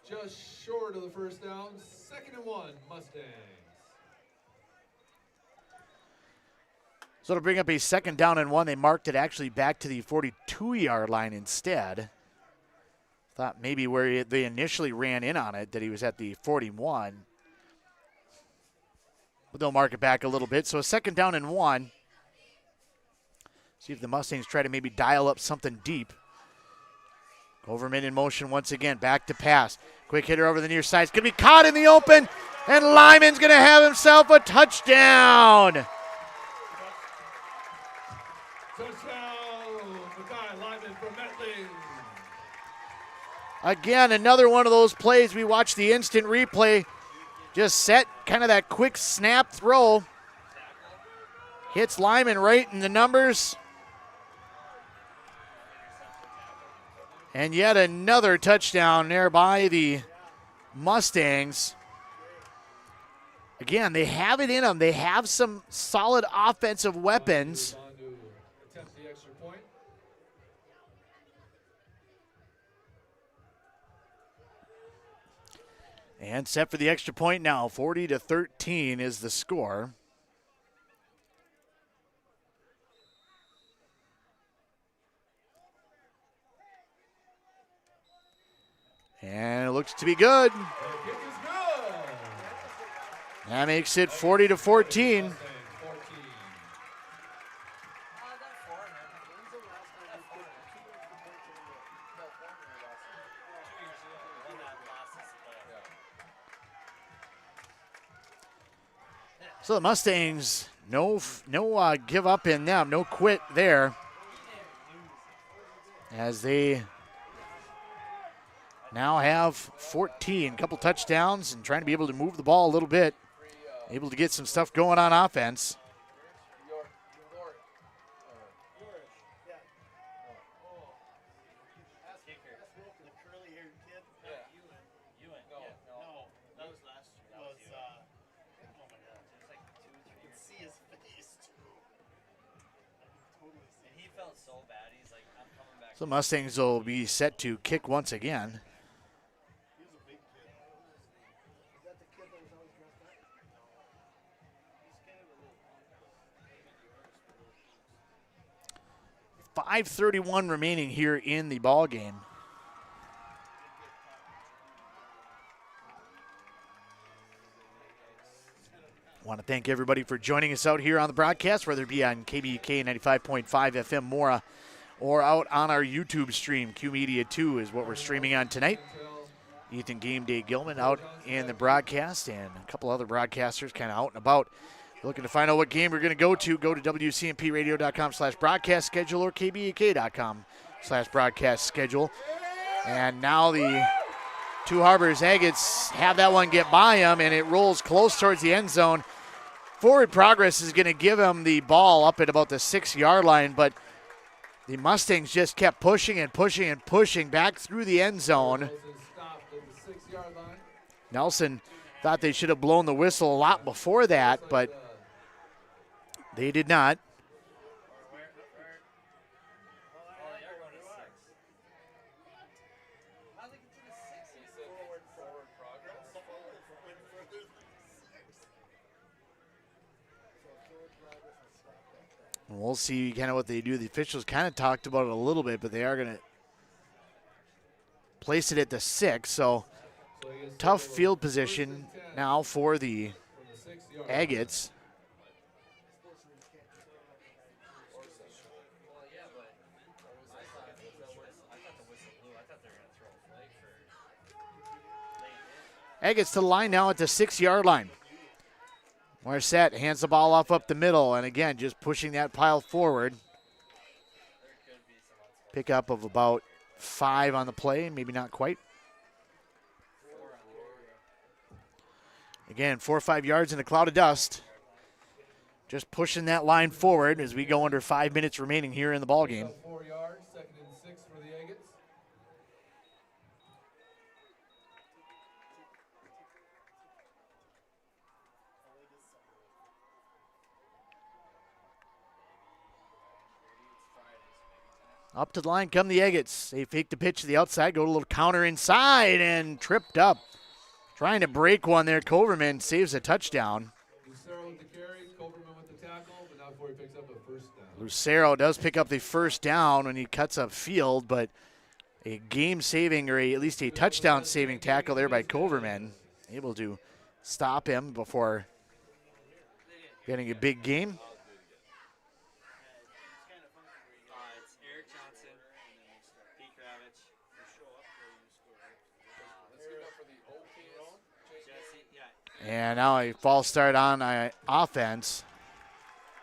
Just short of the first down. 2nd and 1, Mustangs. So it'll bring up a 2nd down and 1. They marked it actually back to the 42-yard line instead. Thought maybe where they initially ran in on it that he was at the 41. But they'll mark it back a little bit. So a 2nd down and 1. See if the Mustangs try to maybe dial up something deep. Overman in motion once again. Back to pass. Quick hitter over the near side. It's going to be caught in the open. And Lyman's going to have himself a touchdown. Touchdown, Mackay Lyman from Metling. Again, another one of those plays. We watched the instant replay. Just set kind of that quick snap throw. Hits Lyman right in the numbers. And yet another touchdown there by the Mustangs. Again, they have it in them. They have some solid offensive weapons. Attempt the extra point. And set for the extra point now. 40-13 is the score. And it looks to be good. That makes it 40-14. So the Mustangs, no give up in them, no quit there. As they now have 14, a couple touchdowns, and trying to be able to move the ball a little bit. Able to get some stuff going on offense. So the Mustangs will be set to kick once again. .531 remaining here in the ball game. I want to thank everybody for joining us out here on the broadcast, whether it be on KBK 95.5 FM Mora or out on our YouTube stream. Q Media 2 is what we're streaming on tonight. Ethan Game Day Gilman out in the broadcast, and a couple other broadcasters kind of out and about. If you're looking to find out what game we're going to go to WCMPradio.com/broadcast schedule or KBAK.com/broadcast schedule. And now the Two Harbors Agates have that one get by them, and it rolls close towards the end zone. Forward progress is going to give them the ball up at about the 6-yard line, but the Mustangs just kept pushing and pushing and pushing back through the end zone. Nelson thought they should have blown the whistle a lot before that, but they did not. And we'll see kind of what they do. The officials kind of talked about it a little bit, but they are going to place it at the 6. So tough field position now for the Agates. Agates to the line now at the 6-yard line. Morissette hands the ball off up the middle, and again, just pushing that pile forward. Pickup of about 5 on the play, maybe not quite. Again, 4 or 5 yards in a cloud of dust. Just pushing that line forward as we go under 5 minutes remaining here in the ball game. 4 yards, 2nd and 6 for the Agates. Up to the line come the Agates. They fake the pitch to the outside, go to a little counter inside, and tripped up. Trying to break one there. Coverman saves a touchdown. Lucero with the carry, Coberman with the tackle, but not before he picks up a first down. Lucero does pick up the first down when he cuts up field, but a game-saving or at least a touchdown-saving tackle there by Coverman. Able to stop him before getting a big game. And now a false start on offense.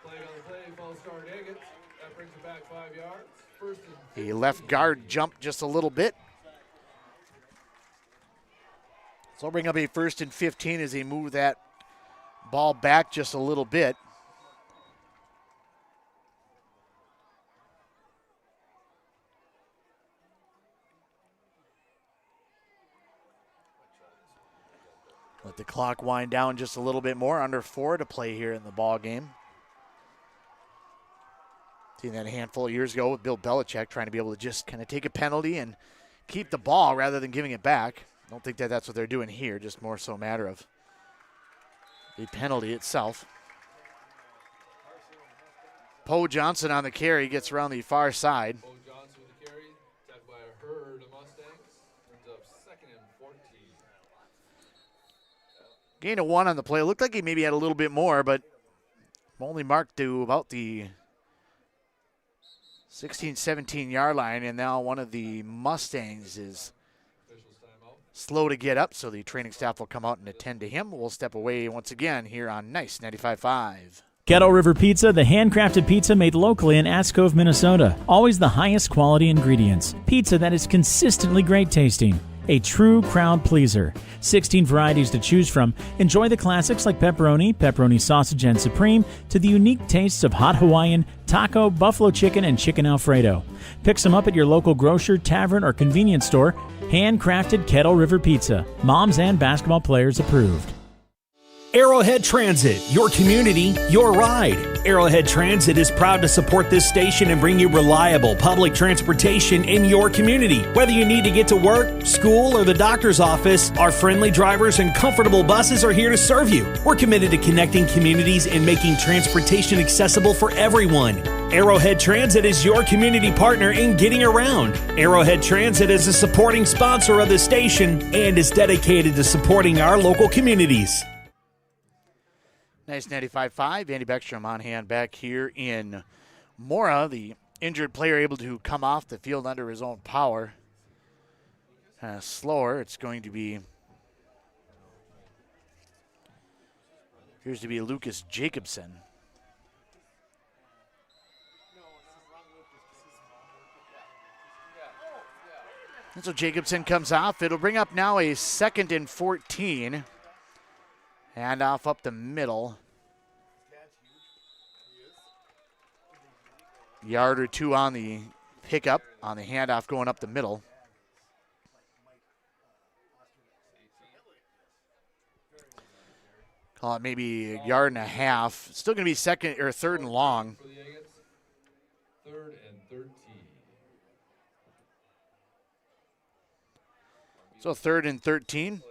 Play on the play, false start Agates. That brings it back 5 yards. First and The left guard jumped just a little bit. So I'll bring up a 1st and 15 as they move that ball back just a little bit. Let the clock wind down just a little bit more. Under 4 to play here in the ball game. Seen that a handful of years ago with Bill Belichick trying to be able to just kind of take a penalty and keep the ball rather than giving it back. I don't think that that's what they're doing here, just more so a matter of the penalty itself. Poe Johnson on the carry, gets around the far side. Poe Johnson with the carry, tackled by a herd of Mustangs. Turns up 2nd and 14. Gain of 1 on the play. Looked like he maybe had a little bit more, but only marked to about the 16, 17-yard line, and now one of the Mustangs is slow to get up, so the training staff will come out and attend to him. We'll step away once again here on Nice 95.5. Kettle River Pizza, the handcrafted pizza made locally in Ash Cove, Minnesota. Always the highest quality ingredients. Pizza that is consistently great tasting. A true crowd pleaser. 16 varieties to choose from. Enjoy the classics like pepperoni, pepperoni sausage and supreme, to the unique tastes of hot Hawaiian, taco, buffalo chicken, and chicken Alfredo. Pick some up at your local grocer, tavern, or convenience store. Handcrafted Kettle River Pizza. Moms and basketball players approved. Arrowhead Transit, your community, your ride. Arrowhead Transit is proud to support this station and bring you reliable public transportation in your community. Whether you need to get to work, school, or the doctor's office, our friendly drivers and comfortable buses are here to serve you. We're committed to connecting communities and making transportation accessible for everyone. Arrowhead Transit is your community partner in getting around. Arrowhead Transit is a supporting sponsor of the station and is dedicated to supporting our local communities. Nice 95.5. Andy Beckstrom on hand back here in Mora. The injured player able to come off the field under his own power. Kind of slower. It's going to be, appears to be Lucas Jacobson. And so Jacobson comes off. It'll bring up now a 2nd and 14. Hand off up the middle. Yard or 2 on the pickup, on the handoff going up the middle. Call it maybe a yard and a half. Still going to be 3rd and long. 3rd and 13. So 3rd and 13.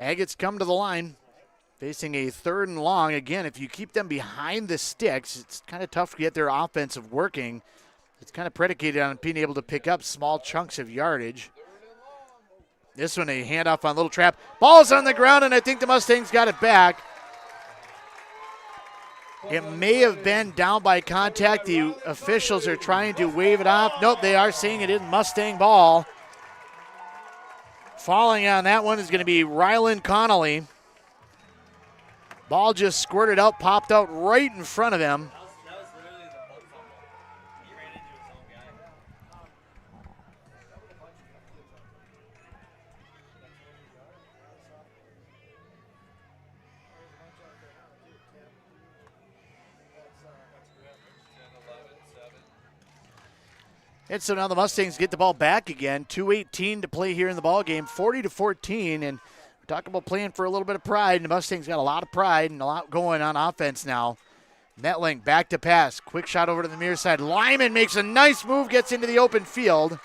Agates come to the line, facing a 3rd and long. Again, if you keep them behind the sticks, it's kind of tough to get their offensive working. It's kind of predicated on being able to pick up small chunks of yardage. This one, a handoff on Little Trap. Ball's on the ground, and I think the Mustangs got it back. It may have been down by contact. The officials are trying to wave it off. Nope, they are saying it is Mustang ball. Falling on that one is going to be Rylan Connolly. Ball just squirted out, popped out right in front of him. And so now the Mustangs get the ball back again. 2:18 to play here in the ball game, 40-14. And we're talking about playing for a little bit of pride. And the Mustangs got a lot of pride and a lot going on offense now. Metling back to pass. Quick shot over to the near side. Lyman makes a nice move, gets into the open field.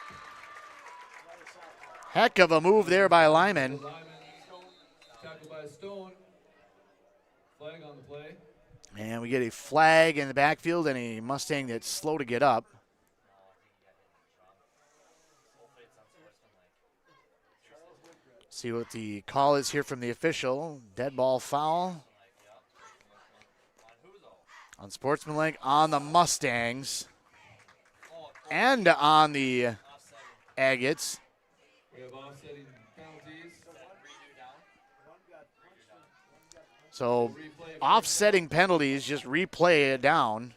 Heck of a move there by Lyman. Tackled by Stone. Flag on the play. And we get a flag in the backfield and a Mustang that's slow to get up. See what the call is here from the official. Dead ball foul on Sportsmanlike on the Mustangs and on the Agates. We have offsetting penalties. So offsetting penalties, just replay it down.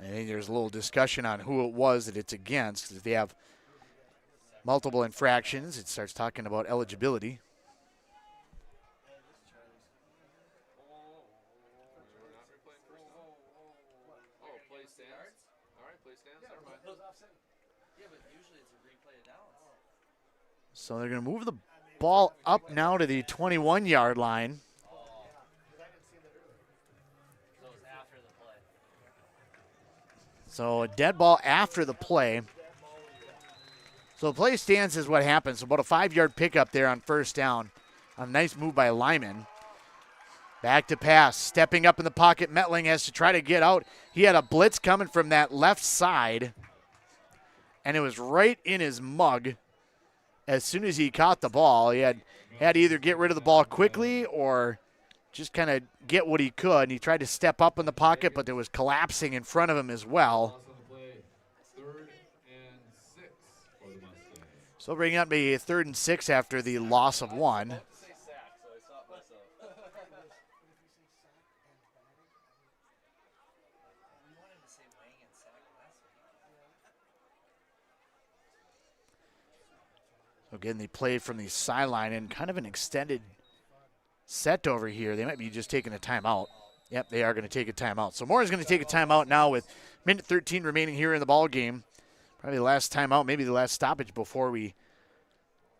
I think there's a little discussion on who it was that it's against, because if they have multiple infractions, it starts talking about eligibility. So they're going to move the ball up now to the 21-yard line. So a dead ball after the play. So the play stands is what happens. So about a 5-yard pickup there on first down. A nice move by Lyman. Back to pass. Stepping up in the pocket. Metling has to try to get out. He had a blitz coming from that left side. And it was right in his mug. As soon as he caught the ball, he had to either get rid of the ball quickly or just kind of get what he could. And he tried to step up in the pocket, but there was collapsing in front of him as well. So bringing up a 3rd and 6 after the loss of 1. Again, they played from the sideline and kind of an extended set over here. They might be just taking a timeout. Yep, they are going to take a timeout. So Mora's going to take a timeout now with minute 13 remaining here in the ball game. Probably the last timeout, maybe the last stoppage before we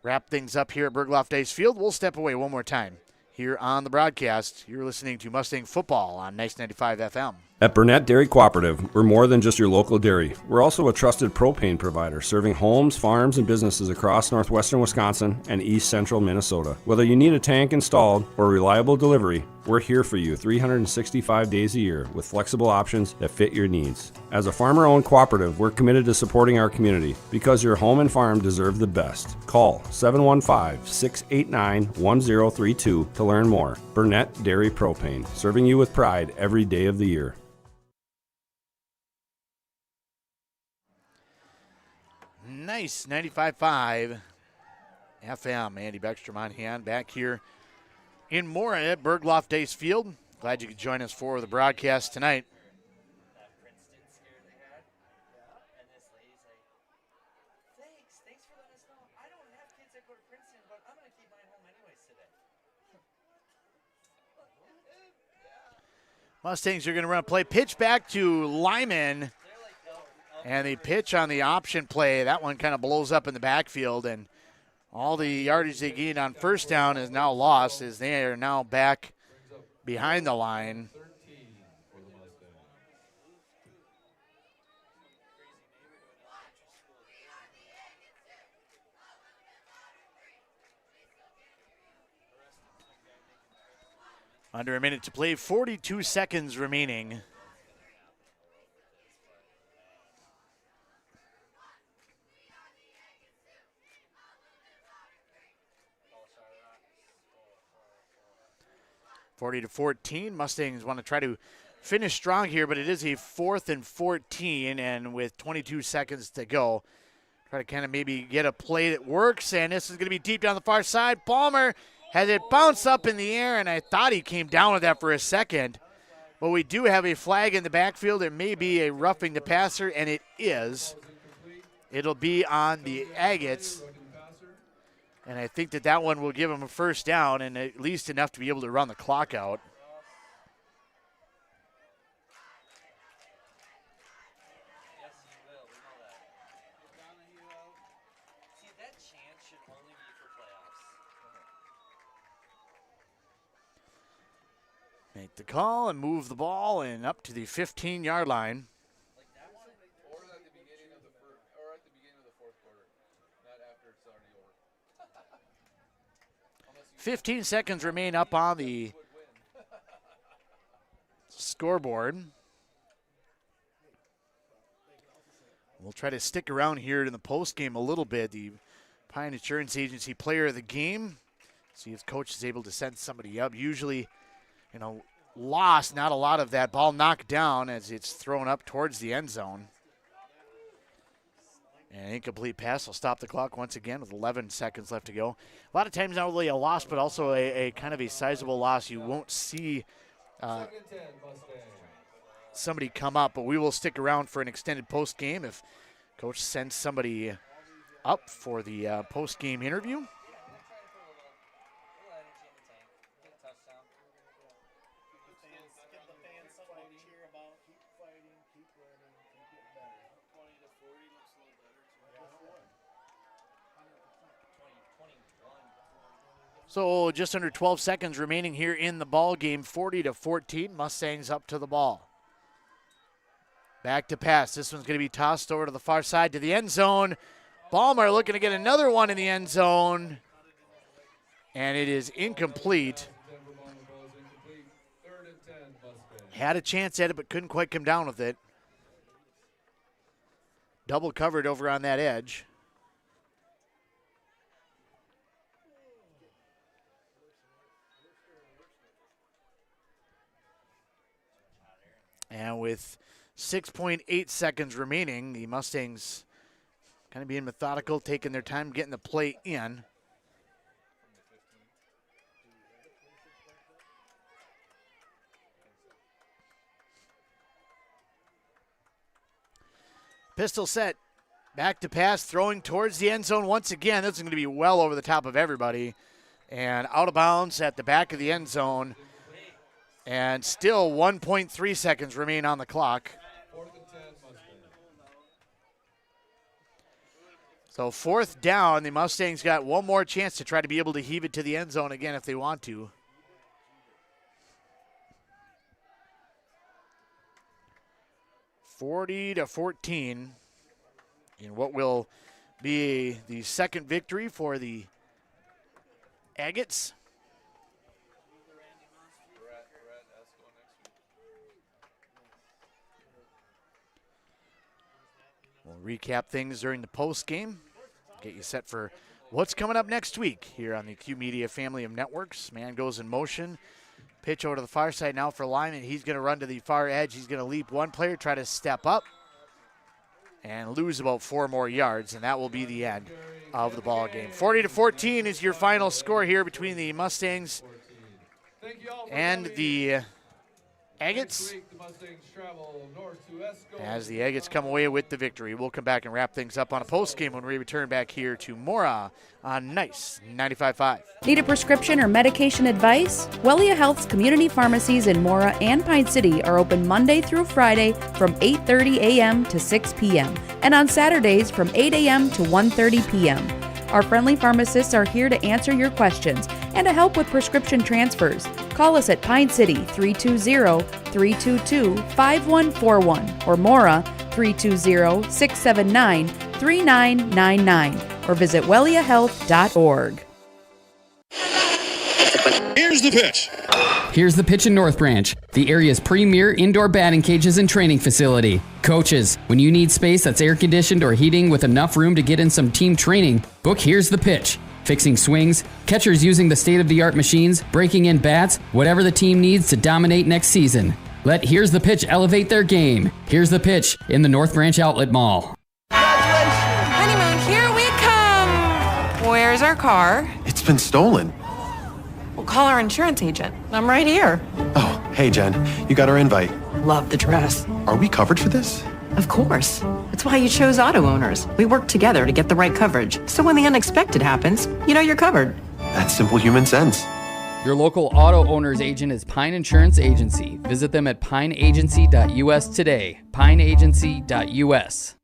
wrap things up here at Bergloff Ice Field. We'll step away one more time here on the broadcast. You're listening to Mustang Football on Nice 95 FM. At Burnett Dairy Cooperative, we're more than just your local dairy. We're also a trusted propane provider, serving homes, farms, and businesses across northwestern Wisconsin and east central Minnesota. Whether you need a tank installed or reliable delivery, we're here for you 365 days a year with flexible options that fit your needs. As a farmer-owned cooperative, we're committed to supporting our community because your home and farm deserve the best. Call 715-689-1032 to learn more. Burnett Dairy Propane, serving you with pride every day of the year. Nice, 95.5 FM. Andy Beckstrom on hand back here in Mora at Bergloff Ice Field. Glad you could join us for the broadcast tonight. Mustangs are going to run a play. Pitch back to Lyman. And the pitch on the option play, that one kind of blows up in the backfield. And all the yardage they gained on first down is now lost as they are now back behind the line. Under a minute to play, 42 seconds remaining. (40-14). Mustangs want to try to finish strong here, but it is a 4th and 14, and with 22 seconds to go, try to kind of maybe get a play that works, and this is going to be deep down the far side. Palmer has it bounce up in the air, and I thought he came down with that for a second. But we do have a flag in the backfield. It may be a roughing the passer, and it is. It'll be on the Agates. And I think that one will give them a first down and at least enough to be able to run the clock out. Make the call and move the ball and up to the 15-yard line. 15 seconds remain up on the scoreboard. We'll try to stick around here in the post game a little bit. The Pine Insurance Agency player of the game. See if coach is able to send somebody up. Usually, lost, not a lot of that. Ball knocked down as it's thrown up towards the end zone. And an incomplete pass will stop the clock once again with 11 seconds left to go. A lot of times not only a loss, but also a kind of a sizable loss. You won't see somebody come up, but we will stick around for an extended post game if coach sends somebody up for the post game interview. So just under 12 seconds remaining here in the ball game. 40-14, Mustangs up to the ball. Back to pass. This one's going to be tossed over to the far side to the end zone. Ballmer looking to get another one in the end zone. And it is incomplete. Had a chance at it, but couldn't quite come down with it. Double covered over on that edge. And with 6.8 seconds remaining, the Mustangs kind of being methodical, taking their time, getting the play in. Pistol set, back to pass, throwing towards the end zone once again. This is going to be well over the top of everybody. And out of bounds at the back of the end zone. And still 1.3 seconds remain on the clock. So fourth down, the Mustangs got one more chance to try to be able to heave it to the end zone again if they want to. (40-14) in what will be the second victory for the Agates. We'll recap things during the post game. Get you set for what's coming up next week here on the Q Media family of networks. Man goes in motion. Pitch over to the far side now for Lyman. He's going to run to the far edge. He's going to leap one player, try to step up, and lose about 4 more yards, and that will be the end of the ball game. 40-14 is your final score here between the Mustangs and the Agates, as the Agates come away with the victory. We'll come back and wrap things up on a post game when we return back here to Mora on Nice 95.5. Need a prescription or medication advice? Wellia Health's community pharmacies in Mora and Pine City are open Monday through Friday from 8:30 a.m. to 6 p.m. and on Saturdays from 8 a.m. to 1:30 p.m. Our friendly pharmacists are here to answer your questions and to help with prescription transfers. Call us at Pine City 320-322-5141 or Mora 320-679-3999 or visit welliahealth.org. Here's the pitch. Here's the pitch in North Branch, the area's premier indoor batting cages and training facility. Coaches, when you need space that's air conditioned or heating with enough room to get in some team training, book Here's the Pitch. Fixing swings, catchers using the state-of-the-art machines, breaking in bats, whatever the team needs to dominate next season. Let Here's the Pitch elevate their game. Here's the Pitch in the North Branch Outlet Mall. Honeymoon, here we come. Where's our car? It's been stolen. We'll call our insurance agent. I'm right here. Oh, hey, Jen. You got our invite. Love the dress. Are we covered for this? Of course. That's why you chose Auto Owners. We work together to get the right coverage. So when the unexpected happens, you know you're covered. That's simple human sense. Your local auto owner's agent is Pine Insurance Agency. Visit them at pineagency.us today. pineagency.us.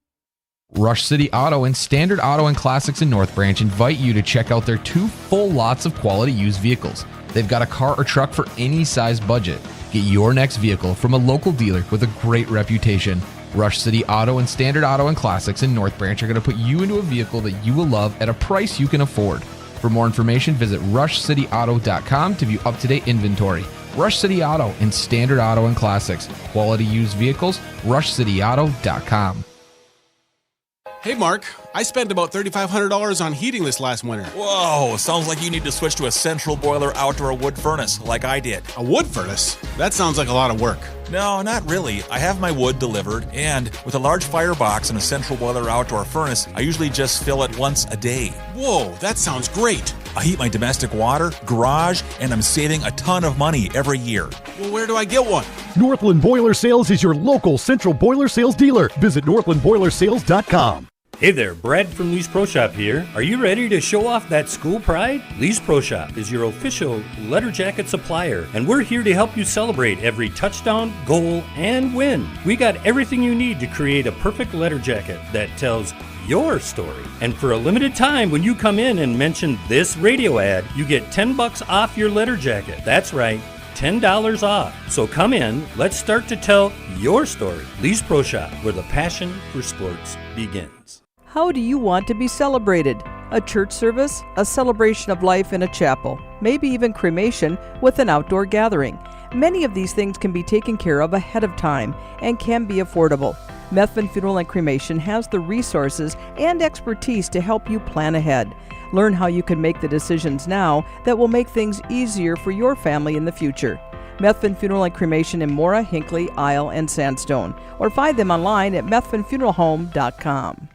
Rush City Auto and Standard Auto and Classics in North Branch invite you to check out their 2 full lots of quality used vehicles. They've got a car or truck for any size budget. Get your next vehicle from a local dealer with a great reputation. Rush City Auto and Standard Auto and Classics in North Branch are going to put you into a vehicle that you will love at a price you can afford. For more information, visit rushcityauto.com to view up-to-date inventory. Rush City Auto and Standard Auto and Classics. Quality used vehicles, rushcityauto.com. Hey, Mark, I spent about $3,500 on heating this last winter. Whoa, sounds like you need to switch to a central boiler outdoor wood furnace like I did. A wood furnace? That sounds like a lot of work. No, not really. I have my wood delivered, and with a large firebox and a central boiler outdoor furnace, I usually just fill it once a day. Whoa, that sounds great. I heat my domestic water, garage, and I'm saving a ton of money every year. Well, where do I get one? Northland Boiler Sales is your local central boiler sales dealer. Visit northlandboilersales.com. Hey there, Brad from Lee's Pro Shop here. Are you ready to show off that school pride? Lee's Pro Shop is your official letter jacket supplier, and we're here to help you celebrate every touchdown, goal, and win. We got everything you need to create a perfect letter jacket that tells your story. And for a limited time, when you come in and mention this radio ad, you get $10 off your letter jacket. That's right, $10 off. So come in, let's start to tell your story. Lee's Pro Shop, where the passion for sports begins. How do you want to be celebrated? A church service, a celebration of life in a chapel, maybe even cremation with an outdoor gathering. Many of these things can be taken care of ahead of time and can be affordable. Methvin Funeral and Cremation has the resources and expertise to help you plan ahead. Learn how you can make the decisions now that will make things easier for your family in the future. Methvin Funeral and Cremation in Mora, Hinckley, Isle, and Sandstone, or find them online at methvinfuneralhome.com.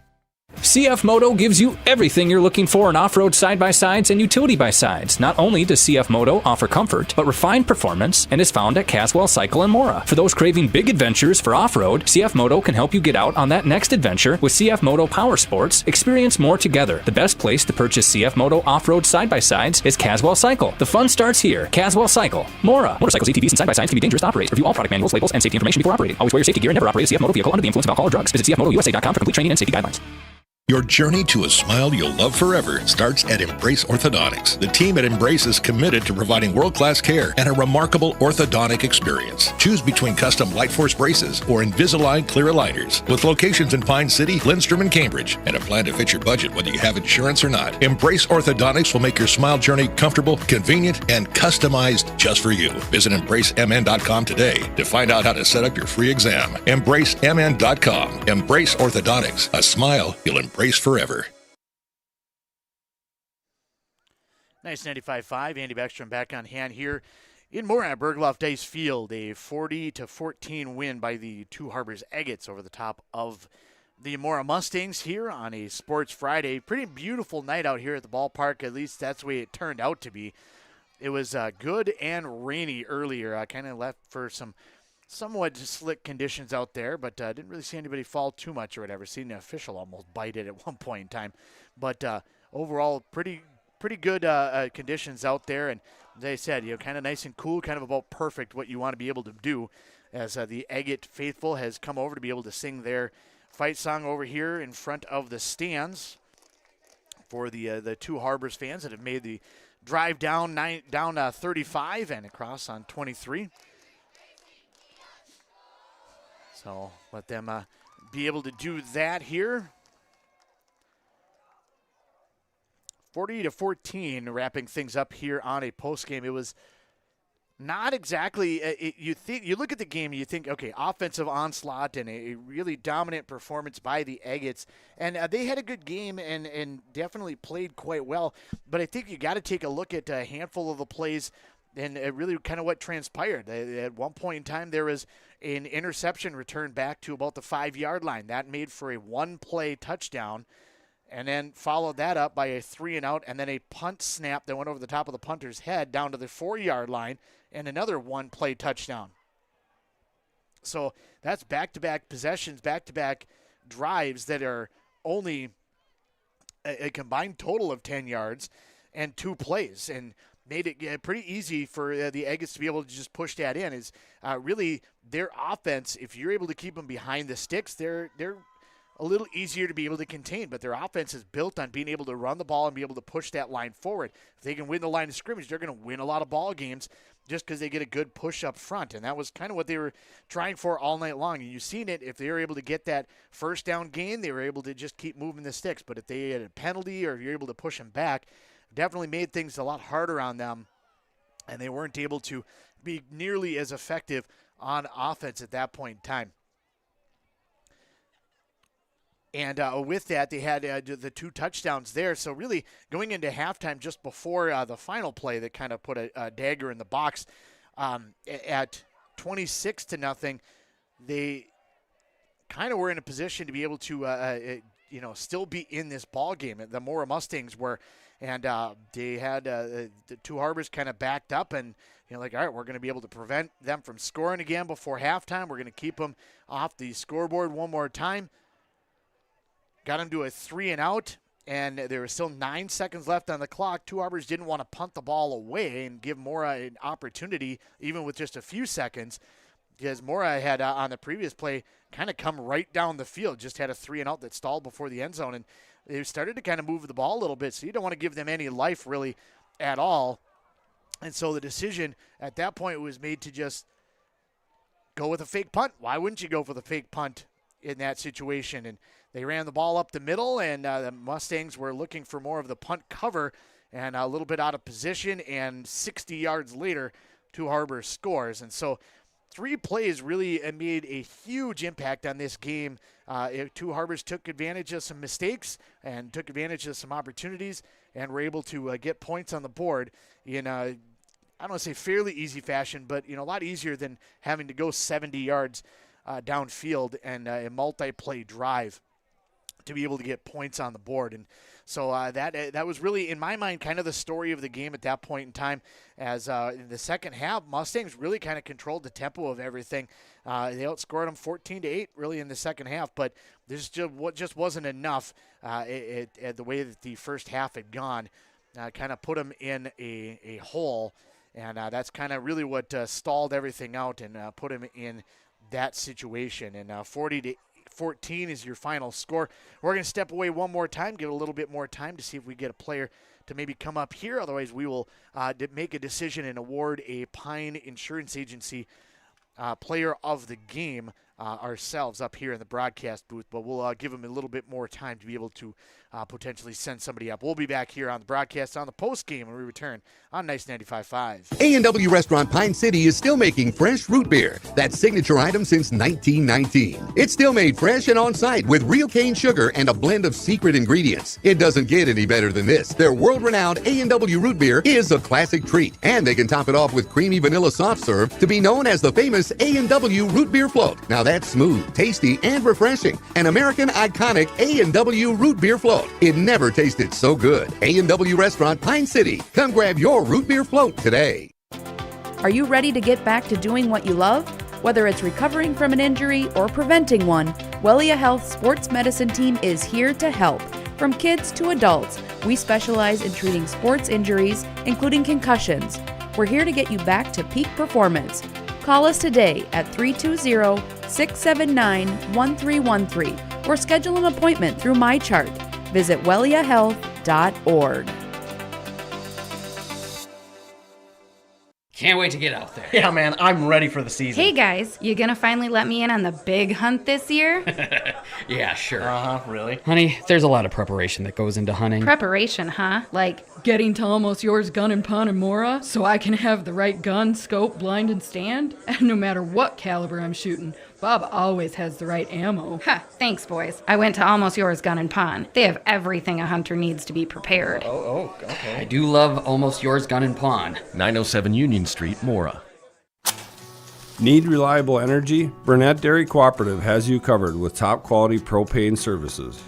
CF Moto gives you everything you're looking for in off-road side-by-sides and utility by-sides. Not only does CF Moto offer comfort, but refined performance, and is found at Caswell Cycle in Mora. For those craving big adventures for off-road, CF Moto can help you get out on that next adventure with CF Moto Power Sports. Experience more together. The best place to purchase CF Moto off-road side-by-sides is Caswell Cycle. The fun starts here. Caswell Cycle, Mora. Motorcycles, ATVs, and side-by-sides can be dangerous to operate. Review all product manuals, labels, and safety information before operating. Always wear your safety gear and never operate a CF Moto vehicle under the influence of alcohol or drugs. Visit cfmotousa.com for complete training and safety guidelines. Your journey to a smile you'll love forever starts at Embrace Orthodontics. The team at Embrace is committed to providing world-class care and a remarkable orthodontic experience. Choose between custom Light Force braces or Invisalign clear aligners. With locations in Pine City, Lindstrom, and Cambridge, and a plan to fit your budget whether you have insurance or not. Embrace Orthodontics will make your smile journey comfortable, convenient, and customized just for you. Visit EmbraceMN.com today to find out how to set up your free exam. EmbraceMN.com. Embrace Orthodontics. A smile you'll embrace forever. Nice 95.5. Andy Beckstrom back on hand here in Mora at Bergloff Dice Field. A 40-14 win by the Two Harbors Agates over the top of the Mora Mustangs here on a Sports Friday. Pretty beautiful night out here at the ballpark. At least that's the way it turned out to be. It was good and rainy earlier. I kind of left for some somewhat slick conditions out there, but didn't really see anybody fall too much or whatever. Seen the official almost bite it at one point in time. But overall, pretty good conditions out there. And as I said, kind of nice and cool, kind of about perfect what you want to be able to do, as the Agate faithful has come over to be able to sing their fight song over here in front of the stands for the Two Harbors fans that have made the drive down 35 and across on 23. So let them be able to do that here. 40-14, wrapping things up here on a postgame. It was not exactly. You look at the game and you think, okay, offensive onslaught and a really dominant performance by the Agates, and they had a good game and definitely played quite well. But I think you got to take a look at a handful of the plays and really kind of what transpired. At one point in time, there was an interception returned back to about the 5-yard line. That made for a one-play touchdown, and then followed that up by a 3-and-out, and then a punt snap that went over the top of the punter's head down to the 4-yard line, and another one-play touchdown. So that's back-to-back possessions, back-to-back drives that are only a combined total of 10 yards and 2 plays, and made it pretty easy for the Aggies to be able to just push that in. Is really their offense, if you're able to keep them behind the sticks, they're a little easier to be able to contain, but their offense is built on being able to run the ball and be able to push that line forward. If they can win the line of scrimmage, they're going to win a lot of ball games just because they get a good push up front, and that was kind of what they were trying for all night long. And you've seen it. If they were able to get that first down gain, they were able to just keep moving the sticks. But if they had a penalty or if you're able to push them back, definitely made things a lot harder on them, and they weren't able to be nearly as effective on offense at that point in time. And with that, they had the 2 touchdowns there. So really going into halftime just before the final play that kind of put a dagger in the box at 26-0, they kind of were in a position to be able to, still be in this ball game. The Mora Mustangs were, and they had the 2 Harbors kind of backed up and, all right, we're going to be able to prevent them from scoring again before halftime. We're going to keep them off the scoreboard one more time. Got him to a 3-and-out, and there was still 9 seconds left on the clock. 2 Harbors didn't want to punt the ball away and give Mora an opportunity, even with just a few seconds, because Mora had, on the previous play, kind of come right down the field, just had a 3-and-out that stalled before the end zone, and they started to kind of move the ball a little bit, so you don't want to give them any life really at all. And so the decision at that point was made to just go with a fake punt. Why wouldn't you go for the fake punt in that situation? And they ran the ball up the middle, and the Mustangs were looking for more of the punt cover and a little bit out of position, and 60 yards later, 2 Harbors scores. And so 3 plays really made a huge impact on this game. 2 Harbors took advantage of some mistakes and took advantage of some opportunities and were able to get points on the board in, I don't want to say fairly easy fashion, but a lot easier than having to go 70 yards downfield and a multi-play drive to be able to get points on the board. And so that was really, in my mind, kind of the story of the game at that point in time, as in the second half, Mustangs really kind of controlled the tempo of everything. They outscored them 14-8 really in the second half, but this just wasn't enough the way that the first half had gone. Kind of put them in a hole, and that's kind of really what stalled everything out and put them in that situation. And 40-14 is your final score. We're going to step away one more time, give it a little bit more time to see if we get a player to maybe come up here. Otherwise, we will make a decision and award a Pine Insurance Agency player of the game ourselves up here in the broadcast booth, but we'll give them a little bit more time to be able to potentially send somebody up. We'll be back here on the broadcast on the post game when we return on Nice 95.5. A&W Restaurant Pine City is still making fresh root beer, that signature item since 1919. It's still made fresh and on site with real cane sugar and a blend of secret ingredients. It doesn't get any better than this. Their world-renowned A&W root beer is a classic treat, and they can top it off with creamy vanilla soft serve to be known as the famous A&W root beer float. Now that's smooth, tasty, and refreshing. An American iconic A&W root beer float. It never tasted so good. A&W Restaurant Pine City. Come grab your root beer float today. Are you ready to get back to doing what you love? Whether it's recovering from an injury or preventing one, Wellia Health Sports Medicine Team is here to help. From kids to adults, we specialize in treating sports injuries, including concussions. We're here to get you back to peak performance. Call us today at 320-679-1313 or schedule an appointment through MyChart. Visit welliahealth.org. Can't wait to get out there. Yeah, man, I'm ready for the season. Hey, guys, you gonna finally let me in on the big hunt this year? Yeah, sure. Really? Honey, there's a lot of preparation that goes into hunting. Preparation, huh? Like getting to Almost Yours Gun and Pawn in Mora so I can have the right gun, scope, blind, and stand? And no matter what caliber I'm shooting, Bob always has the right ammo. Ha, thanks, boys. I went to Almost Yours Gun and Pawn. They have everything a hunter needs to be prepared. Oh, okay. I do love Almost Yours Gun and Pawn. 907 Union Street, Mora. Need reliable energy? Burnett Dairy Cooperative has you covered with top quality propane services.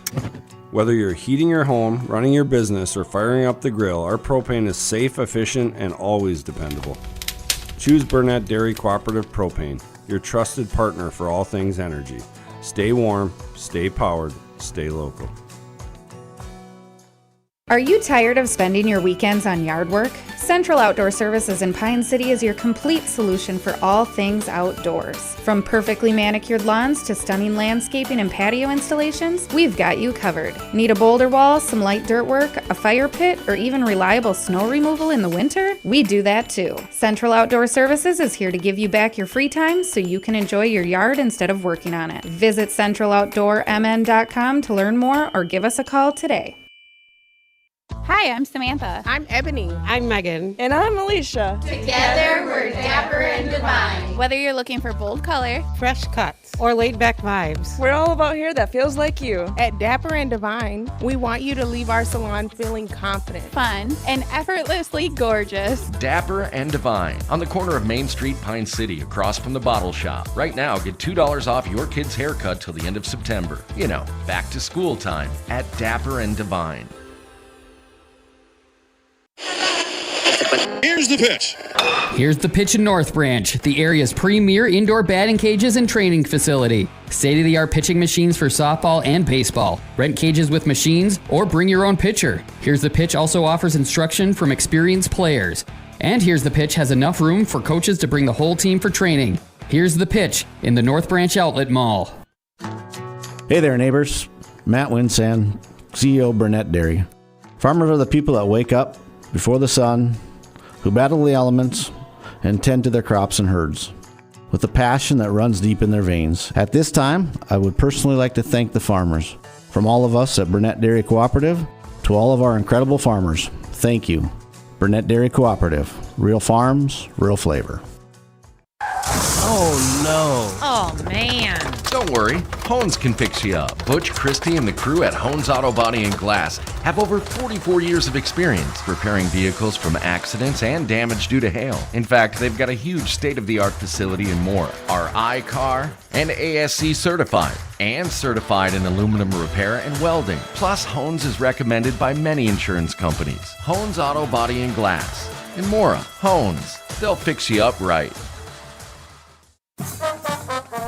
Whether you're heating your home, running your business, or firing up the grill, our propane is safe, efficient, and always dependable. Choose Burnett Dairy Cooperative Propane. your trusted partner for all things energy. Stay warm, stay powered, stay local. Are you tired of spending your weekends on yard work? Central Outdoor Services in Pine City is your complete solution for all things outdoors. From perfectly manicured lawns to stunning landscaping and patio installations, we've got you covered. Need a boulder wall, some light dirt work, a fire pit, or even reliable snow removal in the winter? We do that too. Central Outdoor Services is here to give you back your free time so you can enjoy your yard instead of working on it. Visit centraloutdoormn.com to learn more or give us a call today. Hi, I'm Samantha. I'm Ebony. I'm Megan. And I'm Alicia. Together, we're dapper and divine. Whether you're looking for bold color, Fresh cuts, or laid-back vibes, we're all about hair that feels like you. At Dapper and Divine, we want you to leave our salon feeling confident, fun, and effortlessly gorgeous. Dapper and Divine on the corner of Main Street, Pine City, across from the Bottle Shop. Right now, get $2 off your kid's haircut till the end of September. You know, back to school time at Dapper and Divine. Here's the pitch. Here's the pitch in North Branch, the area's premier indoor batting cages and training facility. State-of-the-art pitching machines for softball and baseball. Rent cages with machines or bring your own pitcher. Here's the Pitch also offers instruction from experienced players. And Here's the Pitch has enough room for coaches to bring the whole team for training. Here's the Pitch in the North Branch Outlet Mall. Hey there, neighbors. Matt Winsan, CEO Burnett Dairy. Farmers are the people that wake up before the sun, who battle the elements and tend to their crops and herds with a passion that runs deep in their veins. At this time, I would personally like to thank the farmers. From all of us at Burnett Dairy Cooperative to all of our incredible farmers, thank you. Burnett Dairy Cooperative. Real farms, real flavor. Oh no. Oh, man. Don't worry, Hones can fix you up. Butch, Christie, and the crew at Hones Auto Body and Glass have over 44 years of experience repairing vehicles from accidents and damage due to hail. In fact, they've got a huge state-of-the-art facility in Mora, are I-CAR and ASC certified, and certified in aluminum repair and welding. Plus, Hones is recommended by many insurance companies. Hones Auto Body and Glass. In Mora, Hones. They'll fix you up right.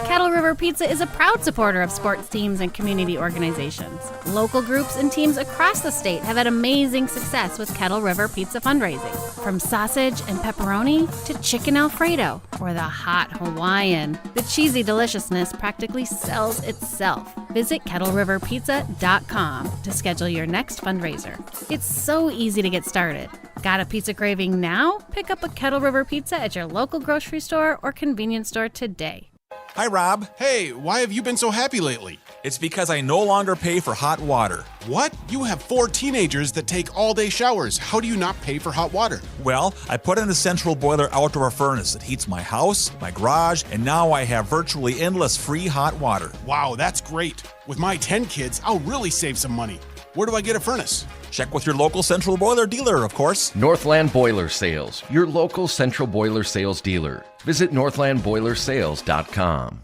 Kettle River Pizza is a proud supporter of sports teams and community organizations. Local groups and teams across the state have had amazing success with Kettle River Pizza fundraising. From sausage and pepperoni to chicken Alfredo or the hot Hawaiian, the cheesy deliciousness practically sells itself. Visit KettleRiverPizza.com to schedule your next fundraiser. It's so easy to get started. Got a pizza craving now? Pick up a Kettle River Pizza at your local grocery store or convenience store today. Hi, Rob. Hey, why have you been so happy lately? It's because I no longer pay for hot water. What? You have 4 teenagers that take all-day showers. How do you not pay for hot water? Well, I put in a central boiler outdoor furnace that heats my house, my garage, and now I have virtually endless free hot water. Wow, that's great. With my 10 kids, I'll really save some money. Where do I get a furnace? Check with your local central boiler dealer, of course. Northland Boiler Sales, your local central boiler sales dealer. Visit northlandboilersales.com.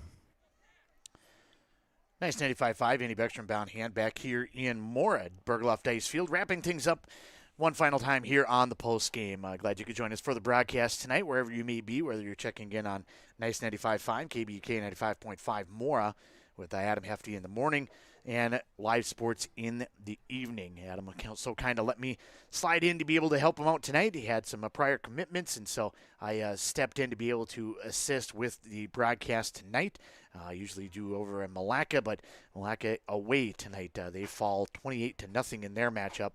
Nice 95.5, Andy Beckstrom bound hand back here in Mora at Bergloff Dice Field. Wrapping things up one final time here on the post game. Glad you could join us for the broadcast tonight, wherever you may be, whether you're checking in on Nice 95.5, KBUK 95.5 Mora with Adam Hefty in the morning, and live sports in the evening. Adam so kind of let me slide in to be able to help him out tonight. He had some prior commitments, and so I stepped in to be able to assist with the broadcast tonight. I usually do over in Malacca, but Malacca away tonight. They fall 28-0 in their matchup,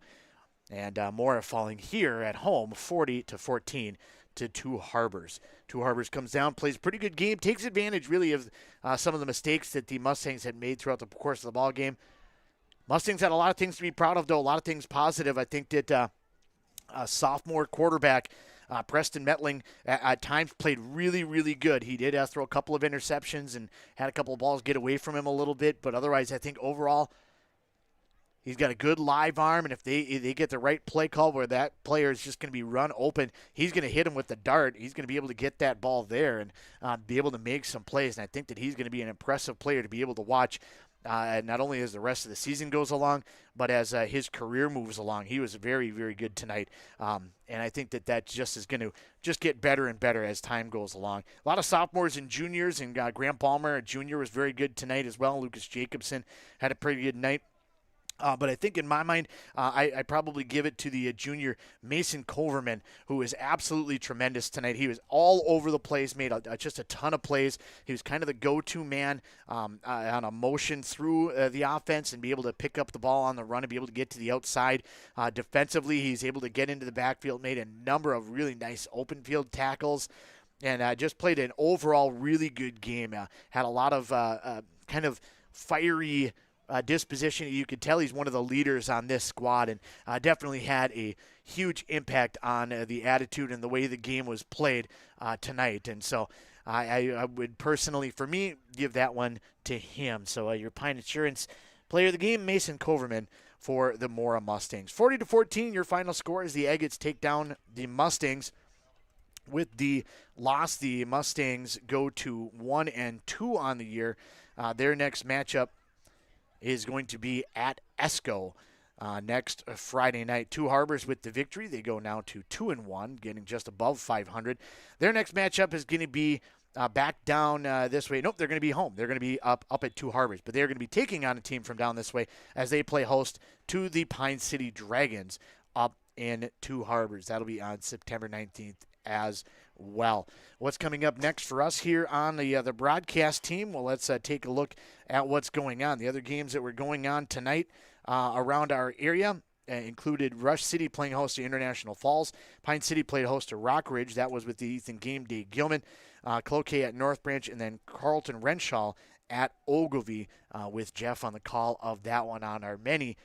and Mora falling here at home 40-14 to Two Harbors. Two Harbors comes down, plays a pretty good game, takes advantage really of some of the mistakes that the Mustangs had made throughout the course of the ball game. Mustangs had a lot of things to be proud of, though, a lot of things positive. I think that sophomore quarterback Preston Metling at times played really, really good. He did throw a couple of interceptions and had a couple of balls get away from him a little bit, but otherwise I think overall he's got a good live arm, and if they get the right play call where that player is just going to be run open, he's going to hit him with the dart. He's going to be able to get that ball there and be able to make some plays, and I think that he's going to be an impressive player to be able to watch not only as the rest of the season goes along, but as his career moves along. He was very, very good tonight. And I think that just is going to just get better and better as time goes along. A lot of sophomores and juniors, and Graham Palmer Jr. was very good tonight as well. Lucas Jacobson had a pretty good night. But I think in my mind, I probably give it to the junior Mason Coverman, who was absolutely tremendous tonight. He was all over the place, made just a ton of plays. He was kind of the go-to man on a motion through the offense and be able to pick up the ball on the run and be able to get to the outside. Defensively, he's able to get into the backfield, made a number of really nice open field tackles, and just played an overall really good game. Had a lot of kind of fiery disposition. You could tell he's one of the leaders on this squad, and definitely had a huge impact on the attitude and the way the game was played tonight. And so I would personally, for me, give that one to him. So your Pine Insurance player of the game, Mason Coverman, for the Mora Mustangs. 40-14, your final score as the Agates take down the Mustangs. With the loss, the Mustangs go to 1-2 on the year. Their next matchup is going to be at Esco next Friday night. Two Harbors with the victory. They go now to 2-1, getting just above 500. Their next matchup is going to be back down this way. Nope, they're going to be home. They're going to be up at Two Harbors, but they're going to be taking on a team from down this way as they play host to the Pine City Dragons up in Two Harbors. That'll be on September 19th as well. What's coming up next for us here on the broadcast team? Well, let's take a look at what's going on. The other games that were going on tonight around our area included Rush City playing host to International Falls. Pine City played host to Rockridge. That was with the Ethan Game Day Gilman. Cloquet at North Branch, and then Carlton Renshaw at Ogilvie with Jeff on the call of that one on our many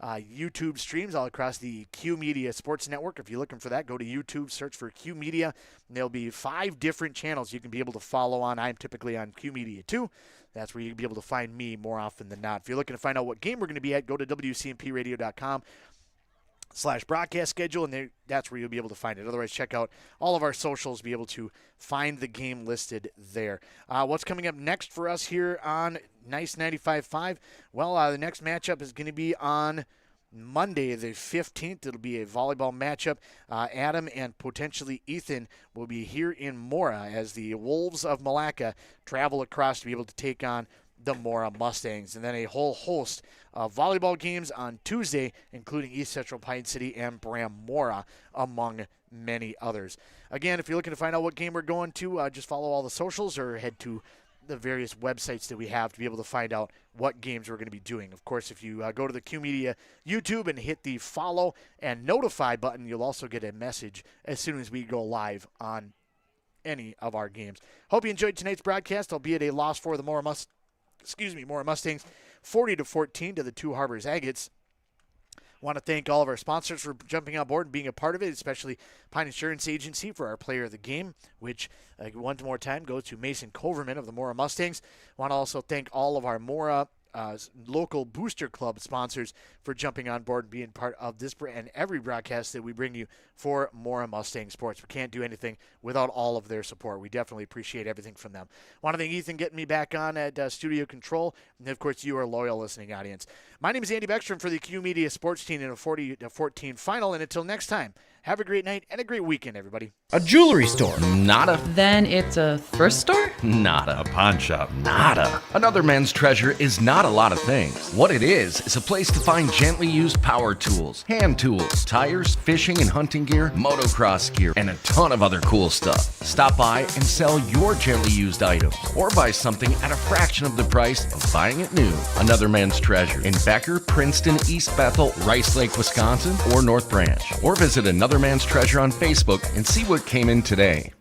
YouTube streams all across the Q Media Sports Network. If you're looking for that, go to YouTube, search for Q Media, and there'll be 5 different channels you can be able to follow on. I'm typically on Q Media 2. That's where you'll be able to find me more often than not. If you're looking to find out what game we're going to be at, go to WCMPradio.com/broadcast schedule, and that's where you'll be able to find it. Otherwise, check out all of our socials, be able to find the game listed there. What's coming up next for us here on Nice 95.5? Well, the next matchup is going to be on Monday, the 15th. It'll be a volleyball matchup. Adam and potentially Ethan will be here in Mora as the Wolves of Malacca travel across to be able to take on the Mora Mustangs. And then a whole host of volleyball games on Tuesday, including East Central Pine City and Bram Mora, among many others. Again, if you're looking to find out what game we're going to, just follow all the socials or head to the various websites that we have to be able to find out what games we're going to be doing. Of course, if you go to the Q Media YouTube and hit the follow and notify button, you'll also get a message as soon as we go live on any of our games. Hope you enjoyed tonight's broadcast, albeit a loss for the Mora Mustangs, 40-14 to the Two Harbors Agates. Want to thank all of our sponsors for jumping on board and being a part of it, especially Pine Insurance Agency for our player of the game, which one more time goes to Mason Coverman of the Mora Mustangs. Want to also thank all of our Mora local Booster Club sponsors for jumping on board and being part of this and every broadcast that we bring you for Mora Mustang Sports. We can't do anything without all of their support. We definitely appreciate everything from them. Want to thank Ethan getting me back on at Studio Control, and of course you, our loyal listening audience. My name is Andy Beckstrom for the Q Media Sports Team in a 40-14 final, and until next time, have a great night and a great weekend, everybody. A jewelry store. Nada. Then it's a thrift store? Nada. A pawn shop. Nada. Another Man's Treasure is not a lot of things. What it is a place to find gently used power tools, hand tools, tires, fishing and hunting gear, motocross gear, and a ton of other cool stuff. Stop by and sell your gently used items, or buy something at a fraction of the price of buying it new. Another Man's Treasure in Becker, Princeton, East Bethel, Rice Lake, Wisconsin, or North Branch. Or visit Another Man's Treasure on Facebook and see what came in today.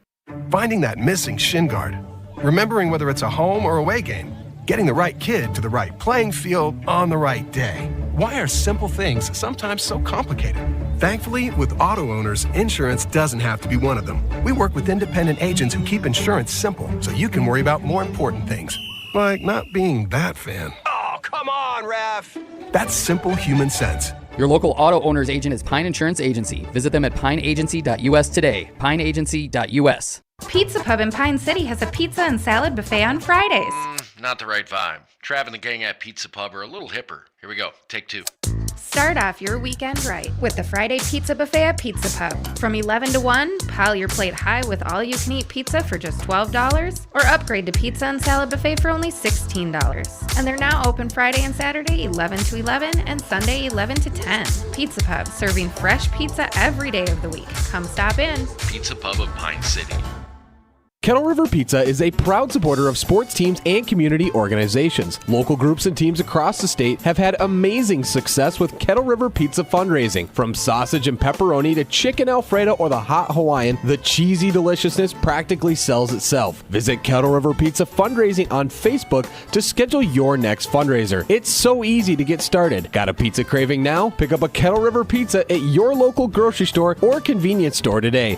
Finding that missing shin guard. Remembering whether it's a home or away game. Getting the right kid to the right playing field on the right day. Why are simple things sometimes so complicated? Thankfully, with auto owners, insurance doesn't have to be one of them. We work with independent agents who keep insurance simple so you can worry about more important things. Like not being that fan. Oh, come on, ref! That's simple human sense. Your local auto owner's agent is Pine Insurance Agency. Visit them at pineagency.us today. Pineagency.us. Pizza Pub in Pine City has a pizza and salad buffet on Fridays. not the right vibe. Trav and the gang at Pizza Pub are a little hipper. Here we go. Take 2. Start off your weekend right with the Friday Pizza Buffet at Pizza Pub. From 11 to 1, pile your plate high with all-you-can-eat pizza for just $12, or upgrade to pizza and salad buffet for only $16. And they're now open Friday and Saturday 11 to 11 and Sunday 11 to 10. Pizza Pub, serving fresh pizza every day of the week. Come stop in. Pizza Pub of Pine City. Kettle River Pizza is a proud supporter of sports teams and community organizations. Local groups and teams across the state have had amazing success with Kettle River Pizza fundraising. From sausage and pepperoni to chicken Alfredo or the hot Hawaiian, the cheesy deliciousness practically sells itself. Visit Kettle River Pizza fundraising on Facebook to schedule your next fundraiser. It's so easy to get started. Got a pizza craving now? Pick up a Kettle River Pizza at your local grocery store or convenience store today.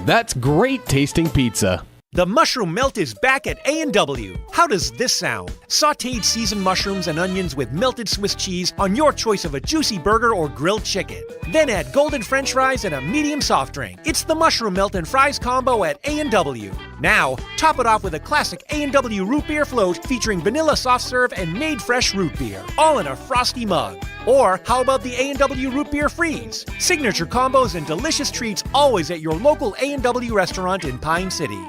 That's great tasting pizza. The mushroom melt is back at A&W. How does this sound? Sautéed seasoned mushrooms and onions with melted Swiss cheese on your choice of a juicy burger or grilled chicken. Then add golden french fries and a medium soft drink. It's the mushroom melt and fries combo at A&W. Now, top it off with a classic A&W root beer float featuring vanilla soft serve and made fresh root beer, all in a frosty mug. Or how about the A&W root beer freeze? Signature combos and delicious treats always at your local A&W restaurant in Pine City.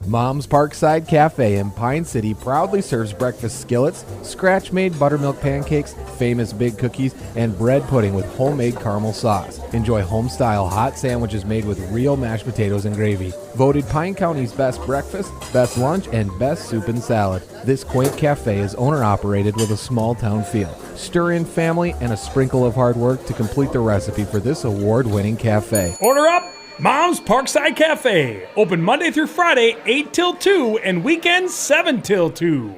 Mom's Parkside Cafe in Pine City proudly serves breakfast skillets, scratch-made buttermilk pancakes, famous big cookies, and bread pudding with homemade caramel sauce. Enjoy home-style hot sandwiches made with real mashed potatoes and gravy. Voted Pine County's best breakfast, best lunch, and best soup and salad. This quaint cafe is owner-operated with a small-town feel. Stir in family and a sprinkle of hard work to complete the recipe for this award-winning cafe. Order up! Mom's Parkside Cafe. Open Monday through Friday, 8 till 2, and weekends, 7 till 2.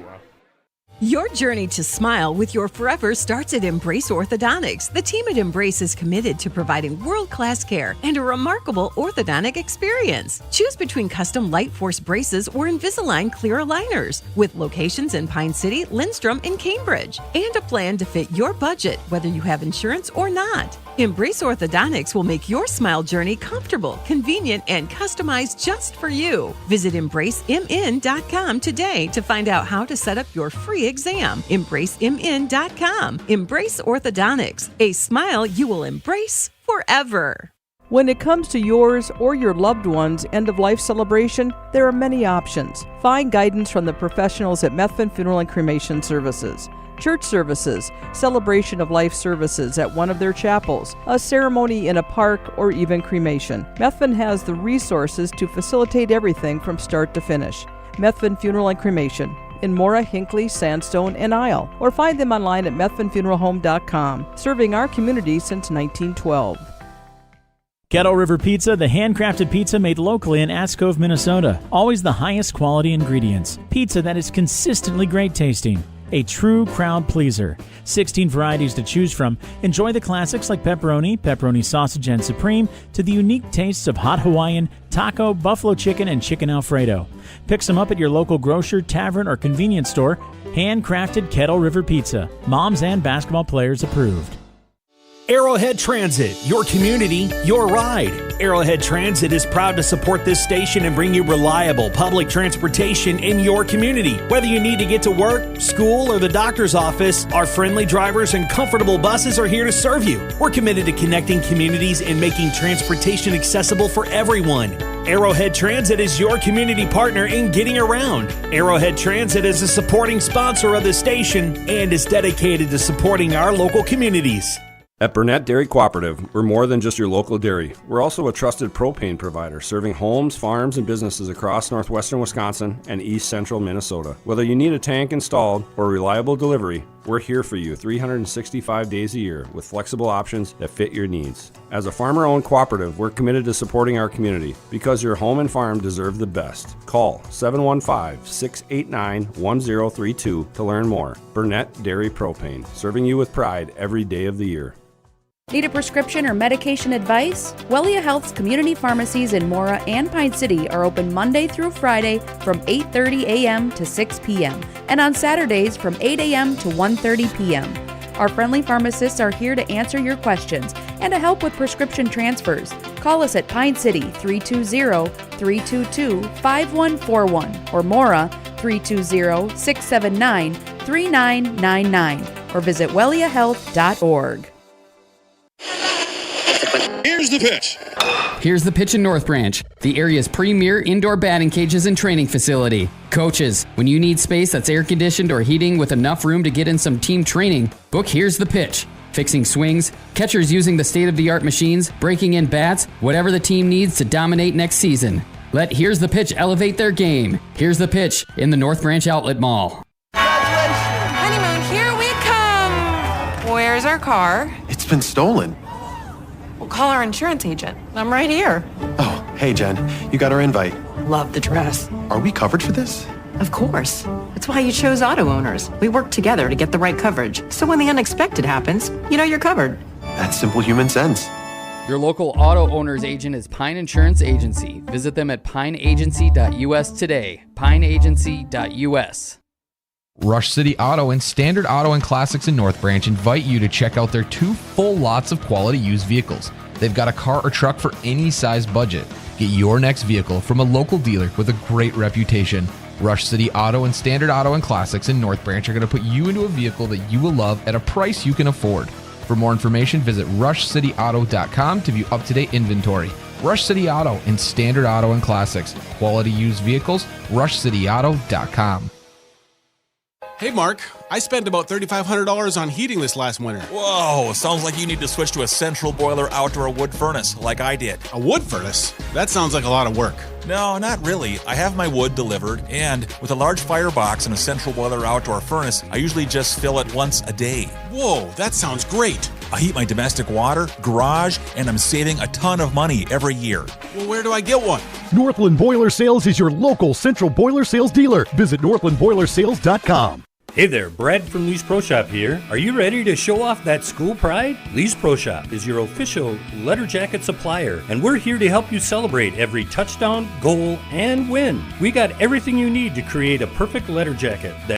Your journey to smile with your forever starts at Embrace Orthodontics. The team at Embrace is committed to providing world-class care and a remarkable orthodontic experience. Choose between custom Light Force braces or Invisalign clear aligners, with locations in Pine City, Lindstrom, and Cambridge, and a plan to fit your budget, whether you have insurance or not. Embrace Orthodontics will make your smile journey comfortable, convenient, and customized just for you. Visit EmbraceMN.com today to find out how to set up your free exam. EmbraceMN.com. Embrace Orthodontics, a smile you will embrace forever. When it comes to yours or your loved one's end-of-life celebration, there are many options. Find guidance from the professionals at Methvin Funeral and Cremation Services. Church services, celebration of life services at one of their chapels, a ceremony in a park, or even cremation. Methvin has the resources to facilitate everything from start to finish. Methvin Funeral and Cremation in Mora, Hinckley, Sandstone, and Isle, or find them online at methvinfuneralhome.com, serving our community since 1912. Kettle River Pizza, the handcrafted pizza made locally in Ascove, Minnesota. Always the highest quality ingredients. Pizza that is consistently great tasting. A true crowd pleaser. 16 varieties to choose from. Enjoy the classics like pepperoni, pepperoni sausage and supreme, to the unique tastes of hot Hawaiian, taco, buffalo chicken, and chicken Alfredo. Pick some up at your local grocer, tavern, or convenience store. Handcrafted Kettle River Pizza. Moms and basketball players approved. Arrowhead Transit, your community, your ride. Arrowhead Transit is proud to support this station and bring you reliable public transportation in your community. Whether you need to get to work, school, or the doctor's office, our friendly drivers and comfortable buses are here to serve you. We're committed to connecting communities and making transportation accessible for everyone. Arrowhead Transit is your community partner in getting around. Arrowhead Transit is a supporting sponsor of the station and is dedicated to supporting our local communities. At Burnett Dairy Cooperative, we're more than just your local dairy. We're also a trusted propane provider, serving homes, farms, and businesses across northwestern Wisconsin and east central Minnesota. Whether you need a tank installed or reliable delivery, we're here for you 365 days a year with flexible options that fit your needs. As a farmer-owned cooperative, we're committed to supporting our community because your home and farm deserve the best. Call 715-689-1032 to learn more. Burnett Dairy Propane, serving you with pride every day of the year. Need a prescription or medication advice? Wellia Health's community pharmacies in Mora and Pine City are open Monday through Friday from 8:30 a.m. to 6 p.m. and on Saturdays from 8 a.m. to 1:30 p.m. Our friendly pharmacists are here to answer your questions and to help with prescription transfers. Call us at Pine City 320-322-5141 or Mora 320-679-3999 or visit welliahealth.org. Here's the pitch. Here's the pitch in North Branch, the area's premier indoor batting cages and training facility. Coaches, when you need space that's air conditioned or heating with enough room to get in some team training, book Here's the Pitch. Fixing swings, catchers using the state-of-the-art machines, breaking in bats, whatever the team needs to dominate next season. Let Here's the Pitch elevate their game. Here's the Pitch in the North Branch Outlet Mall. Honeymoon, here we come. Where's our car? It's been stolen. We'll call our insurance agent. I'm right here. Oh, hey, Jen. You got our invite. Love the dress. Are we covered for this? Of course. That's why you chose Auto Owners. We work together to get the right coverage. So when the unexpected happens, you know you're covered. That's simple human sense. Your local auto owner's agent is Pine Insurance Agency. Visit them at pineagency.us today. pineagency.us. Rush City Auto and Standard Auto and Classics in North Branch invite you to check out their 2 full lots of quality used vehicles. They've got a car or truck for any size budget. Get your next vehicle from a local dealer with a great reputation. Rush City Auto and Standard Auto and Classics in North Branch are going to put you into a vehicle that you will love at a price you can afford. For more information, visit rushcityauto.com to view up-to-date inventory. Rush City Auto and Standard Auto and Classics. Quality used vehicles, rushcityauto.com. Hey, Mark, I spent about $3,500 on heating this last winter. Whoa, sounds like you need to switch to a central boiler outdoor wood furnace like I did. A wood furnace? That sounds like a lot of work. No, not really. I have my wood delivered, and with a large firebox and a central boiler outdoor furnace, I usually just fill it once a day. Whoa, that sounds great. I heat my domestic water, garage, and I'm saving a ton of money every year. Well, where do I get one? Northland Boiler Sales is your local central boiler sales dealer. Visit northlandboilersales.com. Hey there, Brad from Lee's Pro Shop here. Are you ready to show off that school pride? Lee's Pro Shop is your official letter jacket supplier, and we're here to help you celebrate every touchdown, goal, and win. We got everything you need to create a perfect letter jacket that